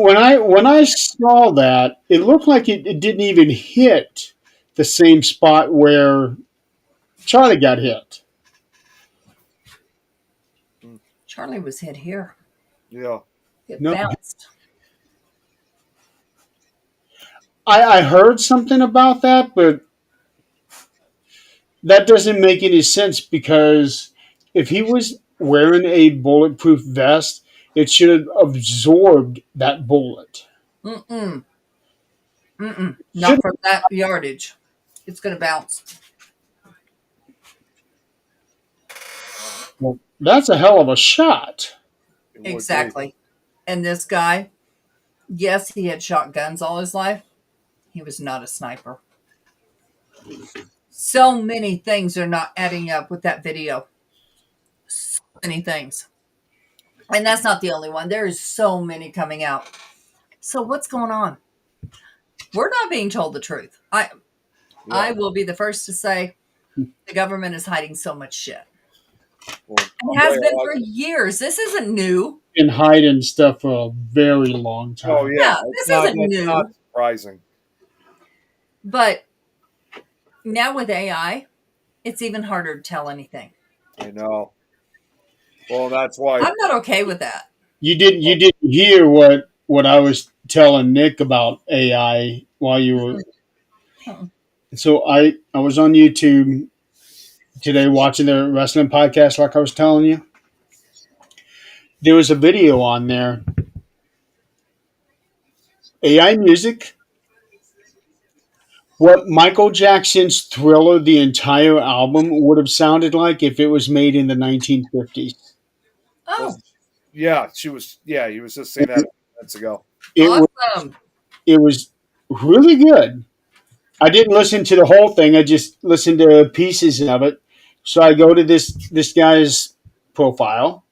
I saw that, it looked like it didn't even hit the same spot where Charlie got hit. Charlie was hit here. Yeah. It No. bounced. I heard something about that, but that doesn't make any sense because if he was wearing a bulletproof vest, it should have absorbed that bullet. Mm-mm. Mm-mm. Not from that yardage. It's going to bounce. Well, that's a hell of a shot. It would be. Exactly. And this guy, yes, he had shot guns all his life. He was not a sniper. So many things are not adding up with that video. So many things. And that's not the only one. There is so many coming out. So what's going on? We're not being told the truth. I will be the first to say the government is hiding so much shit. Well, It has been for years. This isn't new. Been hiding stuff for a very long time. Oh, yeah. This isn't It's new. not surprising. But now with AI, it's even harder to tell anything. I know. Well, that's why. I'm not okay with that. You didn't hear what I was telling Nick about AI while you were. Oh. So I was on YouTube today watching the wrestling podcast, like I was telling you. There was a video on there. AI music. What Michael Jackson's Thriller, the entire album, would have sounded like if it was made in the 1950s. Oh, Yeah, she was. Yeah, he was just saying that minutes ago. It was awesome. it was really good. I didn't listen to the whole thing. I just listened to pieces of it. So I go to this guy's profile,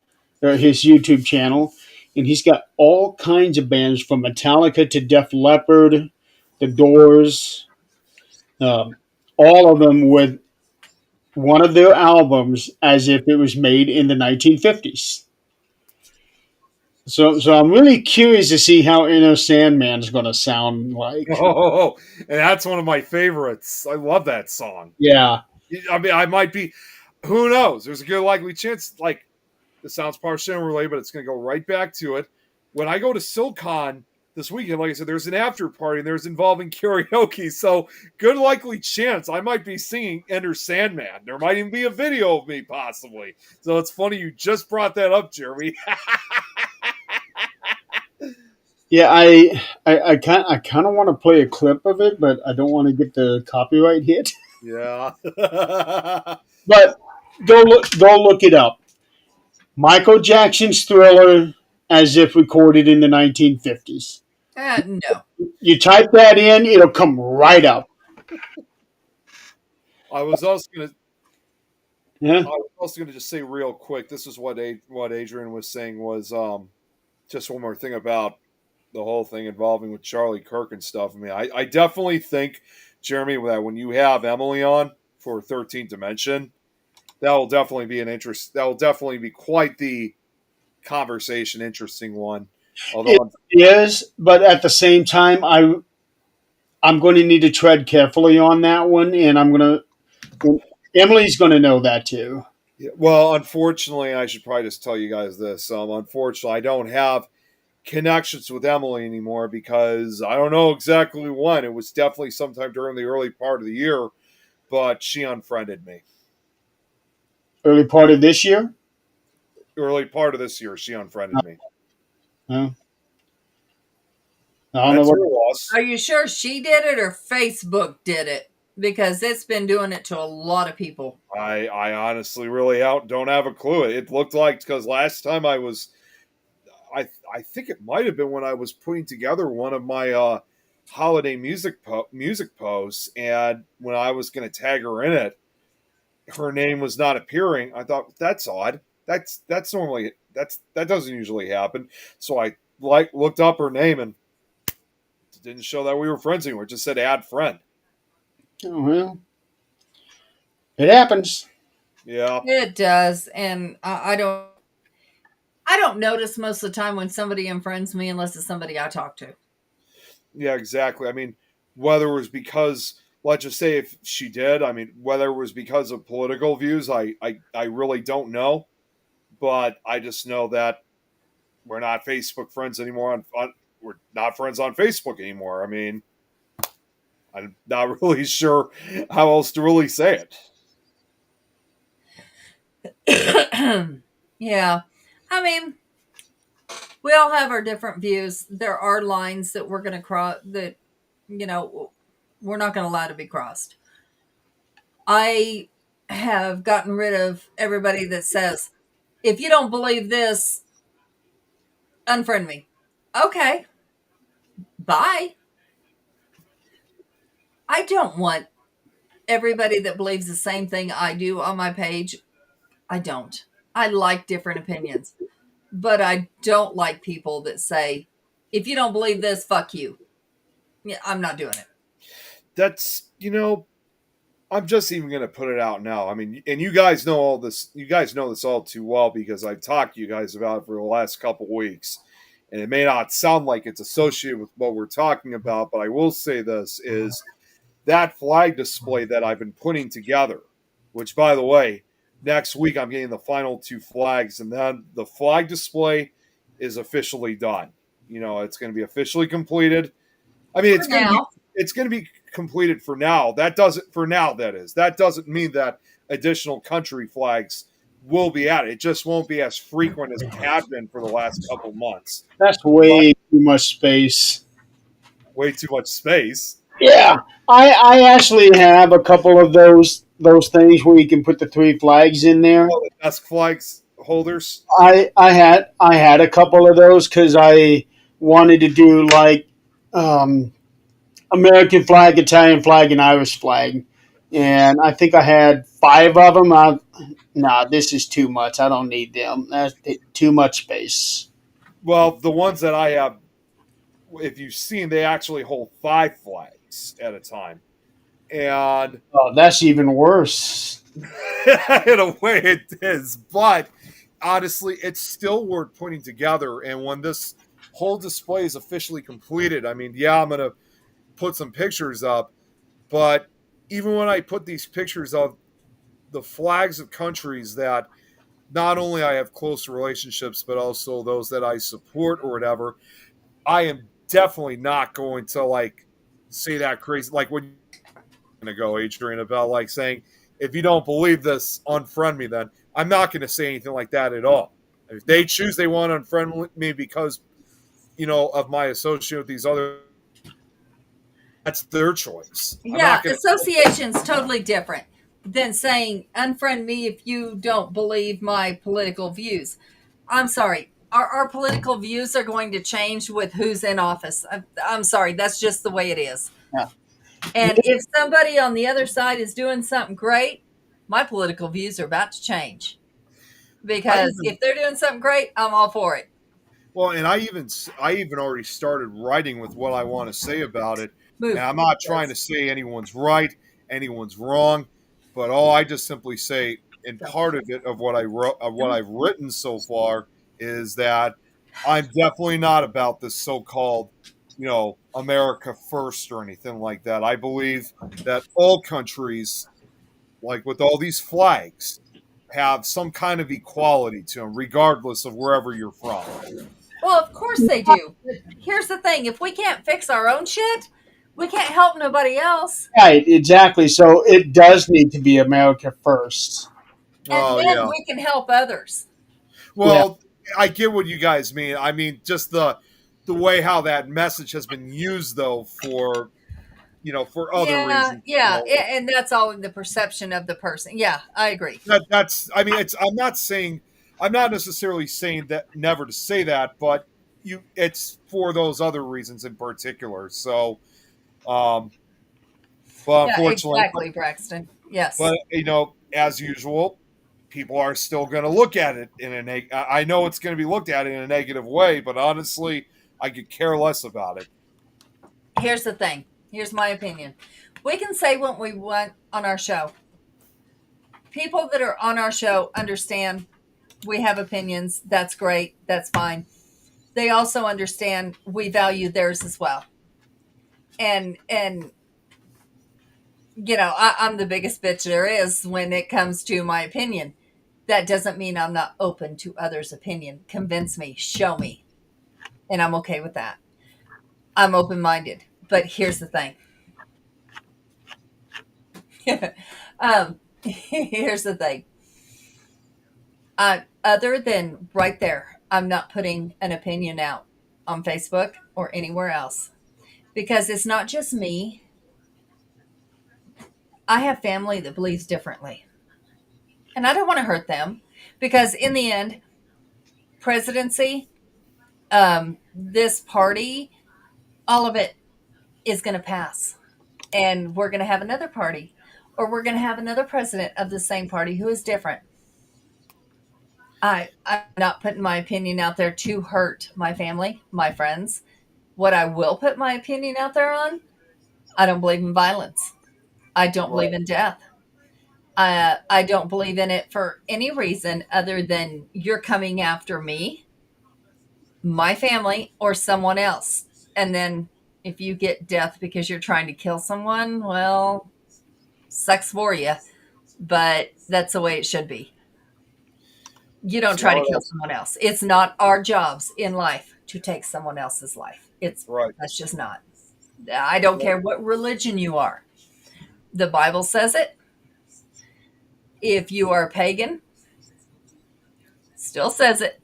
or his YouTube channel, and he's got all kinds of bands from Metallica to Def Leppard, The Doors, um, all of them with one of their albums as if it was made in the 1950s. So I'm really curious to see how Inner Sandman's going to sound like. Oh, and that's one of my favorites. I love that song. Yeah. I mean, I might be. Who knows? There's a good likely chance. Like, this sounds partially unrelated, but it's going to go right back to it. When I go to SilCon this weekend, like I said, there's an after party and there's involving karaoke. So, good likely chance I might be singing Enter Sandman. There might even be a video of me, possibly. So, it's funny you just brought that up, Jeremy. Yeah, I kind of want to play a clip of it, but I don't want to get the copyright hit. Yeah. But go look it up. Michael Jackson's Thriller, as if recorded in the 1950s. No. You type that in, it'll come right up. I was also going Yeah. to just say real quick. This is what Adrian was saying was just one more thing about the whole thing involving with Charlie Kirk and stuff. I mean, I definitely think, Jeremy, that when you have Emily on for 13th Dimension, that will definitely be that will definitely be quite the conversation, interesting one. Although It is, but at the same time, I'm going to need to tread carefully on that one, and Emily's going to know that too. well, unfortunately, I should probably just tell you guys this. Unfortunately, I don't have connections with Emily anymore because I don't know exactly when. It was definitely sometime during the early part of the year, but she unfriended me. Early part of this year? Early part of this year, she unfriended me. Huh? I don't That's know her what. loss. Are you sure she did it or Facebook did it? Because it's been doing it to a lot of people. I honestly really don't have a clue. It looked like because last time I think it might have been when I was putting together one of my holiday music posts, and when I was going to tag her in it, her name was not appearing. I thought that's odd. That's normally that doesn't usually happen. So I looked up her name and it didn't show that we were friends anymore. It just said add friend. Oh, well, it happens. Yeah. It does, and I don't notice most of the time when somebody unfriends me unless it's somebody I talk to. Yeah, exactly. I mean, whether it was because, let's just say if she did, I mean, whether it was because of political views, I really don't know. But I just know that we're not Facebook friends anymore. We're not friends on Facebook anymore. I mean, I'm not really sure how else to really say it. Yeah. I mean, we all have our different views. There are lines that we're going to cross that, we're not going to allow to be crossed. I have gotten rid of everybody that says, if you don't believe this, unfriend me. Okay. Bye. I don't want everybody that believes the same thing I do on my page. I don't. I like different opinions. But I don't like people that say, if you don't believe this, fuck you. Yeah, I'm not doing it. That's, I'm just even going to put it out now. I mean, and you guys know all this. You guys know this all too well because I've talked to you guys about it for the last couple weeks. And it may not sound like it's associated with what we're talking about, but I will say this is that flag display that I've been putting together, which, by the way, next week I'm getting the final 2 flags, and then the flag display is officially done. It's going to be officially completed. I mean, it's going to be completed for now. That doesn't mean that additional country flags will be added. It just won't be as frequent as it had been for the last couple months. That's way too much space. Way too much space. Yeah, I actually have a couple of those things where you can put the 3 flags in there. Oh, the desk flags holders. I had a couple of those because I wanted to do like American flag, Italian flag, and Irish flag. And I think I had 5 of them. Nah, this is too much. I don't need them. That's too much space. Well, the ones that I have, if you've seen, they actually hold 5 flags at a time. And Oh, that's even worse. in a way it is. But honestly, it's still worth putting together. And when this whole display is officially completed, I mean, yeah, I'm going to put some pictures up. But even when I put these pictures of the flags of countries that not only I have close relationships, but also those that I support or whatever, I am definitely not going to like say that crazy, like when you're going to go, Adrian, about like saying, if you don't believe this, unfriend me, then I'm not going to say anything like that at all. If they choose they want to unfriend me because, of my association with these other, that's their choice. Yeah, association's totally different than saying unfriend me if you don't believe my political views. I'm sorry. Our political views are going to change with who's in office. I'm sorry. That's just the way it is. Yeah. And if somebody on the other side is doing something great, my political views are about to change. Because if they're doing something great, I'm all for it. Well, and I even already started writing with what I want to say about it. Move. And I'm not trying to say anyone's right, anyone's wrong, but all I just simply say, and part of it of what I wrote, of what I've written so far, is that I'm definitely not about this so-called, America first or anything like that. I believe that all countries, like with all these flags, have some kind of equality to them, regardless of wherever you're from. Well, of course they do. But here's the thing: if we can't fix our own shit, we can't help nobody else. Right, exactly. So it does need to be America first. And then we can help others. Well, I get what you guys mean. I mean, just the way how that message has been used, though, for for other reasons. Yeah, and that's all in the perception of the person. Yeah, I agree. That's. I mean, I'm not necessarily saying that never to say that, but it's for those other reasons in particular. So, but unfortunately, exactly, Braxton. Yes, but as usual, people are still going to look at it I know it's going to be looked at in a negative way, but honestly, I could care less about it. Here's the thing. Here's my opinion. We can say what we want on our show. People that are on our show understand we have opinions. That's great. That's fine. They also understand we value theirs as well. And I'm the biggest bitch there is when it comes to my opinion. That doesn't mean I'm not open to others' opinion. Convince me, show me. And I'm okay with that. I'm open-minded. But here's the thing. Here's the thing. Other than right there, I'm not putting an opinion out on Facebook or anywhere else. Because it's not just me. I have family that believes differently. And I don't want to hurt them. Because in the end, presidency, this party, all of it is going to pass. And we're going to have another party. Or we're going to have another president of the same party who is different. I'm not putting my opinion out there to hurt my family, my friends. What I will put my opinion out there on, I don't believe in violence. I don't believe in death. I don't believe in it for any reason other than you're coming after me, my family, or someone else. And then if you get death because you're trying to kill someone, well, sucks for you. But that's the way it should be. You don't try to kill someone else. It's not our jobs in life to take someone else's life. That's just not. I don't care what religion you are. The Bible says it. If you are a pagan, still says it.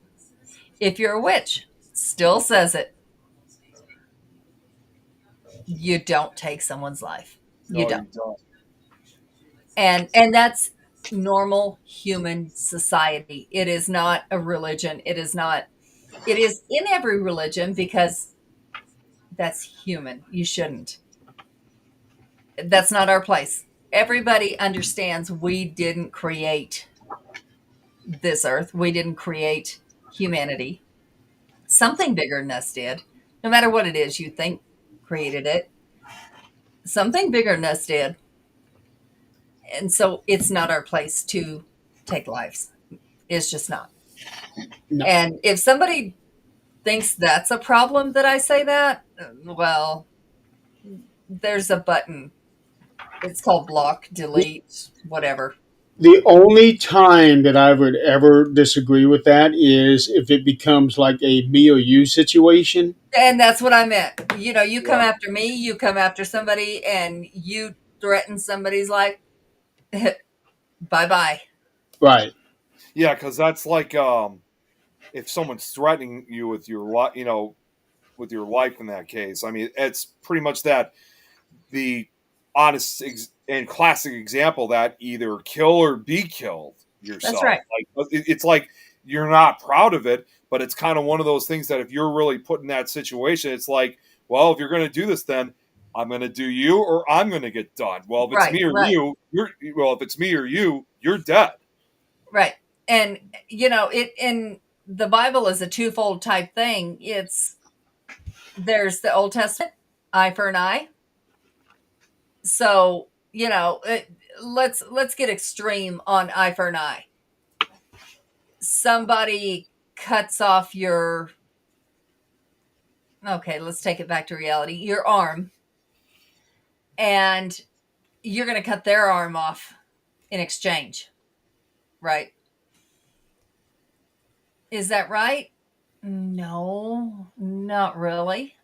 If you're a witch, still says it. You don't take someone's life. You don't. And that's normal human society. It is not a religion. It is in every religion because that's human. You shouldn't. That's not our place. Everybody understands we didn't create this earth. We didn't create humanity. Something bigger than us did. No matter what it is you think created it, something bigger than us did. And so it's not our place to take lives. It's just not. No. And if somebody thinks that's a problem that I say that, well, there's a button. It's called block, delete, whatever. The only time that I would ever disagree with that is if it becomes like a me or you situation. And that's what I meant. You know, you come Yeah. after me, you come after somebody, and you threaten somebody's life. Bye bye. Right. Yeah, because that's like if someone's threatening you with your life, with your life in that case. I mean, it's pretty much that the honest and classic example that either kill or be killed yourself. That's right. Like it's like you're not proud of it, but it's kind of one of those things that if you're really put in that situation, it's like, well, if you're going to do this, then I'm going to do you, or I'm going to get done. Well, if it's Right, me or right. you, if it's me or you, you're dead. Right. And you know, it in the Bible is a twofold type thing. There's the Old Testament, eye for an eye. So, you know, let's get extreme on eye for an eye. Somebody cuts off your, okay, let's take it back to reality, your arm, and you're going to cut their arm off in exchange, right? Is that right? No, not really.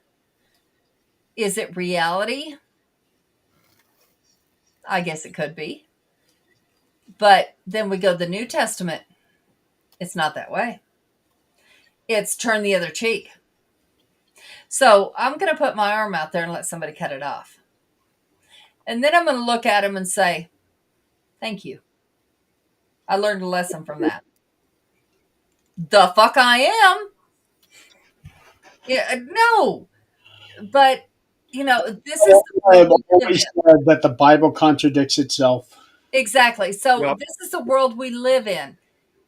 Is it reality? I guess it could be. But then we go to the New Testament. It's not that way. It's turn the other cheek. So I'm going to put my arm out there and let somebody cut it off. And then I'm going to look at him and say, thank you. I learned a lesson from that. The fuck I am. Yeah, no. But, you know, this is the I've world we live always in. said that the Bible contradicts itself. Exactly. So Yep. this is the world we live in.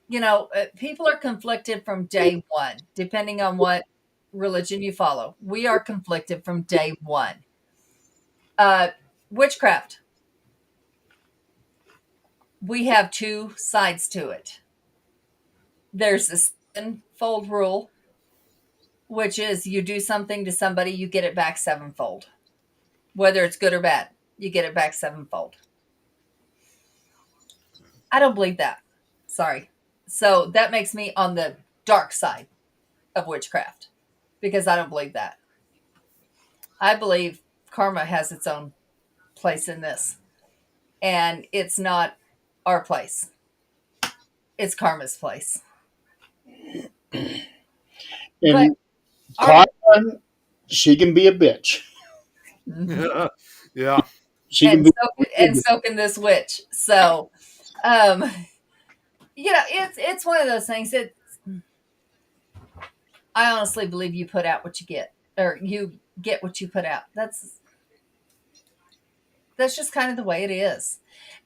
You know, people are conflicted from day one, depending on what religion you follow. We are conflicted from day one. Witchcraft. We have two sides to it. There's the sevenfold rule, which is you do something to somebody, you get it back sevenfold. Whether it's good or bad, you get it back sevenfold. I don't believe that. Sorry. So that makes me on the dark side of witchcraft because I don't believe that. I believe karma has its own place in this, and it's not our place, it's karma's place. And Our, Carmen, she can be a bitch. Yeah. She can be. and so can this witch. So, um, you know, it's one of those things that I honestly believe you put out what you get, or you get what you put out. That's just kind of the way it is,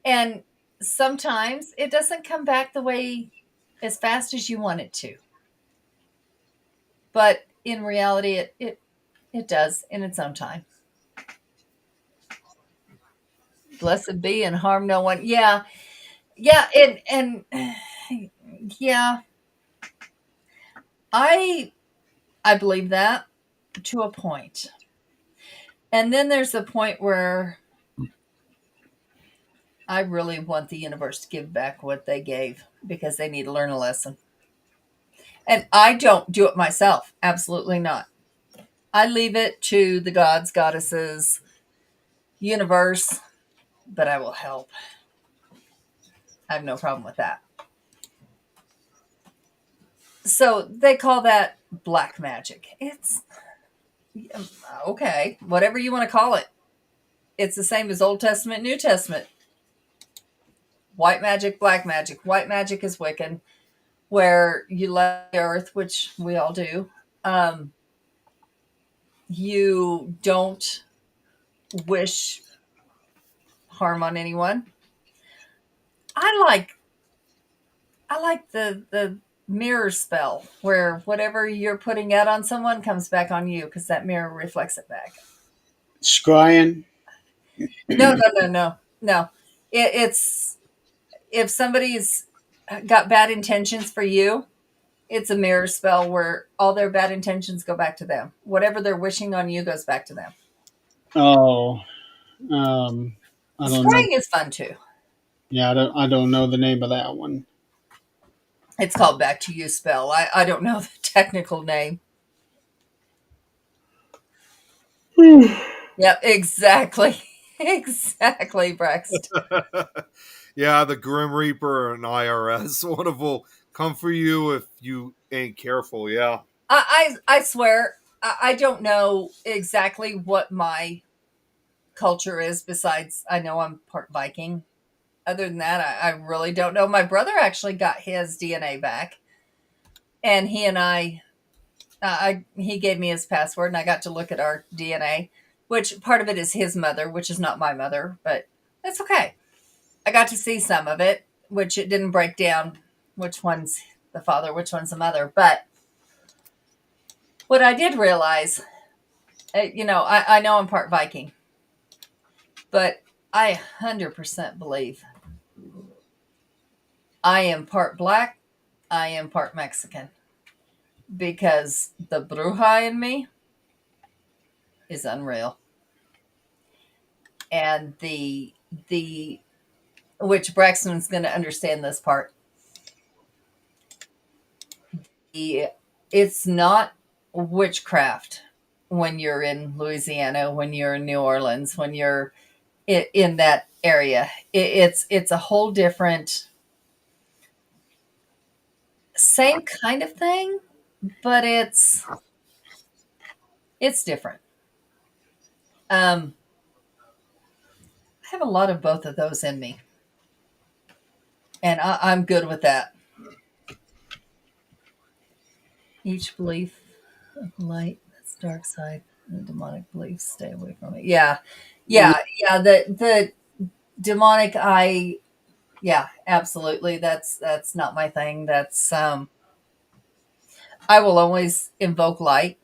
and sometimes it doesn't come back the way as fast as you want it to. But in reality, it does in its own time. Blessed be and harm no one. Yeah, yeah, and yeah, I I believe that to a point. And then there's a point where I really want the universe to give back what they gave because they need to learn a lesson. And I don't do it myself. Absolutely not. I leave it to the gods, goddesses, universe, but I will help. I have no problem with that. So they call that black magic. It's okay, whatever you want to call it. It's the same as Old Testament, New Testament. White magic, black magic. White magic is Wiccan, where you love the earth, which we all do. You don't wish harm on anyone. I like the mirror spell where whatever you're putting out on someone comes back on you because that mirror reflects it back. Scrying. No. It's if somebody's got bad intentions for you, it's a mirror spell where all their bad intentions go back to them. Whatever they're wishing on you goes back to them. Oh, um, I don't know. Scrying is fun too. Yeah, I don't know the name of that one. It's called Back to You spell. I don't know the technical name. Yep, exactly. Exactly, Braxton. Yeah, the Grim Reaper and IRS. One of will come for you if you ain't careful. Yeah. I swear, I don't know exactly what my culture is besides I know I'm part Viking. Other than that, I really don't know. My brother actually got his DNA back, and he and he gave me his password, and I got to look at our DNA, which part of it is his mother, which is not my mother, but that's okay. I got to see some of it, which it didn't break down which one's the father, which one's the mother. But what I did realize, I know I'm part Viking, but I 100% believe I am part black, I am part Mexican, because the Bruja in me is unreal. And the which Braxton's going to understand this part. It's not witchcraft when you're in Louisiana, when you're in New Orleans, when you're in that area. It's a whole different, same kind of thing, but it's different. I have a lot of both of those in me, and I'm good with that. Each belief of light, that's dark side, and demonic beliefs, stay away from it. Yeah. The demonic, yeah, absolutely. That's not my thing. That's I will always invoke light,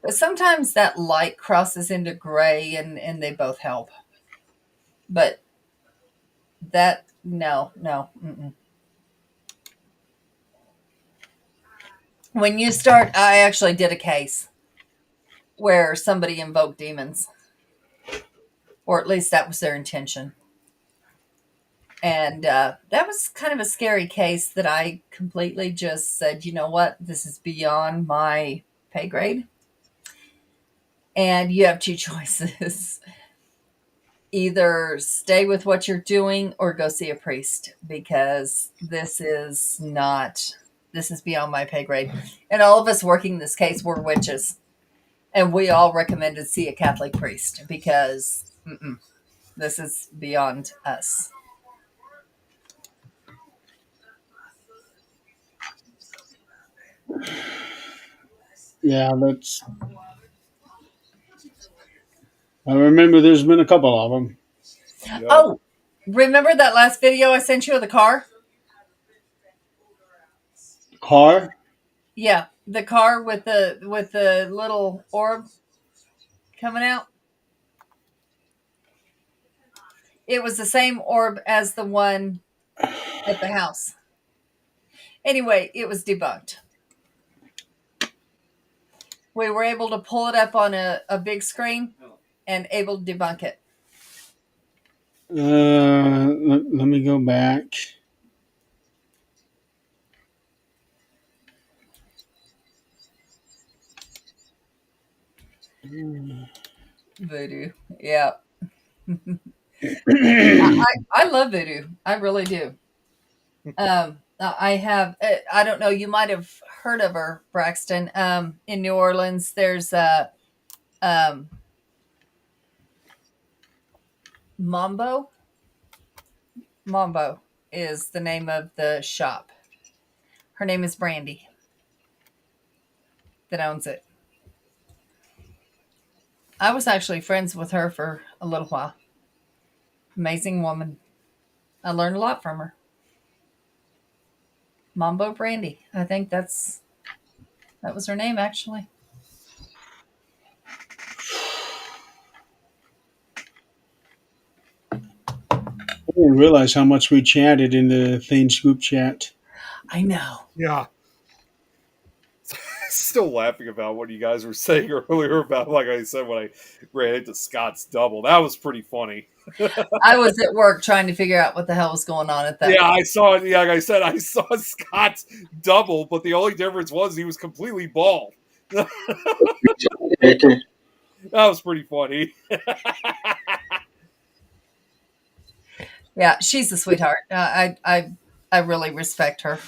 but sometimes that light crosses into gray, and they both help. But that no. Mm-mm. When you start, I actually did a case where somebody invoked demons, or at least that was their intention. And that was kind of a scary case that I completely just said, you know what, this is beyond my pay grade. And you have two choices: either stay with what you're doing or go see a priest, because this is beyond my pay grade. And all of us working this case were witches, and we all recommended see a Catholic priest because this is beyond us. Yeah, that's. I remember there's been a couple of them. Yep. Oh, remember that last video I sent you of the car? Car. Yeah, the car with the little orb coming out. It was the same orb as the one at the house. Anyway, it was debunked. We were able to pull it up on a big screen and able to debunk it. Let me go back. Voodoo. Yeah. I love voodoo. I really do. I have, I don't know, you might have heard of her, Braxton. In New Orleans, there's um, Mambo. Mambo is the name of the shop. Her name is Brandy that owns it. I was actually friends with her for a little while. Amazing woman. I learned a lot from her. Mambo Brandy. I think that was her name actually. I didn't realize how much we chatted in the Thanes group chat. I know. Yeah. Still laughing about what you guys were saying earlier about, like I said, when I ran into Scott's double. That was pretty funny. I was at work trying to figure out what the hell was going on at that. Yeah, I saw it. Yeah, like I said, I saw Scott's double, but the only difference was he was completely bald. That was pretty funny. Yeah, she's a sweetheart. I really respect her.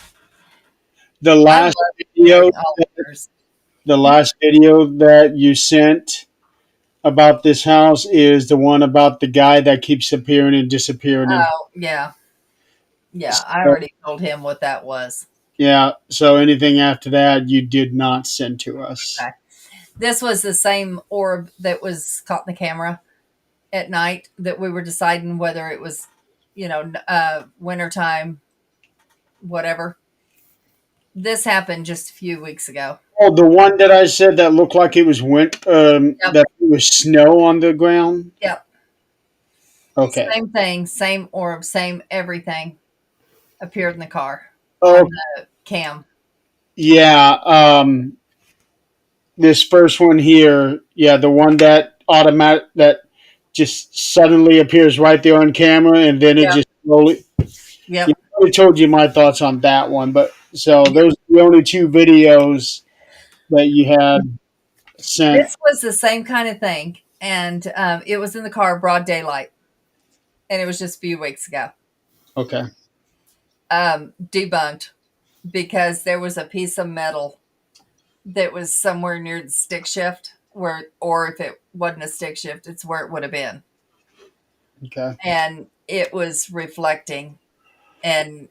The I last love video, all of hers. the last video that you sent about this house is the one about the guy that keeps appearing and disappearing. Oh, yeah. Yeah, I already told him what that was. Yeah. So anything after that, you did not send to us. Okay. This was the same orb that was caught in the camera at night that we were deciding whether it was, wintertime, whatever. This happened just a few weeks ago. Oh, the one that I said that looked like it was that it was snow on the ground. Yep. Okay. Same thing, same orb, same everything appeared in the car. Oh, On the cam. yeah. This first one here, yeah, the one that just suddenly appears right there on camera, and then it Yep. just slowly. Yep. I already told you my thoughts on that one, but so those are the only two videos that you had sent. This was the same kind of thing, and it was in the car, broad daylight, and it was just a few weeks ago. Okay. Debunked because there was a piece of metal that was somewhere near the stick shift, or if it wasn't a stick shift, it's where it would have been, Okay. and it was reflecting, and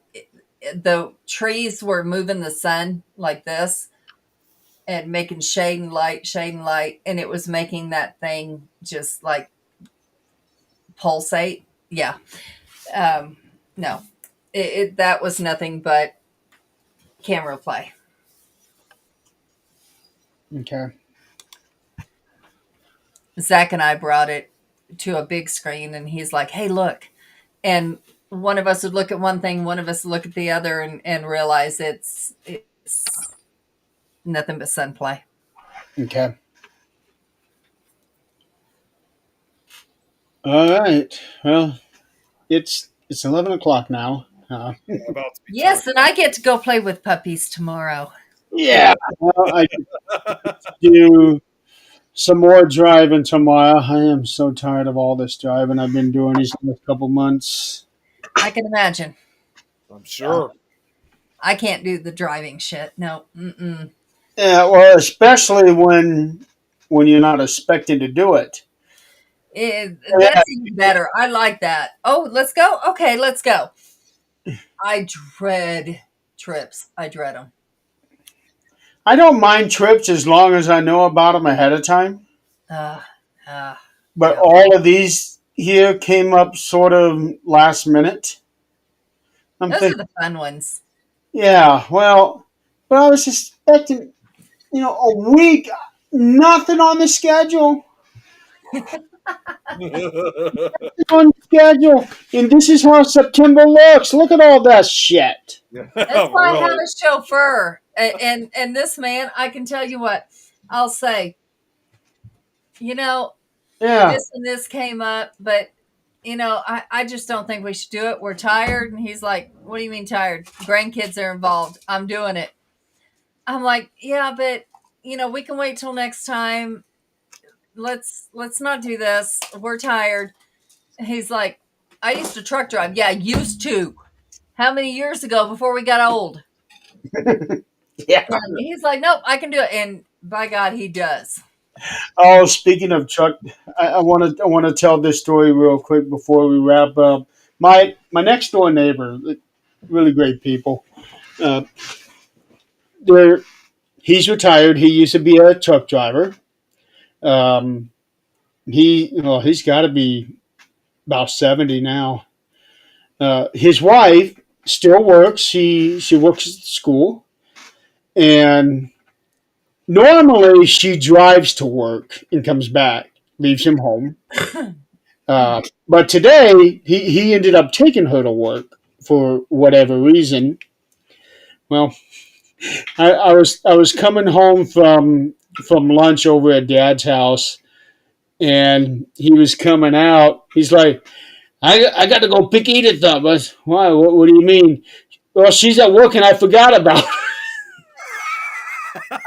the trees were moving the sun like this and making shade and light, and it was making that thing just like pulsate. Yeah. No, that was nothing but camera play. Okay. Zach and I brought it to a big screen, and he's like, "Hey, look!" And one of us would look at one thing, one of us would look at the other, and realize it's nothing but sun play. Okay. All right. Well, it's 11 o'clock now. About to be Yes, and I get to go play with puppies tomorrow. Yeah. Well, I do some more driving tomorrow. I am so tired of all this driving I've been doing these last couple months. I can imagine. I'm sure. I can't do the driving shit. No. Mm-mm. Yeah, well, especially when you're not expecting to do it. That's even better. I like that. Oh, let's go. Okay, let's go. I dread trips. I dread them. I don't mind trips as long as I know about them ahead of time. Uh, But yeah. all of these here came up sort of last minute. I'm Those are thinking, the fun ones. yeah, well, but I was expecting, a week, nothing on the schedule. On the schedule. And this is how September looks. Look at all that shit. That's why I have a chauffeur. And this man, I can tell you what, I'll say, Yeah. this and this came up, but, I just don't think we should do it. We're tired. And he's like, what do you mean tired? Grandkids are involved. I'm doing it. I'm like, yeah, but, we can wait till next time. Let's not do this. We're tired. He's like, I used to truck drive. Yeah, used to. How many years ago before we got old? Yeah. And he's like, nope, I can do it. And by God, he does. Oh, speaking of truck, I want to tell this story real quick before we wrap up. My next door neighbor, really great people. He's retired. He used to be a truck driver. He's got to be about 70 now. His wife still works. She works at school, and normally she drives to work and comes back, leaves him home. But today he ended up taking her to work for whatever reason. Well, I was coming home from lunch over at Dad's house, and he was coming out. He's like, I got to go pick Edith up. I said, why? What do you mean? Well, she's at work and I forgot about her.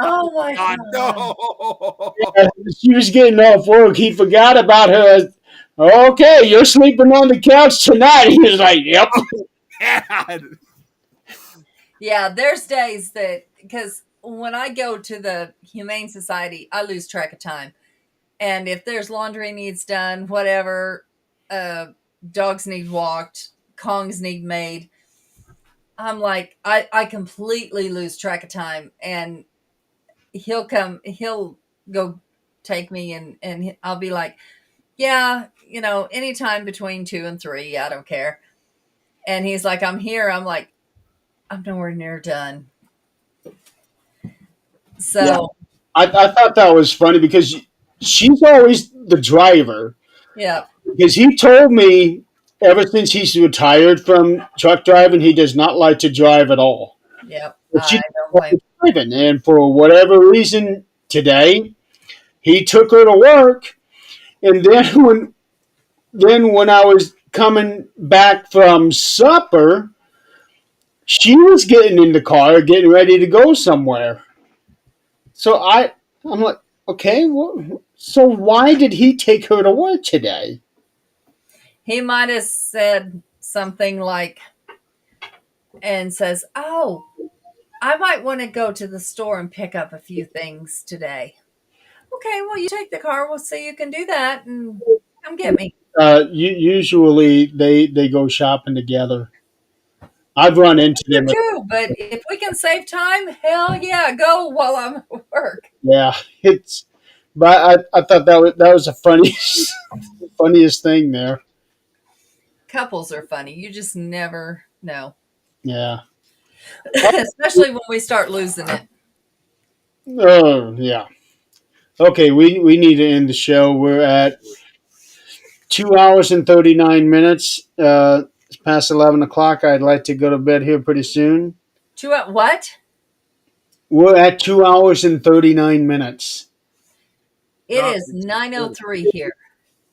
Oh my God, God. no. She was getting off work. He forgot about her. Okay, you're sleeping on the couch tonight. He was like, yep. God. Yeah, there's days that, because when I go to the Humane Society, I lose track of time. And if there's laundry needs done, whatever, dogs need walked, Kongs need made, I'm like, I completely lose track of time. And he'll go take me, and I'll be like, yeah, anytime between 2 and 3, I don't care. And he's like, I'm here. I'm like, I'm nowhere near done. So Yeah. I thought that was funny because she's always the driver. yeah, Because he told me ever since he's retired from truck driving, he does not like to drive at all. yep. But she I don't blame. driving, and for whatever reason today, he took her to work, and then when I was coming back from supper, she was getting in the car, getting ready to go somewhere. So I'm like, okay, so why did he take her to work today? He might have said something like, and says, "Oh, I might want to go to the store and pick up a few things today." Okay, well, you take the car. We'll see you can do that, and come get me. Usually they go shopping together. I've run into You them. too, but if we can save time, hell yeah, go while I'm at work. Yeah, but I thought that was the funniest funniest thing there. Couples are funny. You just never know, Yeah. especially when we start losing it. Oh yeah. Okay, we need to end the show. We're at 2 hours and 39 minutes. It's past 11 o'clock. I'd like to go to bed here pretty soon. What? We're at 2 hours and 39 minutes. It is 9:03 here,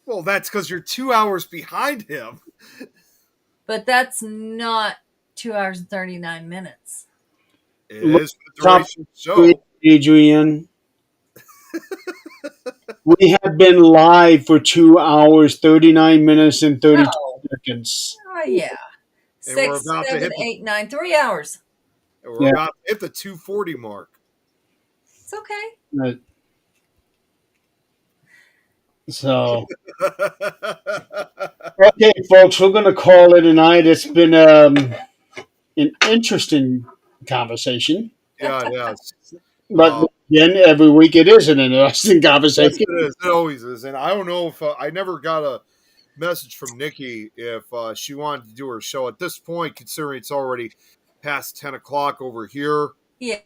Well, that's because you're 2 hours behind him. but that's not 2 hours and 39 minutes. It is the duration of the show. Adrian, we have been live for 2 hours, 39 minutes, and 32 No. seconds. Oh yeah, And we're 6, about to 7, hit the- 8, 9, 3 hours. And we're Yeah. about to hit the 240 mark. It's okay. Right. So, okay, folks, we're going to call it a night. It's been an interesting conversation. Yeah, it is. But again, every week it is an interesting Yes, conversation. it is. It always is. And I don't know if I never got a message from Nikki if she wanted to do her show at this point, considering it's already past 10 o'clock over here. Yeah.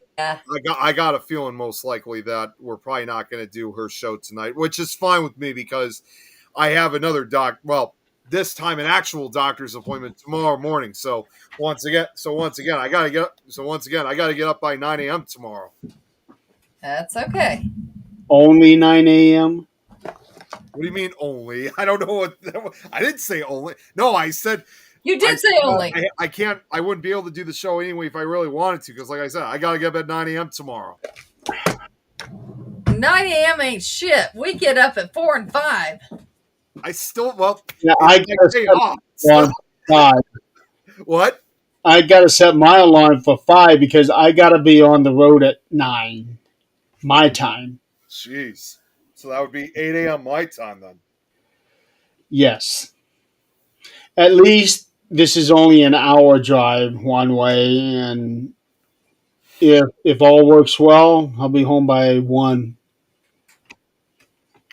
I got a feeling most likely that we're probably not going to do her show tonight, which is fine with me because I have another this time an actual doctor's appointment tomorrow morning. So once again, I got to get up by 9 a.m. tomorrow. That's okay. Only 9 a.m.? What do you mean only? I don't know what I didn't say only. No, I said You did say only. I can't. I wouldn't be able to do the show anyway if I really wanted to, because like I said, I got to get up at 9 a.m. tomorrow. 9 a.m. ain't shit. We get up at 4 and 5. I still Yeah, I got to set my alarm for 5. What? I got to set my alarm for 5 because I got to be on the road at 9, my time. Jeez. So that would be 8 a.m. my time then. Yes. At least this is only an hour drive one way, and if all works well, I'll be home by 1.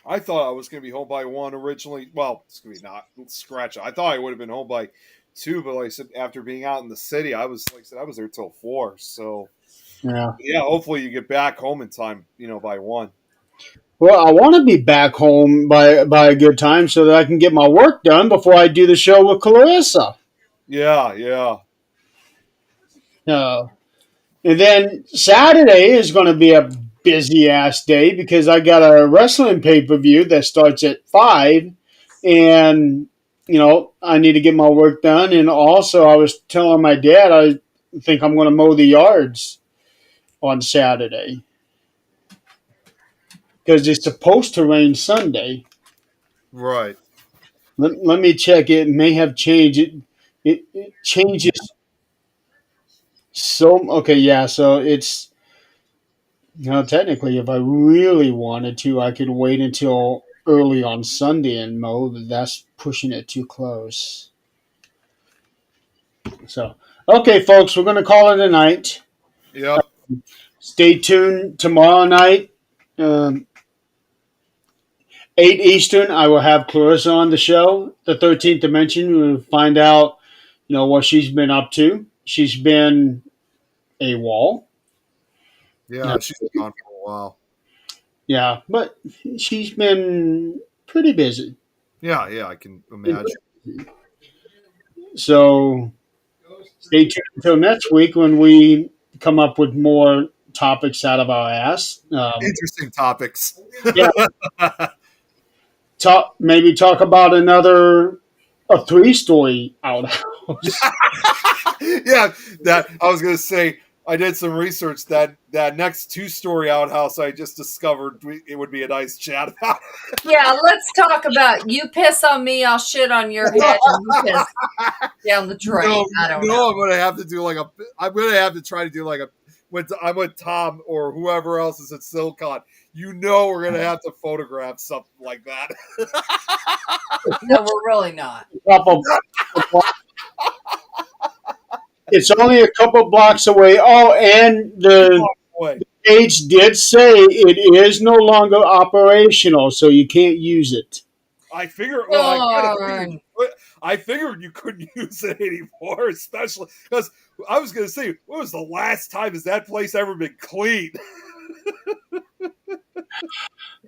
I thought I was going to be home by 1 originally. Well, it's going to be not scratch. I thought I would have been home by 2, but like I said, after being out in the city, I was like I said, I was there till 4. So Yeah. yeah, hopefully you get back home in time. By 1. Well, I want to be back home by a good time so that I can get my work done before I do the show with Clarissa. Yeah, yeah. Uh, and then Saturday is going to be a busy ass day because I got a wrestling pay per view that starts at 5, and I need to get my work done. And also, I was telling my dad I think I'm going to mow the yards on Saturday because it's supposed to rain Sunday. Right. Let me check. It may have changed. It changes. So okay, yeah. So it's technically, if I really wanted to, I could wait until early on Sunday and mow, but that's pushing it too close. So okay, folks, we're gonna call it a night. Yep. Stay tuned tomorrow night, um, 8 Eastern. I will have Clarissa on the show. The 13th Dimension. We'll find out, what she's been up to. She's been AWOL. Yeah, she's been gone for a while. Yeah, but she's been pretty busy. Yeah, yeah, I can imagine. So stay tuned until next week when we come up with more topics out of our ass. Interesting topics. Yeah, maybe talk about a 3-story outhouse. Yeah, that I was gonna say. I did some research that next 2-story outhouse I just discovered it would be a nice chat about. Yeah, let's talk about you piss on me, I'll shit on your head, and you piss down the drain. No, I don't know. I'm gonna have to do I'm gonna have to try to do when I'm with Tom or whoever else is at Silicon. We're gonna have to photograph something like that. No, we're really not. It's only a couple blocks away. Oh, and the page did say it is no longer operational, so you can't use it. I figured. I figured you couldn't use it anymore, especially because I was going to say, when was the last time has that place ever been cleaned?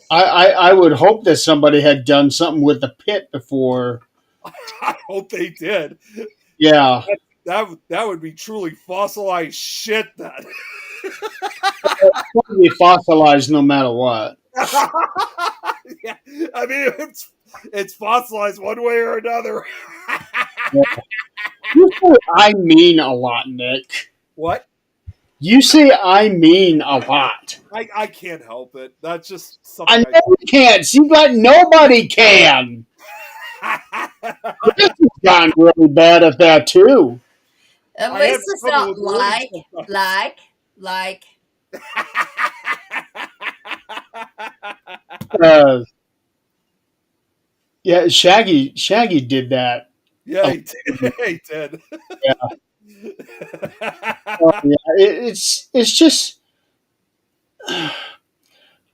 I would hope that somebody had done something with the pit before. I hope they did. Yeah. That would be truly fossilized shit. That It'll be fossilized no matter what. Yeah, I mean it's fossilized one way or another. Yeah. You say I mean a lot, Nick. What? You say I mean a lot. I can't help it. That's just something. I know you can't. See, but nobody can. This has gotten really bad at that too. At least it's not like. Yeah, Shaggy did that. Yeah, he did. He did. Yeah. It's just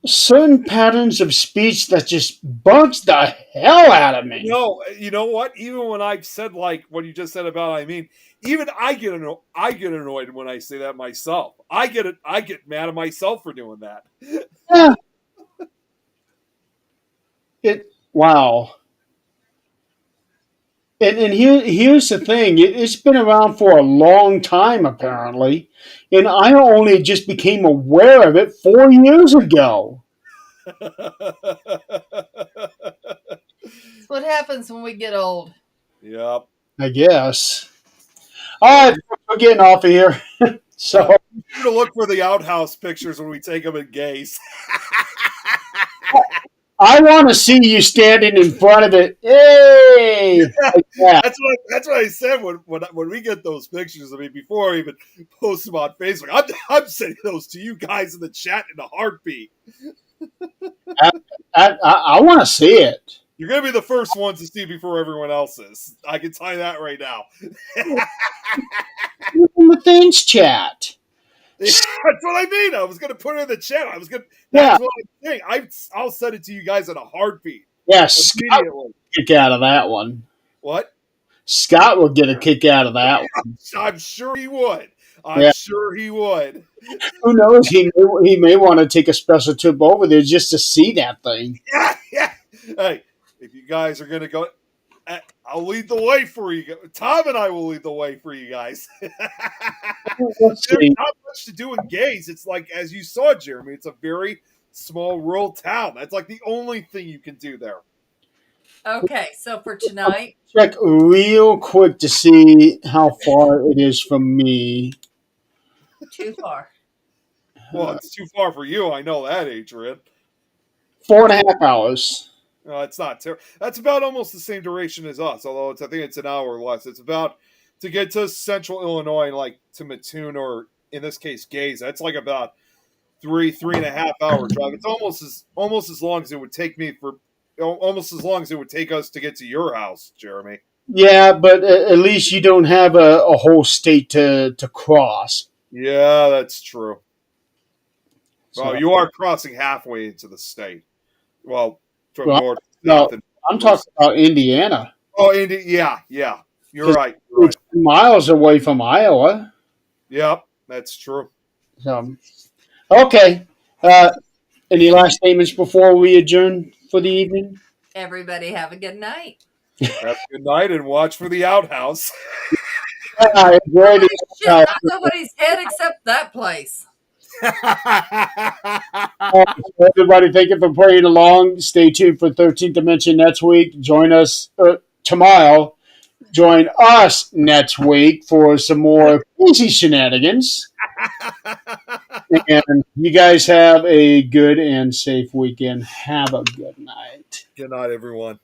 certain patterns of speech that just bugs the hell out of me. No, you know what? Even when I've said like what you just said about even I get annoyed when I say that myself. I get mad at myself for doing that. Yeah. Wow. And here's the thing. It's been around for a long time, apparently. And I only just became aware of it 4 years ago. That's what happens when we get old. Yep. I guess. All right, we're getting off of here. So I'm going to look for the outhouse pictures when we take them in gays. I want to see you standing in front of it. Hey! Yeah. That's what I said when we get those pictures. I mean, before I even post them on Facebook, I'm sending those to you guys in the chat in a heartbeat. I want to see it. You're going to be the first ones to see before everyone else is. I can tell you that right now. In the things chat. That's what I mean. I was going to put it in the chat. I was going. Yeah. That's what I'm saying. I'll send it to you guys in a heartbeat. Yeah, Scott Immediately. will get a kick out of that one. What? Scott will get a kick out of that one. I'm sure he would. Yeah. Sure he would. Who knows? He may want to take a special trip over there just to see that thing. Yeah. Hey, if you guys are going to go, I'll lead the way for you. Tom and I will lead the way for you guys. Let's There's see. not much to do in Gaze. It's like, as you saw, Jeremy, it's a very small rural town. That's like the only thing you can do there. Okay, so for tonight, Check real quick to see how far it is from me. too far. Well, it's too far for you. I know that, Adrian. 4.5 hours. No, it's not terrible. That's about almost the same duration as us, although I think it's an hour less. It's about to get to central Illinois, like to Mattoon or in this case Gaze. That's like about 3.5 hour drive. It's almost as long as it would take me almost as long as it would take us to get to your house, Jeremy. Yeah, but at least you don't have a whole state to cross. Yeah, that's true. So, Well, you are crossing halfway into the state. Well, from Well, north to no, south. I'm talking about Indiana. Oh, yeah. You're right. You're right. It's miles away from Iowa. Yep, that's true. So, okay. Any last statements before we adjourn for the evening? Everybody have a good night. Have a good night and watch for the outhouse. I enjoyed it. Shit, not nobody's head except that place. Everybody, thank you for playing along. Stay tuned for 13th Dimension next week. Join us tomorrow. Join us next week for some more crazy shenanigans. And you guys have a good and safe weekend. Have a good night. Good night, everyone.